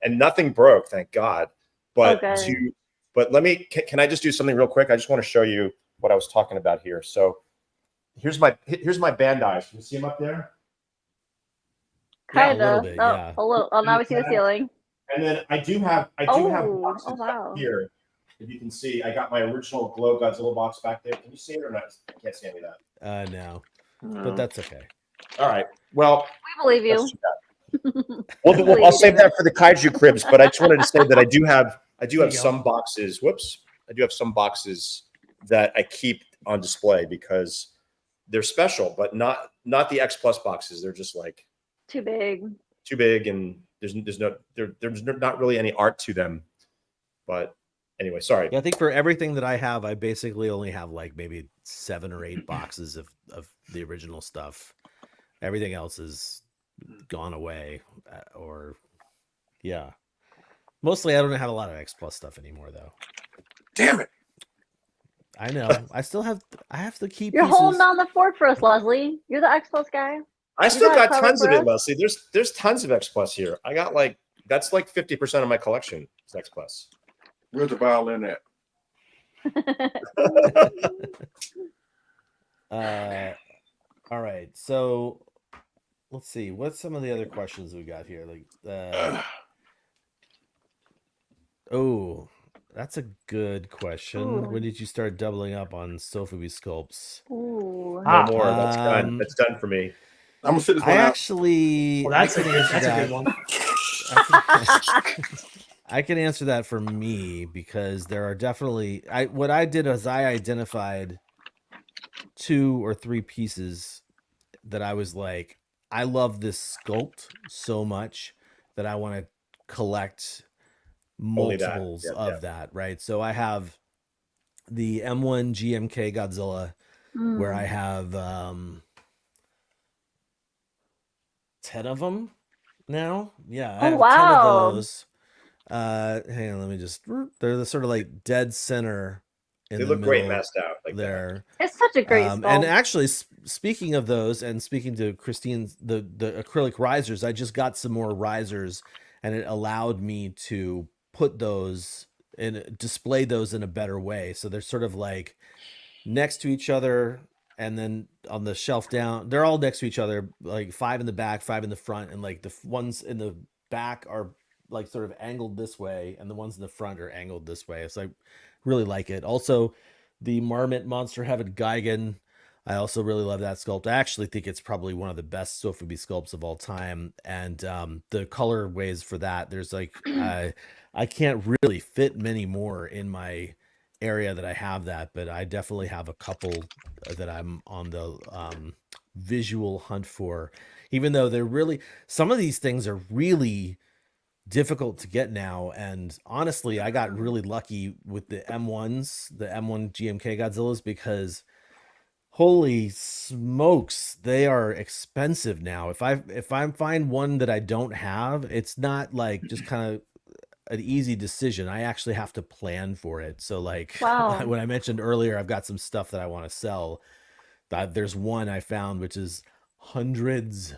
And nothing broke, thank God. But let me, can I just do something real quick? I just want to show you what I was talking about here. So here's my Bandai. Can you see them up there? Kind a little of. bit, Oh, yeah. a little. Oh, now we see the ceiling. And then I do have boxes wow. up here. If you can see, I got my original Glow Godzilla box back there. Can you see it or not? I can't see any of that. No, but that's okay. All right. Well, We believe you. Well, I'll save that for the kaiju cribs. But I just wanted to say that I do have some boxes. Whoops, I do have some boxes that I keep on display because they're special, but not the X Plus boxes. They're just like too big, and there's not really any art to them. But anyway, sorry. Yeah, I think for everything that I have, I basically only have like maybe 7 or 8 boxes of the original stuff. Everything else is gone away, or yeah. Mostly, I don't have a lot of X Plus stuff anymore, though. Damn it! I know. I have to keep. You're pieces. holding down the fort for us, Leslie. You're the X Plus guy. I still got tons of it, Leslie. There's tons of X Plus here. I got that's like 50% of my collection is X Plus. Where's the violin at? All right. So let's see. What's some of the other questions we got here? Oh, that's a good question. Ooh. When did you start doubling up on Sofubi sculpts? Ooh. No more. That's done. That's done for me. I'm gonna sit this one I out. actually. That's a good one. I can answer that for me because there are definitely. What I did is I identified 2 or 3 pieces that I was like, I love this sculpt so much that I want to collect multiples of that, right? So I have the M1 GMK Godzilla, where I have 10 of them now. Yeah, I have 10 of those. Hang on, let me just. They're the sort of like dead center. They look great masked out like there. It's such a great sculpt. And actually, speaking of those, and speaking to Christine's the acrylic risers, I just got some more risers, and it allowed me to put those and display those in a better way. So they're sort of like next to each other, and then on the shelf down, they're all next to each other, like 5 in the back, 5 in the front, and like the ones in the back are like sort of angled this way, and the ones in the front are angled this way. It's like really like it. Also, the Marmot Monster Heaven Gigan, I also really love that sculpt. I actually think it's probably one of the best Sofubi sculpts of all time. And the colorways for that, there's like I can't really fit many more in my area that I have that, but I definitely have a couple that I'm on the visual hunt for, even though they're really, some of these things are really difficult to get now. And honestly, I got really lucky with the M1s, the M1 GMK Godzillas, because holy smokes, they are expensive now. If I find one that I don't have, it's not like just kind of an easy decision. I actually have to plan for it. So like when I mentioned earlier, I've got some stuff that I want to sell. There's one I found which is hundreds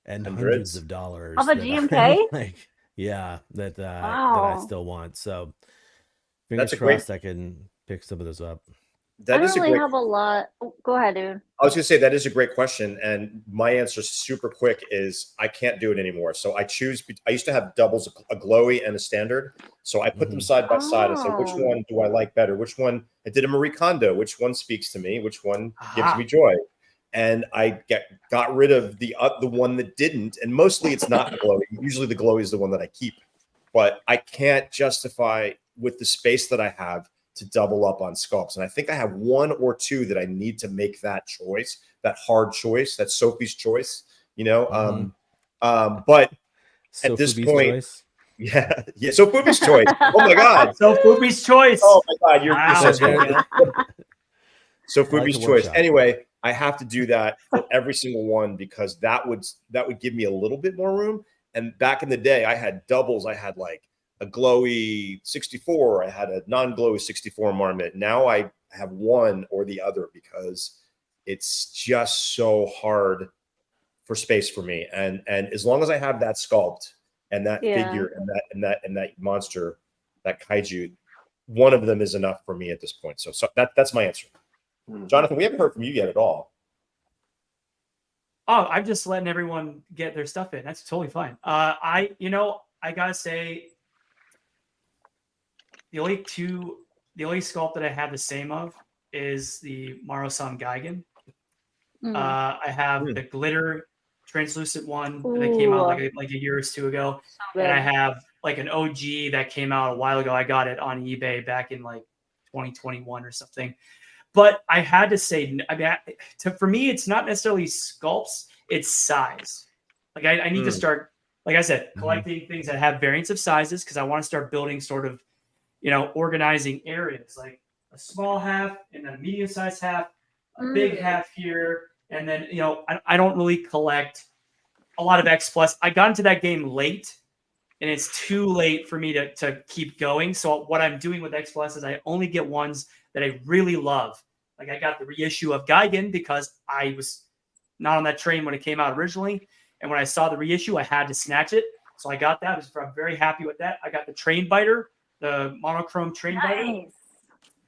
of dollars of a GMK. That I still want. So fingers crossed I can pick some of those up. I don't really have a lot. Oh, go ahead, dude. I was going to say that is a great question, and my answer super quick is I can't do it anymore. So I used to have doubles, a glowy and a standard. So I put them side by side and said, which one do I like better? Which one? I did a Marie Kondo. Which one speaks to me? Which one gives me joy? And I got rid of the one that didn't. And mostly it's not the glowy. Usually the glowy is the one that I keep. But I can't justify with the space that I have to double up on sculpts. And I think I have 1 or 2 that I need to make that choice, that hard choice, that Sophie's choice, you know. But at this point, Yeah. So Poopy's choice. Oh my God. So Poopy's choice. Oh my God. You're Wow. so good. So Poopy's the choice. workshop. Anyway, I have to do that for every single one because that would give me a little bit more room. And back in the day, I had doubles. I had like a glowy 64. I had a non-glowy 64 Marmot. Now I have one or the other because it's just so hard for space for me. And as long as I have that sculpt and that figure and that monster, that kaiju, one of them is enough for me at this point. So that's my answer. Jonathan, we haven't heard from you yet at all. Oh, I'm just letting everyone get their stuff in. That's totally fine. I gotta say, the only sculpt that I have the same of is the Maro-san Gigan. I have the glitter translucent one that came out like a year or two ago, and I have like an OG that came out a while ago. I got it on eBay back in like 2021 or something. But I had to say, I mean, for me, it's not necessarily sculpts; it's size. Like I need to start, like I said, collecting things that have variants of sizes because I want to start building sort of, organizing areas like a small half and then a medium-sized half, a big half here, and then I don't really collect a lot of X Plus. I got into that game late, and it's too late for me to keep going. So what I'm doing with X Plus is I only get ones that I really love. Like I got the reissue of Gigan because I was not on that train when it came out originally. And when I saw the reissue, I had to snatch it. So I got that. I'm very happy with that. I got the Train Biter, the monochrome Train Biter.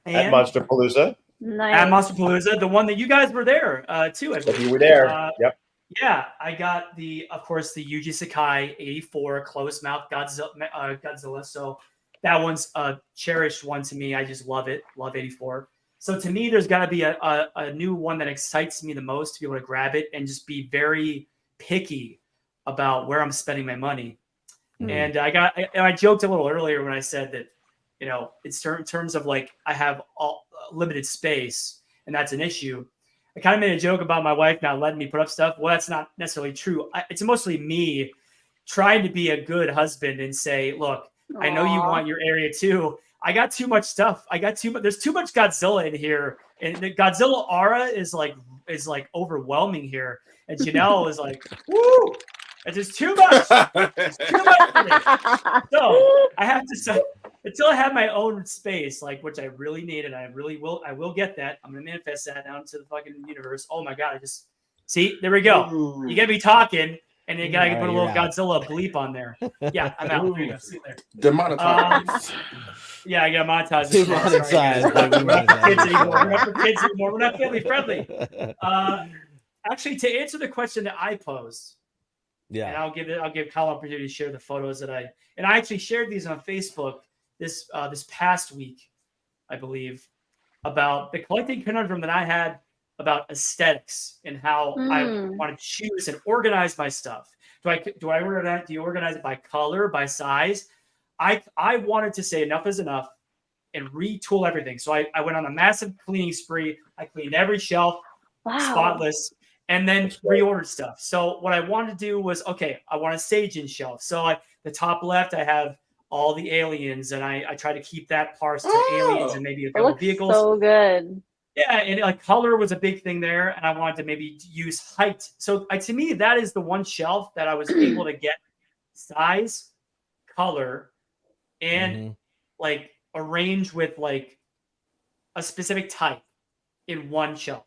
At Monsterpalooza. Nice. At Monsterpalooza, the one that you guys were there too. I believe. You were there. Yep. Yeah, I got of course, the Yuji Sakai 84 closed mouth Godzilla. So that one's a cherished one to me. I just love it. Love 84. So to me, there's got to be a new one that excites me the most to be able to grab it and just be very picky about where I'm spending my money. And I joked a little earlier when I said that, it's in terms of like I have limited space and that's an issue. I kind of made a joke about my wife not letting me put up stuff. Well, that's not necessarily true. It's mostly me trying to be a good husband and say, look, I know you want your area too. I got too much stuff. There's too much Godzilla in here. And the Godzilla aura is like overwhelming here. And Janelle is like, woo, it's just too much. It's too much for me. So I have to say, until I have my own space, like which I really need, and I will get that. I'm gonna manifest that out into the fucking universe. Oh my God, see, there we go. Ooh. You get me talking, and you gotta put a little Godzilla bleep on there. Yeah, I'm out. There you go. See there. Demonetize. Yeah, I got monetized. We're not for kids anymore. We're not family friendly. Actually, to answer the question that I posed, and I'll give Kyle an opportunity to share the photos that I actually shared these on Facebook this past week, I believe, about the collecting conundrum that I had about aesthetics and how I want to choose and organize my stuff. Do I order that? Do you organize it by color, by size? I wanted to say enough is enough and retool everything. So I went on a massive cleaning spree. I cleaned every shelf, spotless, and then reordered stuff. So what I wanted to do was, okay, I want a Seijin shelf. So the top left, I have all the aliens, and I try to keep that parsed to aliens and maybe a couple vehicles. So good. Yeah, and like color was a big thing there, and I wanted to maybe use height. So to me, that is the one shelf that I was able to get size, color, and like arrange with like a specific type in one shelf.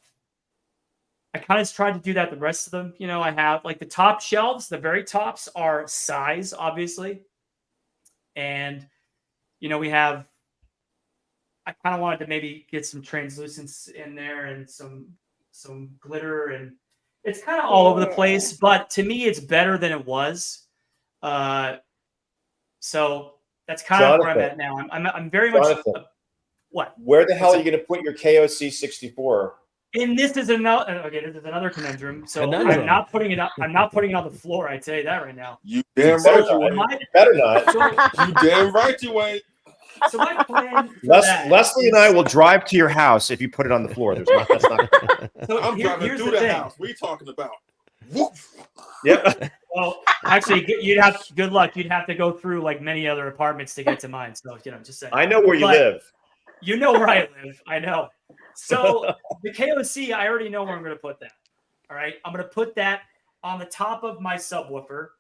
I kind of tried to do that. The rest of them, I have like the top shelves, the very tops are size, obviously. And, we have, I kind of wanted to maybe get some translucence in there and some glitter, and it's kind of all over the place, but to me, it's better than it was. So that's kind of where I'm at now. I'm very much, what? Where the hell are you going to put your KOC 64? And this is another conundrum. So I'm not putting it up. I'm not putting it on the floor. I tell you that right now. You damn right you ain't. You better not. You damn right you ain't. So my plan. Leslie and I will drive to your house if you put it on the floor. That's not. So I'm driving through the house. What are you talking about? woof. Yep. Well, actually, good luck. You'd have to go through like many other apartments to get to mine. So, just saying. I know where you live. You know where I live. I know. So the KOC, I already know where I'm going to put that. All right. I'm going to put that on the top of my subwoofer.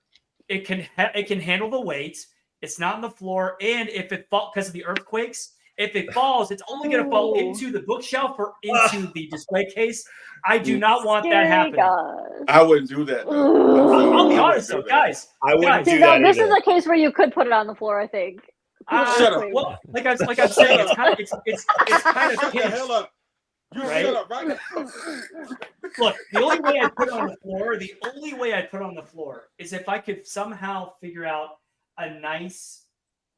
It can handle the weight. It's not on the floor. And if it falls, because of the earthquakes, if it falls, it's only going to fall into the bookshelf or into the display case. I do not want that happening. I wouldn't do that. I'll be honest though, guys. I wouldn't do that. that. This is a case where you could put it on the floor, I think. Shut up. Well, like I'm saying, it's kind of Shut the hell up. You right? shut up right now. Look, the only way I put it on the floor is if I could somehow figure out a nice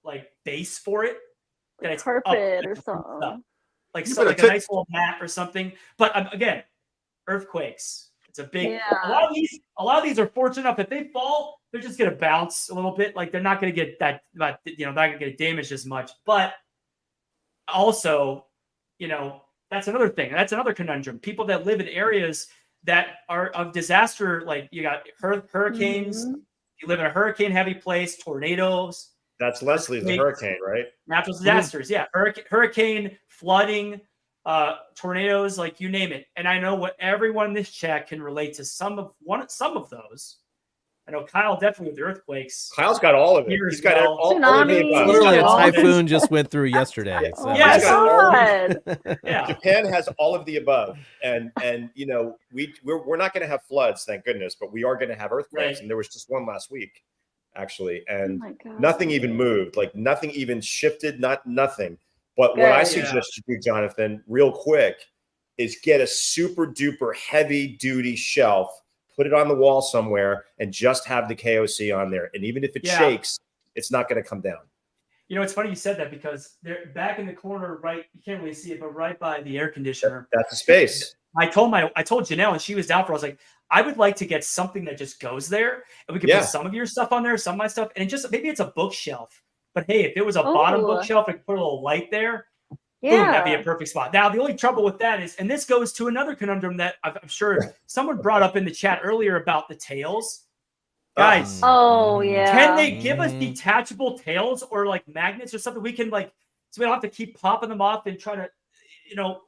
like base for it. That it's carpet or something. Like a nice little mat or something. But again, earthquakes. It's a big. A lot of these are fortunate enough that they fall, they're just gonna bounce a little bit. Like they're not gonna get that. Not gonna get damaged as much. But also, that's another thing. That's another conundrum. People that live in areas that are of disaster, like you got hurricanes. Mm-hmm. You live in a hurricane-heavy place, tornadoes. That's Leslie's a hurricane, right? Natural disasters, yeah. Hurricane, flooding, tornadoes, like you name it. And I know what everyone in this chat can relate to some of those. I know Kyle definitely with the earthquakes. Kyle's got all of it. He's got all of it. Literally a typhoon just went through yesterday. So. Yeah. Japan has all of the above, and we're not going to have floods, thank goodness, but we are going to have earthquakes, right. And there was just one last week, actually, and nothing even moved, like nothing even shifted, nothing. But what I suggest you do, Jonathan, real quick, is get a super duper heavy duty shelf. Put it on the wall somewhere and just have the KOC on there. And even if it shakes, it's not going to come down. It's funny you said that because they're back in the corner, right? You can't really see it, but right by the air conditioner. That's the space. I told Janelle, and she was down for it. I was like, I would like to get something that just goes there. And we could put some of your stuff on there, some of my stuff. And just maybe it's a bookshelf. But hey, if it was a bottom bookshelf, I could put a little light there. Boom, that'd be a perfect spot. Now, the only trouble with that is, and this goes to another conundrum that I'm sure someone brought up in the chat earlier about the tails. Guys, can they give us detachable tails or like magnets or something we can so we don't have to keep popping them off and try to,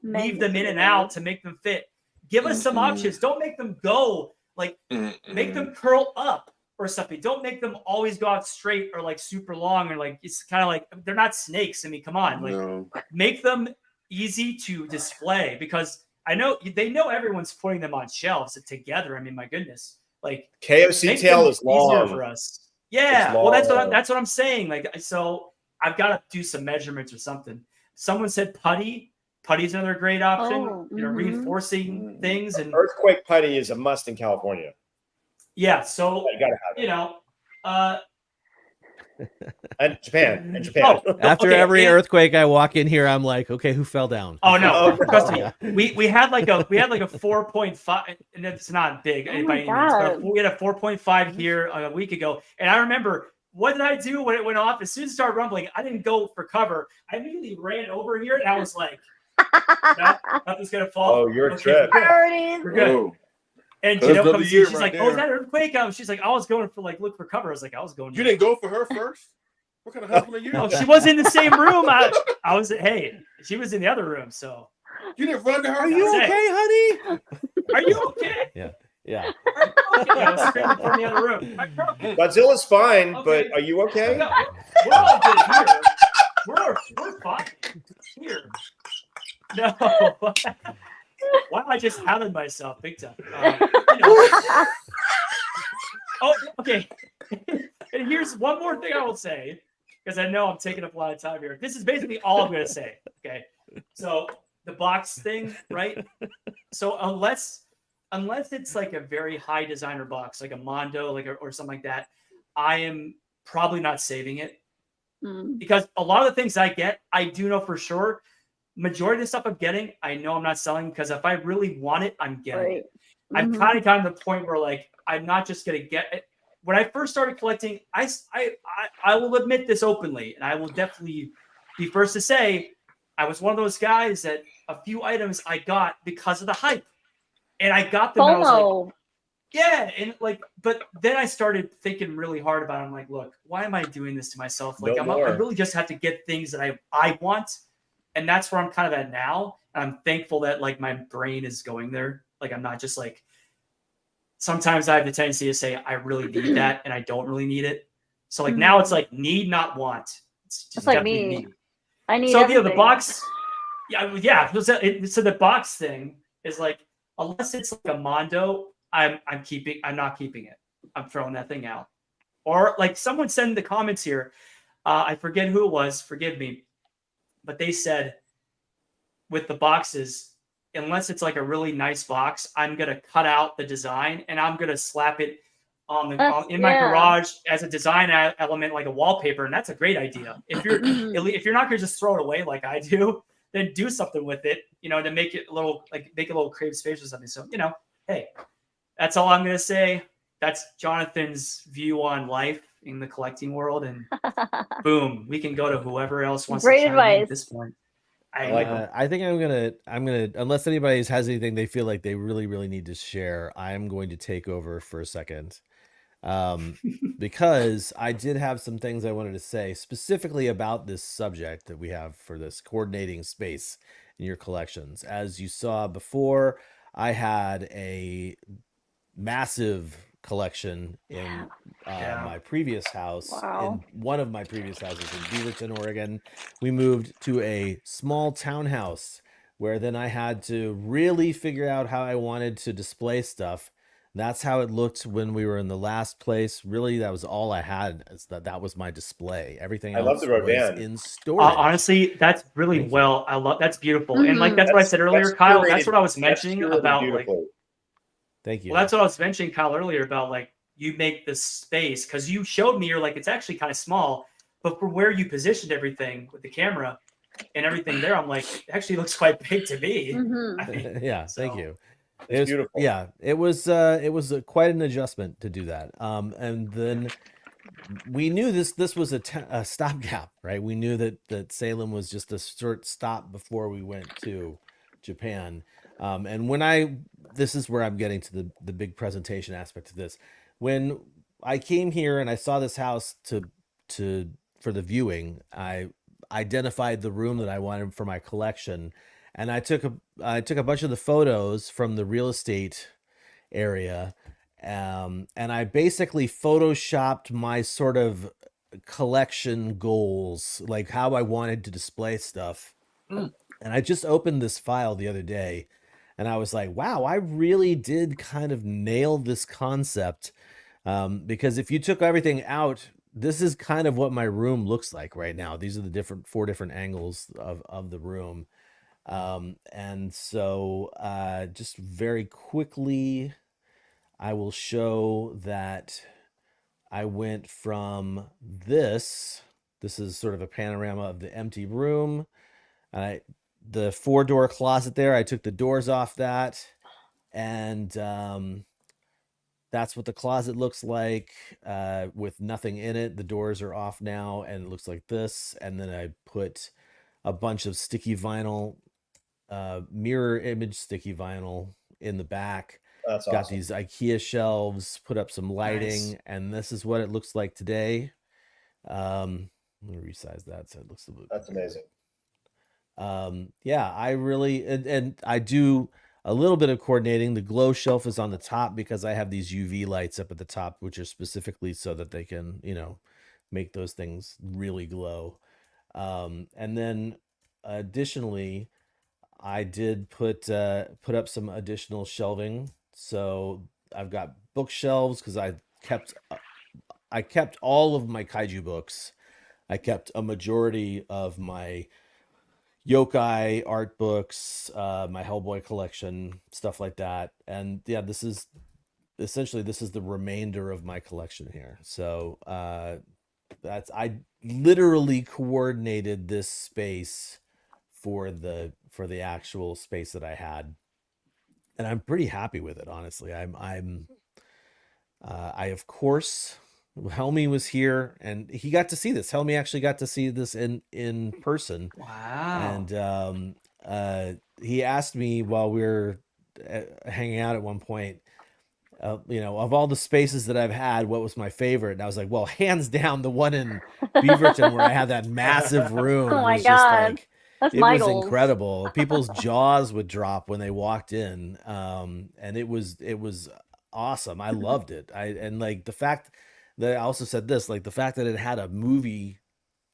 leave them in and out to make them fit. Give us some options. Don't make them go make them curl up or something. Don't make them always go out straight or like super long or like it's kind of like they're not snakes. I mean, come on, make them easy to display because I know they know everyone's putting them on shelves together. I mean, my goodness, like KOC tail is long for us. Yeah, well, that's what I'm saying. Like, so I've got to do some measurements or something. Someone said putty. Putty's another great option. Reinforcing things and earthquake putty is a must in California. Yeah, so you gotta have it. And Japan. After every earthquake, I walk in here. I'm like, okay, who fell down? Oh no, trust me. We had like a 4.5, and it's not big by any means. But we had a 4.5 here a week ago, and I remember what did I do when it went off? As soon as it started rumbling, I didn't go for cover. I immediately ran over here, and I was like, no, nothing's gonna fall. Oh, you're a trip. We're good. Whoa. And Janelle comes in, she's like, "Oh, is that an earthquake?" She's like, "I was going for look for cover." I was like, "I was going." You didn't go for her first? What kind of husband are you? No, she was in the same room. I was. Hey, she was in the other room. So you didn't run to her. Are you okay, honey? Are you okay? Yeah. I was screaming from the other room. Godzilla's fine, but are you okay? We're all good here. We're fine here. No. Why am I just hounding myself big time? Oh, okay. And here's one more thing I will say, because I know I'm taking up a lot of time here. This is basically all I'm going to say. Okay. So the box thing, right? So unless it's like a very high designer box, like a Mondo, or something like that, I am probably not saving it because a lot of the things I get, I do know for sure. Majority of the stuff I'm getting, I know I'm not selling because if I really want it, I'm getting it. I'm kind of gotten to the point where like I'm not just gonna get it. When I first started collecting, I will admit this openly, and I will definitely be first to say I was one of those guys that a few items I got because of the hype, and I got them. And I was like, Yeah, and like, but then I started thinking really hard about it. I'm like, look, why am I doing this to myself? Like, I really just have to get things that I want, and that's where I'm kind of at now. And I'm thankful that like my brain is going there. Like, I'm not just like. Sometimes I have the tendency to say I really need that, and I don't really need it. So like now it's like need, not want. It's just like definitely me. need. I need So everything. the box. Yeah. So the box thing is like, unless it's like a Mondo, I'm not keeping it. I'm throwing that thing out. Or like someone said in the comments here, I forget who it was, forgive me, but they said with the boxes, unless it's like a really nice box, I'm gonna cut out the design and I'm gonna slap it in my garage as a design element, like a wallpaper, and that's a great idea. If you're not gonna just throw it away like I do, then do something with it, to make it a little creative space or something. So hey, that's all I'm gonna say. That's Jonathan's view on life in the collecting world, and boom, we can go to whoever else wants Great to chime advice in at this point. I think I'm gonna unless anybody has anything they feel like they really need to share, I'm going to take over for a second, because I did have some things I wanted to say specifically about this subject that we have for this coordinating space in your collections. As you saw before, I had a massive collection in my previous house. In one of my previous houses in Beaverton, Oregon, we moved to a small townhouse where then I had to really figure out how I wanted to display stuff. That's how it looked when we were in the last place. Really, that was all I had. That was my display. Everything else was in storage. Honestly, that's really I love that's beautiful. And like that's what I said earlier, Kyle. That's what I was mentioning about like. Thank you. Well, that's what I was mentioning, Kyle, earlier about like you make this space because you showed me you're like it's actually kind of small, but for where you positioned everything with the camera and everything there, I'm like it actually looks quite big to me. I mean, yeah, thank you. It's beautiful. Yeah, it was quite an adjustment to do that. And then we knew this was a stopgap, right? We knew that Salem was just a short stop before we went to Japan. And this is where I'm getting to the big presentation aspect of this. When I came here and I saw this house for the viewing, I identified the room that I wanted for my collection, and I took a bunch of the photos from the real estate area, and I basically photoshopped my sort of collection goals, like how I wanted to display stuff. And I just opened this file the other day, and I was like, wow, I really did kind of nail this concept. Because if you took everything out, this is kind of what my room looks like right now. These are the four different angles of the room. And so just very quickly, I will show that I went from this is sort of a panorama of the empty room. The 4-door closet there, I took the doors off that, and that's what the closet looks like with nothing in it. The doors are off now, and it looks like this. And then I put a bunch of sticky vinyl, mirror image sticky vinyl in the back. That's Got awesome. these IKEA shelves, put up some lighting, and this is what it looks like today. Let me resize that so it looks a little. That's amazing. Yeah, I really and I do a little bit of coordinating. The glow shelf is on the top because I have these UV lights up at the top, which are specifically so that they can, make those things really glow. And then additionally, I did put up some additional shelving. So I've got bookshelves because I kept all of my kaiju books. I kept a majority of my yokai art books, my Hellboy collection, stuff like that. And yeah, this is the remainder of my collection here. So I literally coordinated this space for the actual space that I had, and I'm pretty happy with it, honestly. I of course, Helmy was here and he got to see this. Helmy actually got to see this in person. Wow. And he asked me while we were hanging out at one point, you know, of all the spaces that I've had, what was my favorite? And I was like, well, hands down, the one in Beaverton where I had that massive room Oh my was just God. like, That's it my was goals. incredible. People's jaws would drop when they walked in, and it was awesome. I loved it. And like the fact that I also said this, like the fact that it had a movie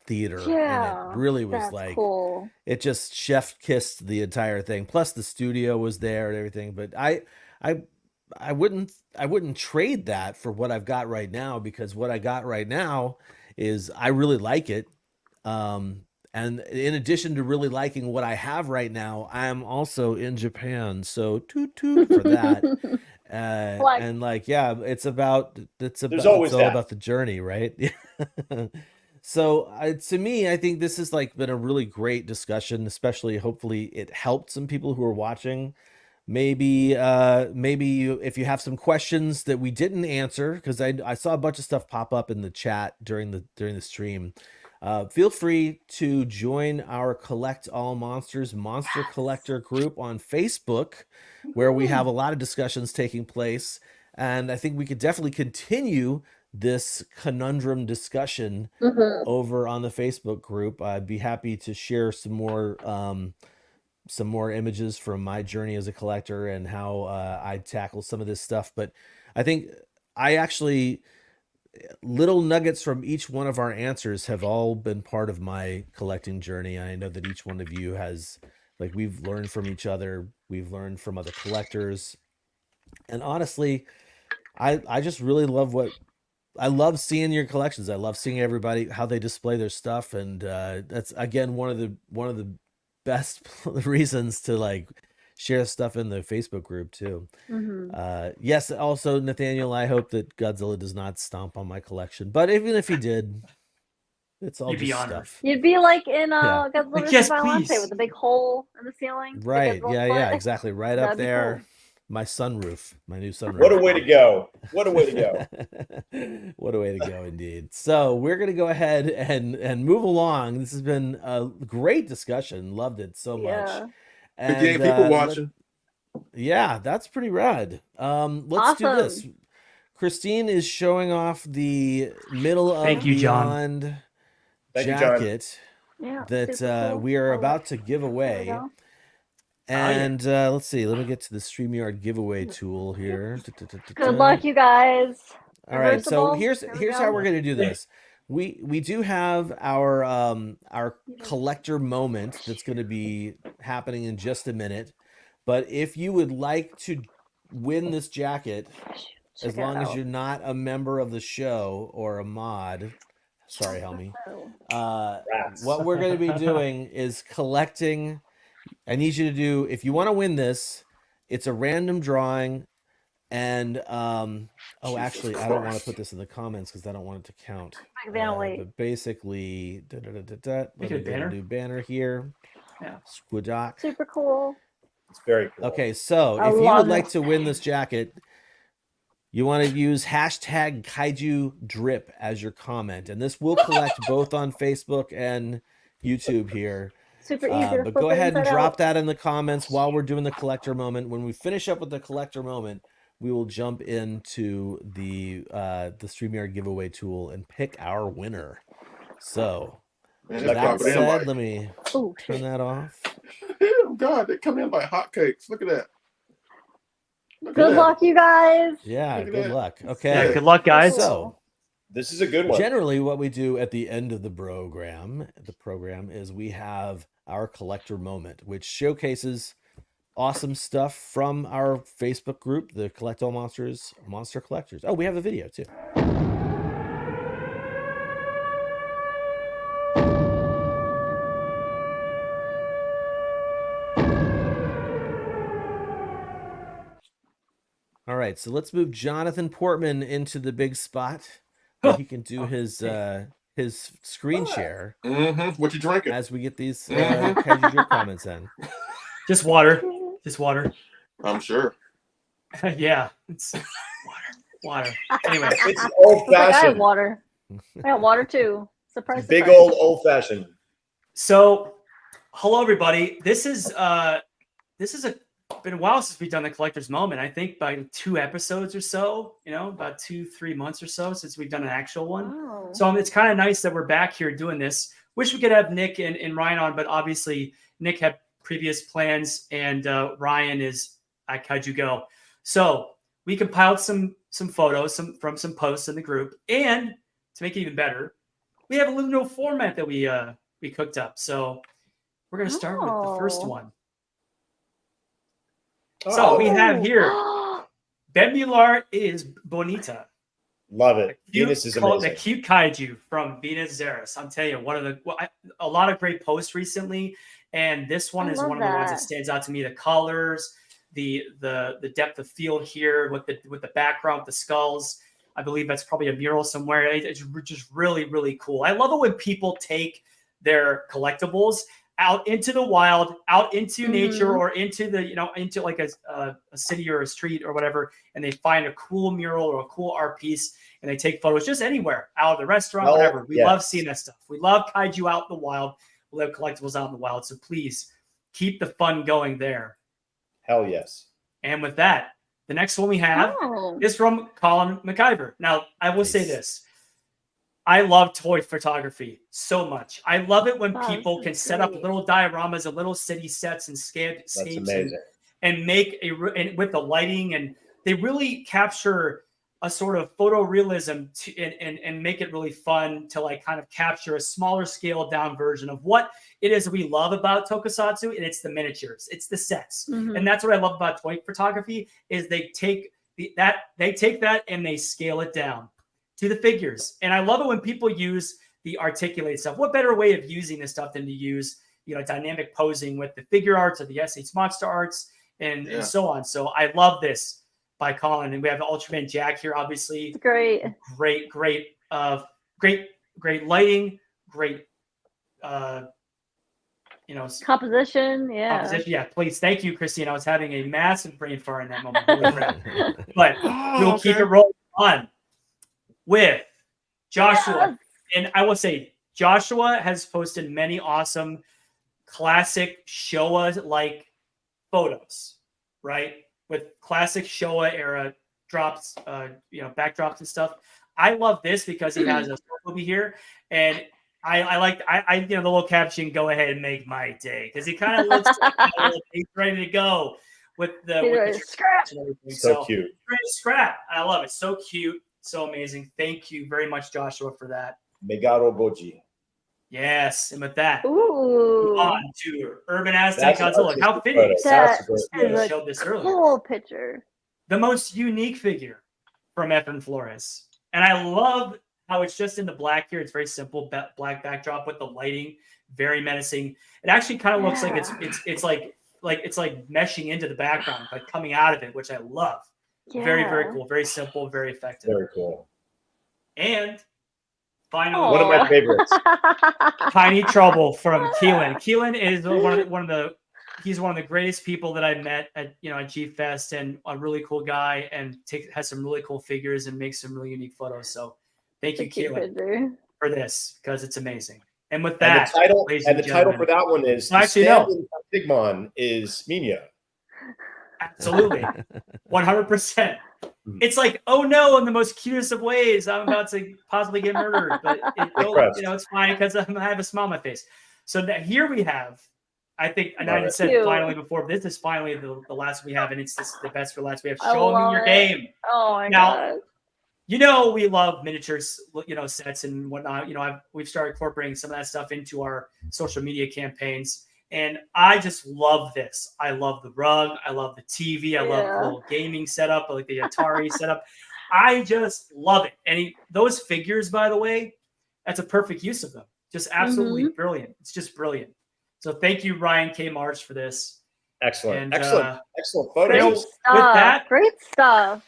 theater in it Yeah, really was that's like, cool. it just chef kissed the entire thing. Plus the studio was there and everything. But I wouldn't trade that for what I've got right now, because what I got right now is I really like it. And in addition to really liking what I have right now, I'm also in Japan. So toot toot for that. Like, And like, yeah, it's all always that. about the journey, right? So to me, I think this has like been a really great discussion, especially hopefully it helped some people who are watching. Maybe if you have some questions that we didn't answer, because I saw a bunch of stuff pop up in the chat during the stream. Feel free to join our Collect All Monsters Monster Collector group on Facebook, where we have a lot of discussions taking place. And I think we could definitely continue this conundrum discussion over on the Facebook group. I'd be happy to share some more images from my journey as a collector and how I tackle some of this stuff. But I think little nuggets from each one of our answers have all been part of my collecting journey. I know that each one of you has, like, we've learned from each other. We've learned from other collectors. And honestly, I just really love I love seeing your collections. I love seeing everybody, how they display their stuff. And that's, again, one of the best reasons to like share stuff in the Facebook group too. Yes, also Nathaniel, I hope that Godzilla does not stomp on my collection, but even if he did, it's all You'd be just honored. stuff. you'd be like in Yeah. Godzilla Like, vs. yes, Violante please. with the big hole in the ceiling. the Right. Godzilla Yeah, foot. exactly. Right up That'd be there. cool. My sunroof, my new sunroof. What a way to go. What a way to go. What a way to go, indeed. So we're going to go ahead and move along. This has been a great discussion. Loved it so much. Yeah. And 58 people watching. yeah, that's pretty rad. Let's do this. Awesome. Christine is showing off the middle of Thank you, John. Beyond Thank you, John. jacket Yeah. that super cool. we are I love about it. to give There we away. go. And let's see. Let me get to the StreamYard giveaway tool here. Good luck, you guys. All right. So Reversible. Here we here's go. how we're gonna do this. We do have our collector moment that's going to be happening in just a minute. But if you would like to win this jacket, as Check it long as out. you're not a member of the show or a mod, sorry, Helmy. Rats. What we're going to be doing is collecting. I need you to do, if you want to win this, it's a random drawing. And actually, I don't want to put this in the comments because I don't want it to count. But basically, let me get a new banner here. Yeah. Squadock. Super cool. It's very cool. Okay, so I if you love would like it. to win this jacket, you want to use hashtag Kaiju Drip as your comment, and this will collect both on Facebook and YouTube here. Super easy to But flip go it ahead and inside drop out. that in the comments while we're doing the collector moment. When we finish up with the collector moment, we will jump into the StreamYard giveaway tool and pick our winner. So Man, with that dropping in said, like, let me Oh, turn that off. oh God, they come in like hotcakes. Look at that. Look at good that. luck, you guys. Yeah, Look at good that. luck. Yeah, Okay. good luck, guys. So This is a good one. generally what we do at the end of the program is we have our collector moment, which showcases awesome stuff from our Facebook group, the Collect All Monsters Monster Collectors. Oh, we have a video too. All right, so let's move Jonathan Portman into the big spot where he can do his screen share What you drinking? as we get these Kaiju Drip comments in. Just water. Just water. I'm sure. Yeah. It's water. Anyway. It's old Looks like I have fashioned. water. I got water too. Surprise! Big surprise. old fashioned. So, hello everybody. This is a been a while since we've done the collector's moment. I think by 2 episodes or so, about 2-3 months or so since we've done an actual one. Wow. So it's kind of nice that we're back here doing this. Wish we could have Nick and Ryan on, but obviously Nick had previous plans and Ryan is at Kaiju Go. So we compiled some photos from some posts in the group, and to make it even better, we have a little new format that we cooked up. So we're gonna start with the first one. So we have here Bemular is Bonita. Love it. Venus is amazing. The cute kaiju from Venus Xeris. I'm telling you, a lot of great posts recently, and this one is one of the ones that stands out to me. The colors, the depth of field here with the background, the skulls. I believe that's probably a mural somewhere. It's just really, really cool. I love it when people take their collectibles out into the wild, out into nature, or into into like a city or a street or whatever, and they find a cool mural or a cool art piece, and they take photos just anywhere, out of the restaurant, whatever. We love seeing that stuff. We love kaiju out in the wild. We love collectibles out in the wild. So please keep the fun going there. Hell yes. And with that, the next one we have is from Colin McIver. Now, I will say this. I love toy photography so much. I love it when people can set up little dioramas and little city sets and scapes and make with the lighting, and they really capture a sort of photorealism and make it really fun to like kind of capture a smaller scale down version of what it is we love about tokusatsu, and it's the miniatures, it's the sets. And that's what I love about toy photography is they take that and they scale it down to the figures. And I love it when people use the articulated stuff. What better way of using this stuff than to use, dynamic posing with the figure arts or the SH Monster arts and so on. So I love this by Colin. And we have Ultraman Jack here, obviously. It's great. Great lighting, great composition. Yeah. Composition. Yeah, please. Thank you, Christine. I was having a massive brain fart in that moment. Holy crap. But we'll keep it rolling on with Joshua. And I will say Joshua has posted many awesome classic Showa-like photos, right? With classic Showa era drops, backdrops and stuff. I love this because he has a movie here, and I like the little caption, "Go ahead and make my day," because he kind of looks like he's ready to go with the scrap. So cute. Ready to scrap. I love it. So cute. So amazing. Thank you very much, Joshua, for that. Megaro Boji. Yes, and with that, Ooh, on to Urban Aztec Godzilla. How fitting! That I showed this earlier. Cool picture. The most unique figure from Efren Flores, and I love how it's just in the black here. It's very simple, black backdrop with the lighting, very menacing. It actually kind of looks like it's like meshing into the background, like coming out of it, which I love. Yeah. Very, very cool. Very simple. Very effective. Very cool. And finally, one of my favorites, Tiny Trouble from Keelan. Keelan is he's one of the greatest people that I met at G Fest, and a really cool guy, and has some really cool figures and makes some really unique photos. So thank you, Keelan, for this, because it's amazing. And with that, the title for that one is Pigmon is Minya. Absolutely. 100%. It's like, oh no, in the most cutest of ways, I'm about to possibly get murdered, but it's fine because I have a smile on my face. So here we have, I think, and I said finally before, this is finally the last we have, and it's the best for last. We have Show Me Your Game. Oh my God. We love miniatures, sets and whatnot. We've started incorporating some of that stuff into our social media campaigns. And I just love this. I love the rug. I love the TV. I love the little gaming setup, like the Atari setup. I just love it. And those figures, by the way, that's a perfect use of them. Just absolutely brilliant. It's just brilliant. So thank you, Ryan K. March, for this. Excellent. And, excellent photos. Great stuff.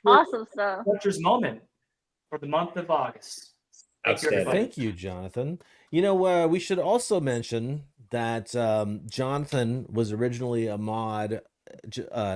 Awesome stuff. Collector's moment for the month of August. Thank you, Jonathan. We should also mention that Jonathan was originally a mod,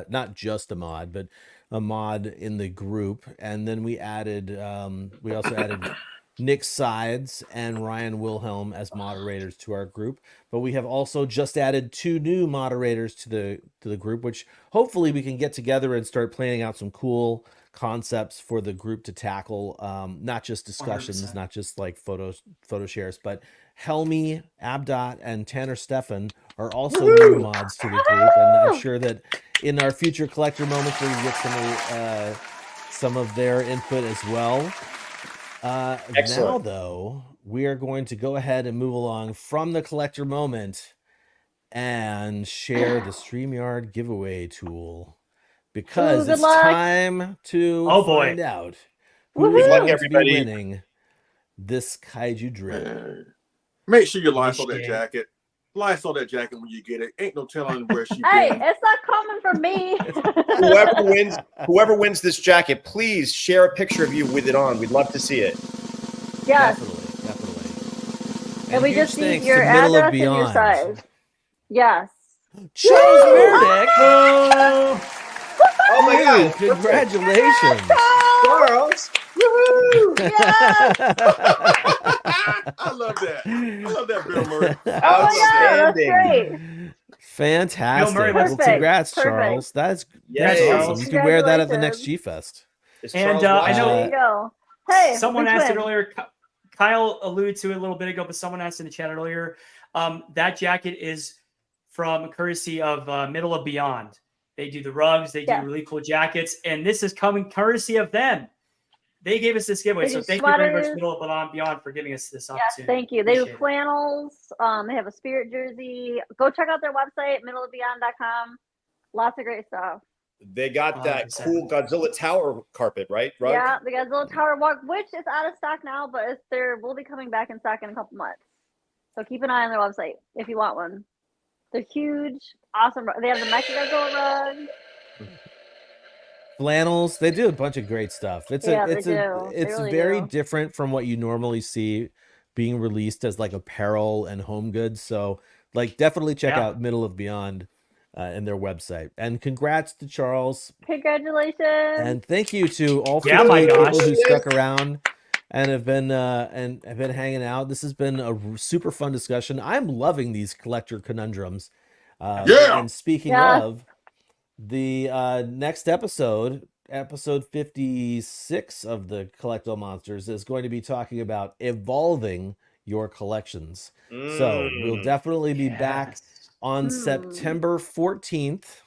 not just a mod, but a mod in the group, and then we also added Nick Sides and Ryan Wilhelm as moderators to our group, but we have also just added 2 new moderators to the group, which hopefully we can get together and start planning out some cool concepts for the group to tackle. Not just discussions, 100%. not just like photo shares, but Helmy, Abdot, and Tanner Steffen are also new mods to the group, and I'm sure that in our future collector moments we can get some of their input as well. Now, Excellent. though, we are going to go ahead and move along from the collector moment and share the StreamYard giveaway tool because Ooh, it's good luck. time to Oh, boy. find out who Woohoo. is Good luck, going to be everybody. winning this Kaiju drip. Make sure you Lysol that Michigan. jacket. Lysol that jacket when you get it. Ain't no telling where she Hey, been. it's not coming from me. Whoever wins this jacket, please share a picture of you with it on. We'd love to see it. Yes. Definitely. And we huge just need thanks your to Middle of address and your Beyond. size. Yes. Charles Merdick. Oh my Dude, God! congratulations. Charles! Woohoo! I love that. I love that, Bill Murray. Oh my God, that's great. Fantastic. Bill Murray, Well, Perfect. congrats, Perfect. Charles. That's Yay. awesome. You can wear that at the next Congratulations. G-Fest. Is And Charles I watching? know There you go. Hey, someone we asked it twins. earlier. Kyle alluded to it a little bit ago, but someone asked in the chat earlier. That jacket is from courtesy of Middle of Beyond. They do the rugs, they do Yes. really cool jackets, and this is coming courtesy of them. They gave us this giveaway, They so do thank you very much, sweaters. Middle of Beyond, for giving us this Yes, opportunity. thank you. They do Appreciate it. flannels. They have a spirit jersey. Go check out their website, middleofbeyond.com. Lots of great stuff. They got that 100%. cool Godzilla tower carpet, right? Rug? Yeah, the Godzilla Tower Walk, which is out of stock now, but will be coming back in stock in a couple months. So keep an eye on their website if you want one. They're huge, awesome. They have the Mecha Godzilla rug. Flannels, they do a bunch of great stuff. It's Yeah, they do. They it's really very do. different from what you normally see being released as like apparel and home goods. So like definitely check Yeah. out Middle of Beyond and their website. And congrats to Charles. Congratulations. And thank you to all Yeah, my 58 people gosh. who stuck around and have been hanging out. This has been a super fun discussion. I'm loving these collector conundrums. Yeah. And speaking Yeah. of, the next episode 56 of the Collectible Monsters, is going to be talking about evolving your collections. So we'll definitely be back Yes. on September 14th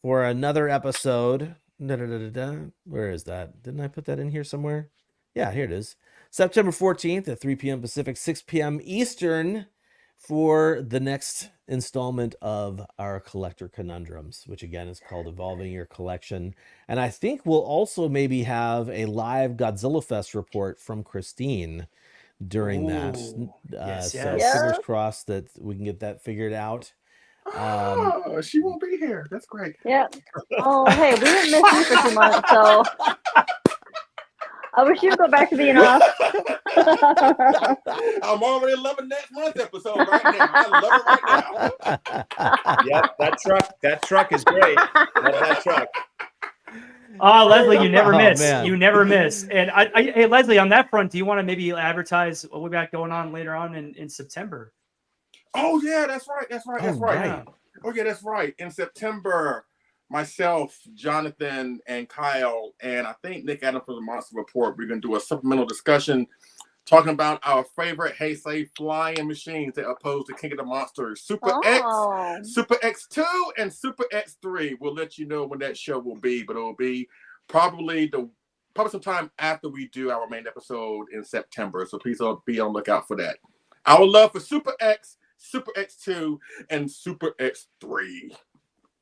for another episode. Where is that? Didn't I put that in here somewhere? Yeah, here it is. September 14th at 3 p.m. Pacific, 6 p.m. Eastern for the next installment of our Collector Conundrums, which again is called Evolving Your Collection. And I think we'll also maybe have a live Godzilla Fest report from Christine during that. Yes, So yes. fingers crossed that we can get that figured out. Oh, she won't be here. That's great. Yeah. Oh, hey, we didn't miss you for 2 months, so I wish you would go back to being off. I'm already loving next month's episode right now. I love it right now. Yep, that truck is great. Love that truck. Oh, Leslie, you never Oh, miss. man. You never miss. And hey, Leslie, on that front, do you want to maybe advertise what we got going on later on in September? Oh yeah, that's right. That's right. That's Oh, right. right. Oh yeah, that's right. In September, myself, Jonathan, and Kyle, and I think Nick Adams for the Monster Report, we're gonna do a supplemental discussion talking about our favorite Heisei flying machines that oppose the King of the Monsters, Super Oh. X, Super X2, and Super X3. We'll let you know when that show will be, but it'll be probably sometime after we do our main episode in September. So please be on the lookout for that. Our love for Super X, Super X2, and Super X3.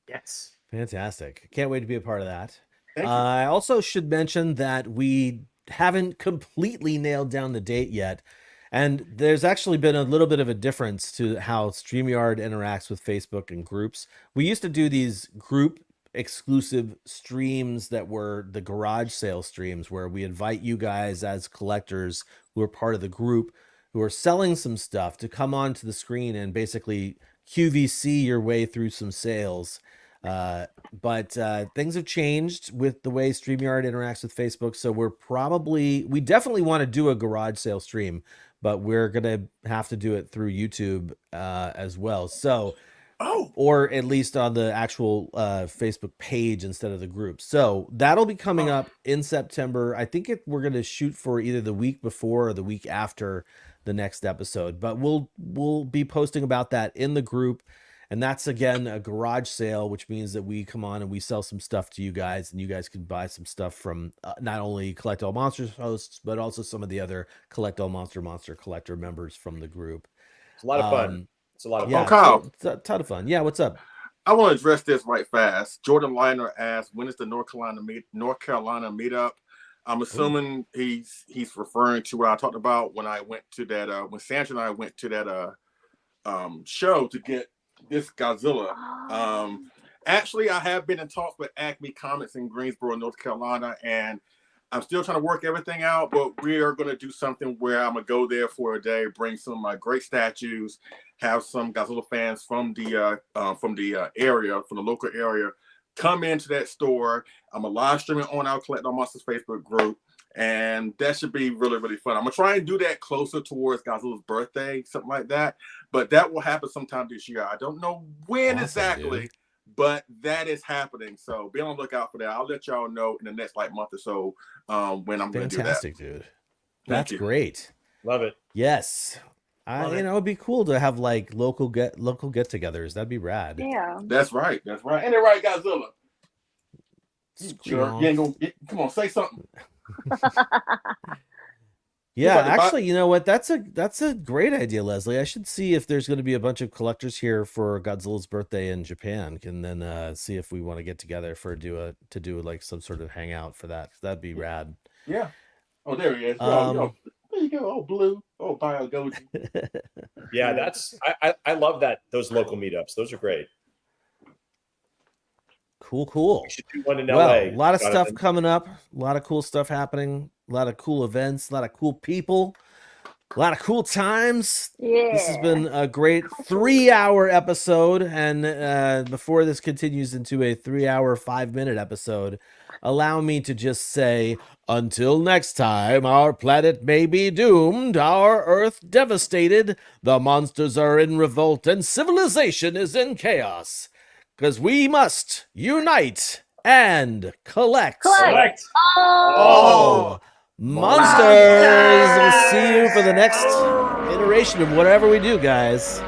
Yes. Fantastic. Can't wait to be a part of that. Thank you. I also should mention that we haven't completely nailed down the date yet. And there's actually been a little bit of a difference to how StreamYard interacts with Facebook and groups. We used to do these group exclusive streams that were the garage sale streams, where we invite you guys as collectors who are part of the group, who are selling some stuff, to come onto the screen and basically QVC your way through some sales. But things have changed with the way StreamYard interacts with Facebook. So we definitely want to do a garage sale stream, but we're going to have to do it through YouTube as well. So, or at least on the actual Facebook page instead of the group. So that'll be coming up in September. I think we're going to shoot for either the week before or the week after the next episode, but we'll be posting about that in the group. And that's, again, a garage sale, which means that we come on and we sell some stuff to you guys, and you guys can buy some stuff from not only Collect All Monsters hosts, but also some of the other Collect All Monster Collector members from the group. It's a lot of fun. It's a lot of fun. Oh, Kyle. It's a ton of fun. Yeah, what's up? I want to address this right fast. Jordan Liner asked, when is the North Carolina meetup? I'm assuming he's referring to what I talked about when I went to that, when Sandra and I went to that show to get this Godzilla. Actually, I have been in talks with Acme Comics in Greensboro, North Carolina, and I'm still trying to work everything out, but we are going to do something where I'm going to go there for a day, bring some of my great statues, have some Godzilla fans from the area, from the local area, come into that store. I'm going to live stream it on our Collect All Monsters Facebook group, and that should be really, really fun. I'm going to try and do that closer towards Godzilla's birthday, something like that. But that will happen sometime this year. I don't know when exactly, but that is happening. So be on the lookout for that. I'll let y'all know in the next month or so when I'm going to do that. Fantastic, dude. That's great. Love it. Yes. It'd be cool to have local get-togethers. That'd be rad. Yeah. That's right. Ain't it right, Godzilla? You ain't gonna come on, say something. Yeah, actually, you know what? That's a great idea, Leslie. I should see if there's going to be a bunch of collectors here for Godzilla's birthday in Japan, and then see if we want to get together to do some sort of hangout for that. That'd be rad. Yeah. Oh, there he is. There you go. Oh, Blue. Oh, Bio Goji. Yeah, I love those local meetups. Those are great. Cool. We should do one in LA. Well, a lot of stuff coming up. A lot of cool stuff happening. A lot of cool events. A lot of cool people. A lot of cool times. Yeah. This has been a great 3-hour episode. And before this continues into a 3-hour, 5-minute episode, allow me to just say, until next time, our planet may be doomed, our Earth devastated, the monsters are in revolt, and civilization is in chaos. Because we must unite and collect all monsters. We'll see you for the next iteration of whatever we do, guys.